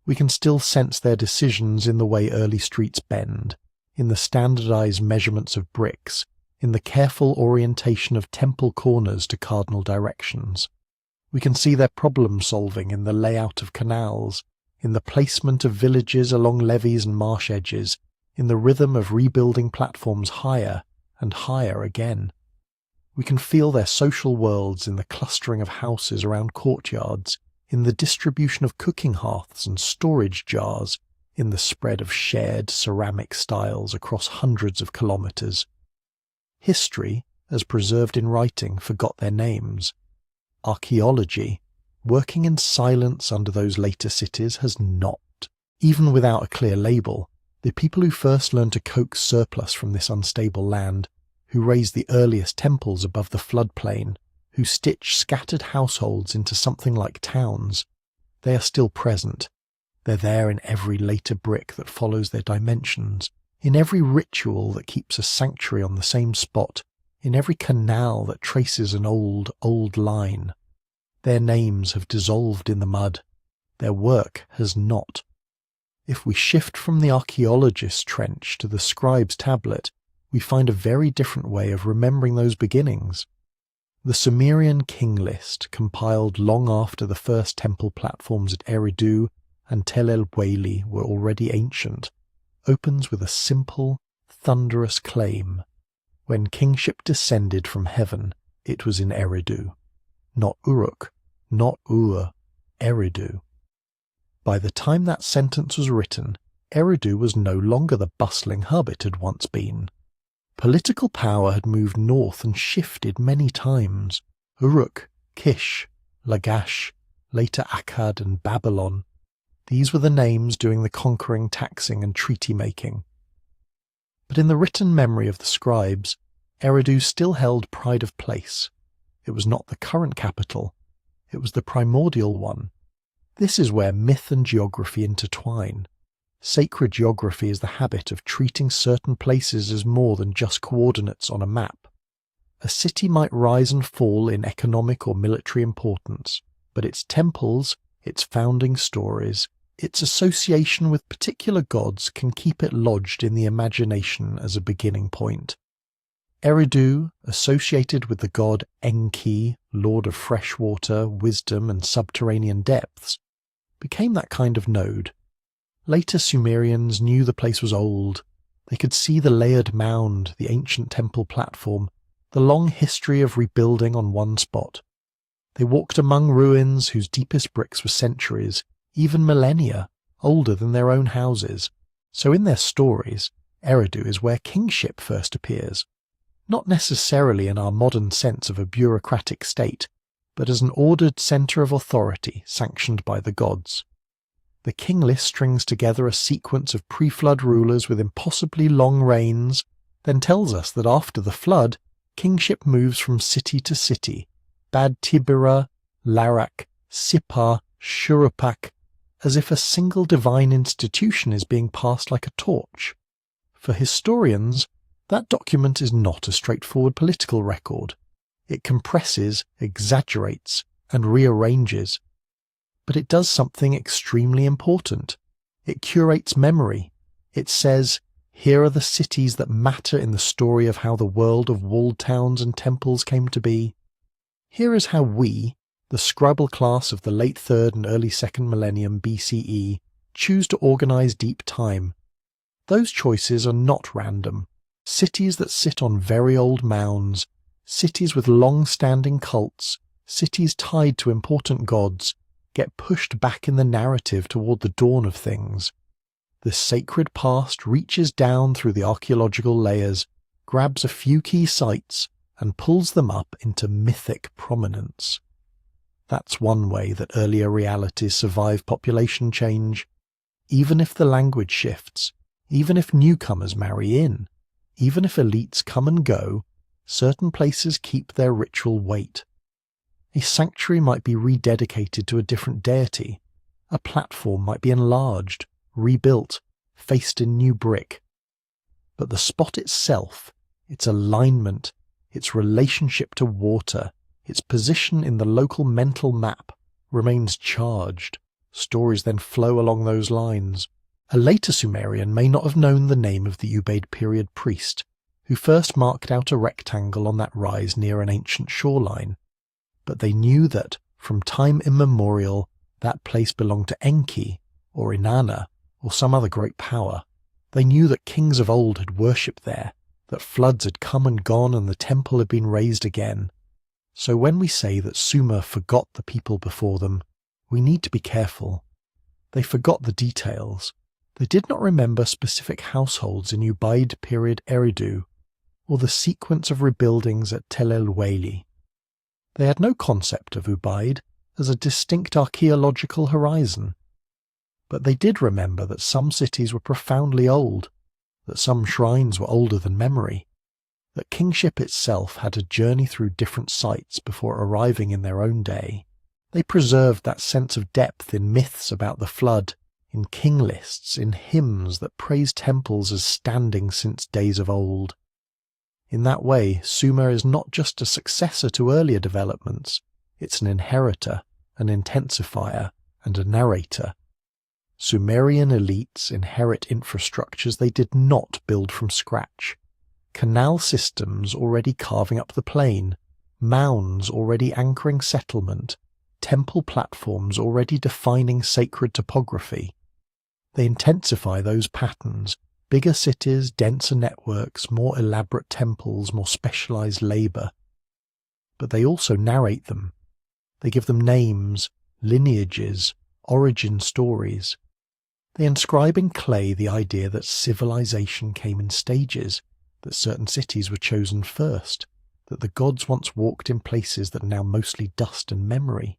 We can still sense their decisions in the way early streets bend, in the standardized measurements of bricks, in the careful orientation of temple corners to cardinal directions. We can see their problem-solving in the layout of canals, in the placement of villages along levees and marsh edges, in the rhythm of rebuilding platforms higher and higher again. We can feel their social worlds in the clustering of houses around courtyards, in the distribution of cooking hearths and storage jars, in the spread of shared ceramic styles across hundreds of kilometers. History, as preserved in writing, forgot their names. Archaeology, working in silence under those later cities, has not. Even without a clear label, the people who first learned to coax surplus from this unstable land, who raised the earliest temples above the floodplain, who stitched scattered households into something like towns, they are still present. They're there in every later brick that follows their dimensions, in every ritual that keeps a sanctuary on the same spot, in every canal that traces an old line. Their names have dissolved in the mud. Their work has not. If we shift from the archaeologist's trench to the scribe's tablet, we find a very different way of remembering those beginnings. The Sumerian king list, compiled long after the first temple platforms at Eridu and Tel el-Oueili were already ancient, opens with a simple, thunderous claim. When kingship descended from heaven, it was in Eridu. Not Uruk, not Ur, Eridu. By the time that sentence was written, Eridu was no longer the bustling hub it had once been. Political power had moved north and shifted many times. Uruk, Kish, Lagash, later Akkad and Babylon. These were the names doing the conquering, taxing and treaty-making. But in the written memory of the scribes, Eridu still held pride of place. It was not the current capital. It was the primordial one. This is where myth and geography intertwine. Sacred geography is the habit of treating certain places as more than just coordinates on a map. A city might rise and fall in economic or military importance, but its temples, its founding stories, its association with particular gods can keep it lodged in the imagination as a beginning point. Eridu, associated with the god Enki, lord of fresh water, wisdom and subterranean depths, became that kind of node. Later Sumerians knew the place was old. They could see the layered mound, the ancient temple platform, the long history of rebuilding on one spot. They walked among ruins whose deepest bricks were centuries, even millennia, older than their own houses. So in their stories, Eridu is where kingship first appears. Not necessarily in our modern sense of a bureaucratic state, but as an ordered centre of authority sanctioned by the gods. The king list strings together a sequence of pre-flood rulers with impossibly long reigns, then tells us that after the flood, kingship moves from city to city, Bad Tibira, Larak, Sippar, Shuruppak, as if a single divine institution is being passed like a torch. For historians, that document is not a straightforward political record. It compresses, exaggerates, and rearranges. But it does something extremely important. It curates memory. It says, here are the cities that matter in the story of how the world of walled towns and temples came to be. Here is how we, the scribal class of the late 3rd and early 2nd millennium BCE, choose to organize deep time. Those choices are not random. Cities that sit on very old mounds, cities with long-standing cults, cities tied to important gods, get pushed back in the narrative toward the dawn of things. The sacred past reaches down through the archaeological layers, grabs a few key sites, and pulls them up into mythic prominence. That's one way that earlier realities survive population change. Even if the language shifts, even if newcomers marry in, even if elites come and go, certain places keep their ritual weight. A sanctuary might be rededicated to a different deity. A platform might be enlarged, rebuilt, faced in new brick. But the spot itself, its alignment, its relationship to water, its position in the local mental map, remains charged. Stories then flow along those lines. A later Sumerian may not have known the name of the Ubaid period priest, who first marked out a rectangle on that rise near an ancient shoreline. But they knew that, from time immemorial, that place belonged to Enki, or Inanna, or some other great power. They knew that kings of old had worshipped there, that floods had come and gone and the temple had been raised again. So when we say that Sumer forgot the people before them, we need to be careful. They forgot the details. They did not remember specific households in Ubaid period Eridu, or the sequence of rebuildings at Tel el-Oueili. They had no concept of Ubaid as a distinct archaeological horizon. But they did remember that some cities were profoundly old, that some shrines were older than memory, that kingship itself had a journey through different sites before arriving in their own day. They preserved that sense of depth in myths about the flood, in king lists, in hymns that praise temples as standing since days of old. In that way, Sumer is not just a successor to earlier developments, it's an inheritor, an intensifier, and a narrator. Sumerian elites inherit infrastructures they did not build from scratch. Canal systems already carving up the plain, mounds already anchoring settlement, temple platforms already defining sacred topography. They intensify those patterns. Bigger cities, denser networks, more elaborate temples, more specialized labor. But they also narrate them. They give them names, lineages, origin stories. They inscribe in clay the idea that civilization came in stages, that certain cities were chosen first, that the gods once walked in places that are now mostly dust and memory.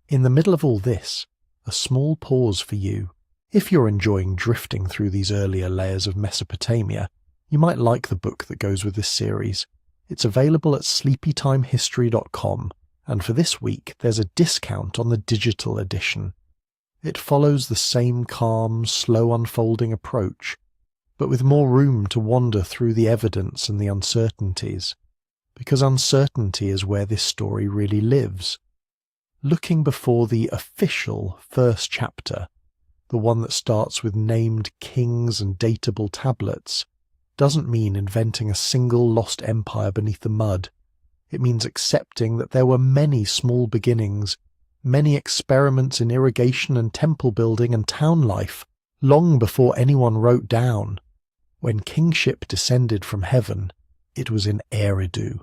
In the middle of all this, a small pause for you. If you're enjoying drifting through these earlier layers of Mesopotamia, you might like the book that goes with this series. It's available at sleepytimehistory.com, and for this week there's a discount on the digital edition. It follows the same calm, slow unfolding approach, but with more room to wander through the evidence and the uncertainties, because uncertainty is where this story really lives. Looking before the official first chapter, the one that starts with named kings and datable tablets, doesn't mean inventing a single lost empire beneath the mud. It means accepting that there were many small beginnings, many experiments in irrigation and temple building and town life, long before anyone wrote down. When kingship descended from heaven, it was in Eridu.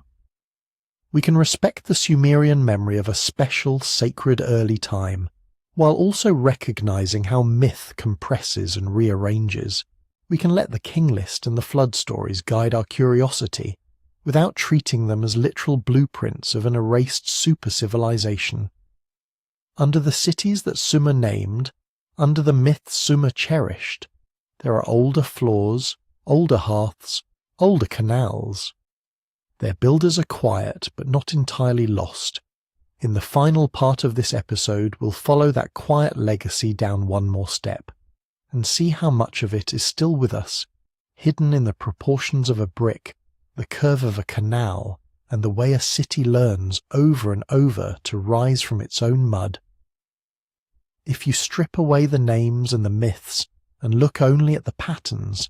We can respect the Sumerian memory of a special, sacred early time, while also recognizing how myth compresses and rearranges. We can let the king list and the flood stories guide our curiosity, without treating them as literal blueprints of an erased super-civilization. Under the cities that Sumer named, under the myths Sumer cherished, there are older floors, older hearths, older canals. Their builders are quiet but not entirely lost. In the final part of this episode, we'll follow that quiet legacy down one more step, and see how much of it is still with us, hidden in the proportions of a brick, the curve of a canal, and the way a city learns over and over to rise from its own mud. If you strip away the names and the myths and look only at the patterns,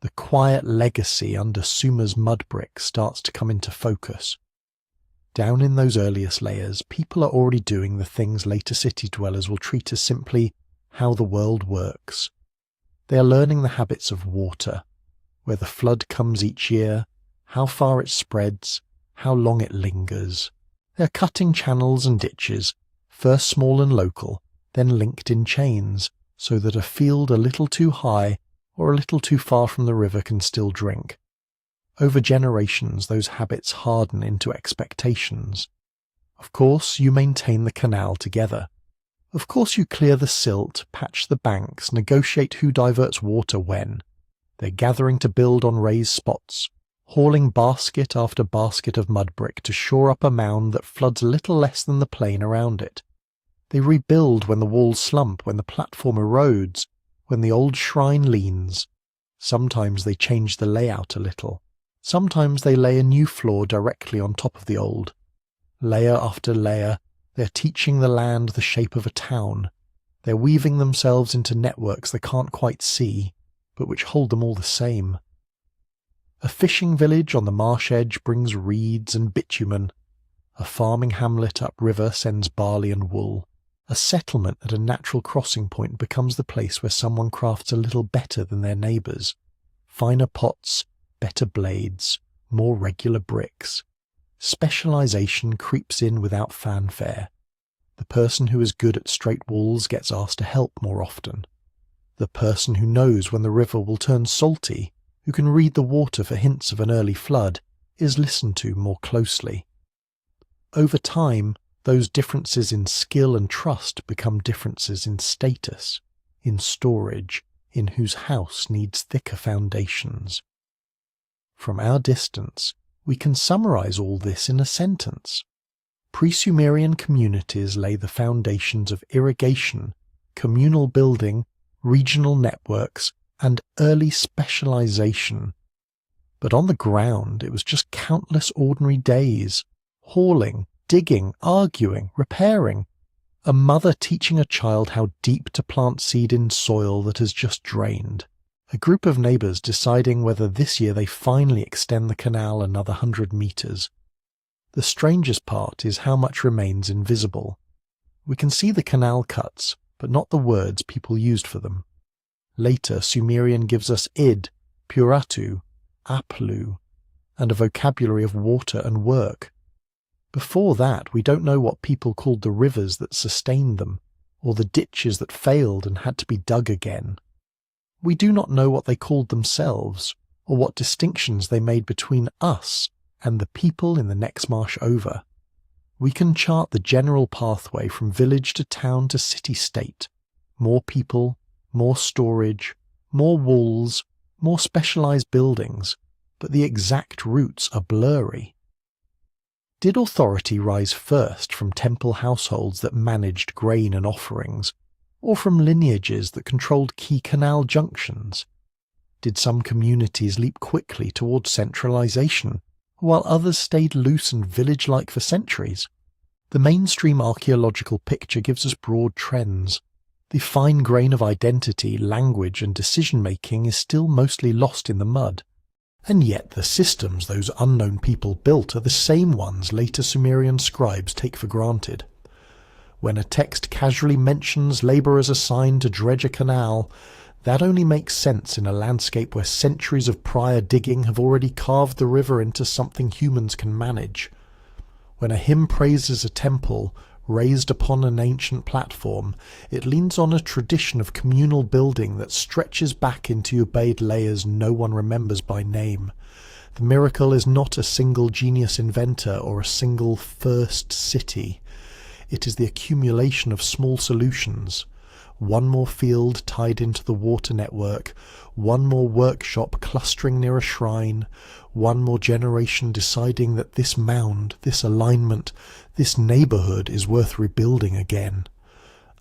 the quiet legacy under Sumer's mudbrick starts to come into focus. Down in those earliest layers, people are already doing the things later city dwellers will treat as simply how the world works. They are learning the habits of water, where the flood comes each year, how far it spreads, how long it lingers. They are cutting channels and ditches, first small and local, then linked in chains, so that a field a little too high or a little too far from the river can still drink. Over generations, those habits harden into expectations. Of course, you maintain the canal together. Of course, you clear the silt, patch the banks, negotiate who diverts water when. They're gathering to build on raised spots, hauling basket after basket of mudbrick to shore up a mound that floods a little less than the plain around it. They rebuild when the walls slump, when the platform erodes, when the old shrine leans. Sometimes they change the layout a little. Sometimes they lay a new floor directly on top of the old. Layer after layer, they're teaching the land the shape of a town. They're weaving themselves into networks they can't quite see, but which hold them all the same. A fishing village on the marsh edge brings reeds and bitumen. A farming hamlet upriver sends barley and wool. A settlement at a natural crossing point becomes the place where someone crafts a little better than their neighbours. Finer pots, better blades, more regular bricks. Specialisation creeps in without fanfare. The person who is good at straight walls gets asked to help more often. The person who knows when the river will turn salty, who can read the water for hints of an early flood, is listened to more closely. Over time, those differences in skill and trust become differences in status, in storage, in whose house needs thicker foundations. From our distance, we can summarize all this in a sentence. Pre-Sumerian communities lay the foundations of irrigation, communal building, regional networks, and early specialization. But on the ground, it was just countless ordinary days, hauling, digging, arguing, repairing. A mother teaching a child how deep to plant seed in soil that has just drained. A group of neighbours deciding whether this year they finally extend the canal another 100 metres. The strangest part is how much remains invisible. We can see the canal cuts, but not the words people used for them. Later, Sumerian gives us id, puratu, aplu, and a vocabulary of water and work. Before that, we don't know what people called the rivers that sustained them, or the ditches that failed and had to be dug again. We do not know what they called themselves, or what distinctions they made between us and the people in the next marsh over. We can chart the general pathway from village to town to city-state. More people, more storage, more walls, more specialized buildings, but the exact routes are blurry. Did authority rise first from temple households that managed grain and offerings, or from lineages that controlled key canal junctions? Did some communities leap quickly towards centralization, while others stayed loose and village-like for centuries? The mainstream archaeological picture gives us broad trends. The fine grain of identity, language, and decision-making is still mostly lost in the mud. And yet the systems those unknown people built are the same ones later Sumerian scribes take for granted. When a text casually mentions labourers assigned to dredge a canal, that only makes sense in a landscape where centuries of prior digging have already carved the river into something humans can manage. When a hymn praises a temple raised upon an ancient platform, it leans on a tradition of communal building that stretches back into Ubaid layers no one remembers by name. The miracle is not a single genius inventor or a single first city. It is the accumulation of small solutions. One more field tied into the water network, one more workshop clustering near a shrine, one more generation deciding that this mound, this alignment, this neighbourhood is worth rebuilding again.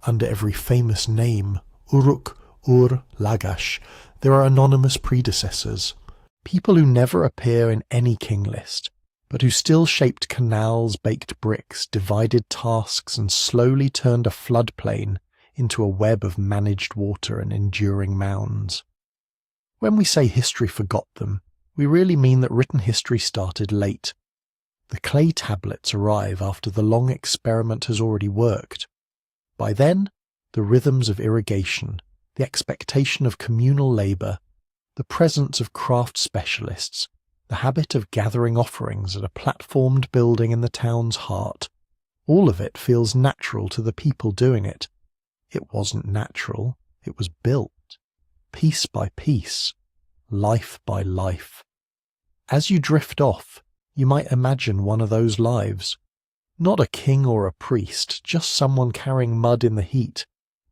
Under every famous name, Uruk, Ur, Lagash, there are anonymous predecessors, people who never appear in any king list, but who still shaped canals, baked bricks, divided tasks, and slowly turned a floodplain into a web of managed water and enduring mounds. When we say history forgot them, we really mean that written history started late. The clay tablets arrive after the long experiment has already worked. By then, the rhythms of irrigation, the expectation of communal labour, the presence of craft specialists, the habit of gathering offerings at a platformed building in the town's heart, all of it feels natural to the people doing it. It wasn't natural, it was built, piece by piece, life by life. As you drift off, you might imagine one of those lives. Not a king or a priest, just someone carrying mud in the heat,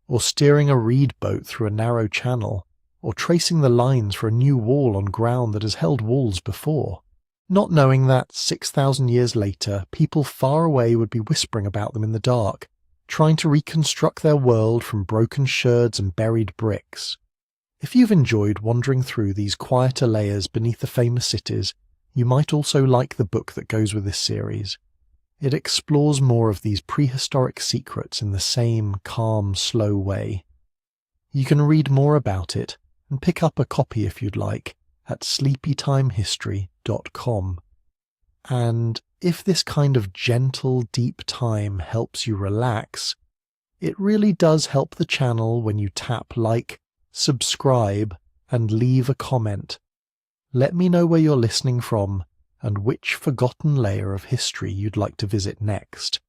or steering a reed boat through a narrow channel, or tracing the lines for a new wall on ground that has held walls before, not knowing that 6,000 years later people far away would be whispering about them in the dark, trying to reconstruct their world from broken sherds and buried bricks. If you've enjoyed wandering through these quieter layers beneath the famous cities, you might also like the book that goes with this series. It explores more of these prehistoric secrets in the same calm, slow way. You can read more about it and pick up a copy if you'd like at sleepytimehistory.com. And if this kind of gentle, deep time helps you relax, it really does help the channel when you tap like, subscribe, and leave a comment. Let me know where you're listening from and which forgotten layer of history you'd like to visit next.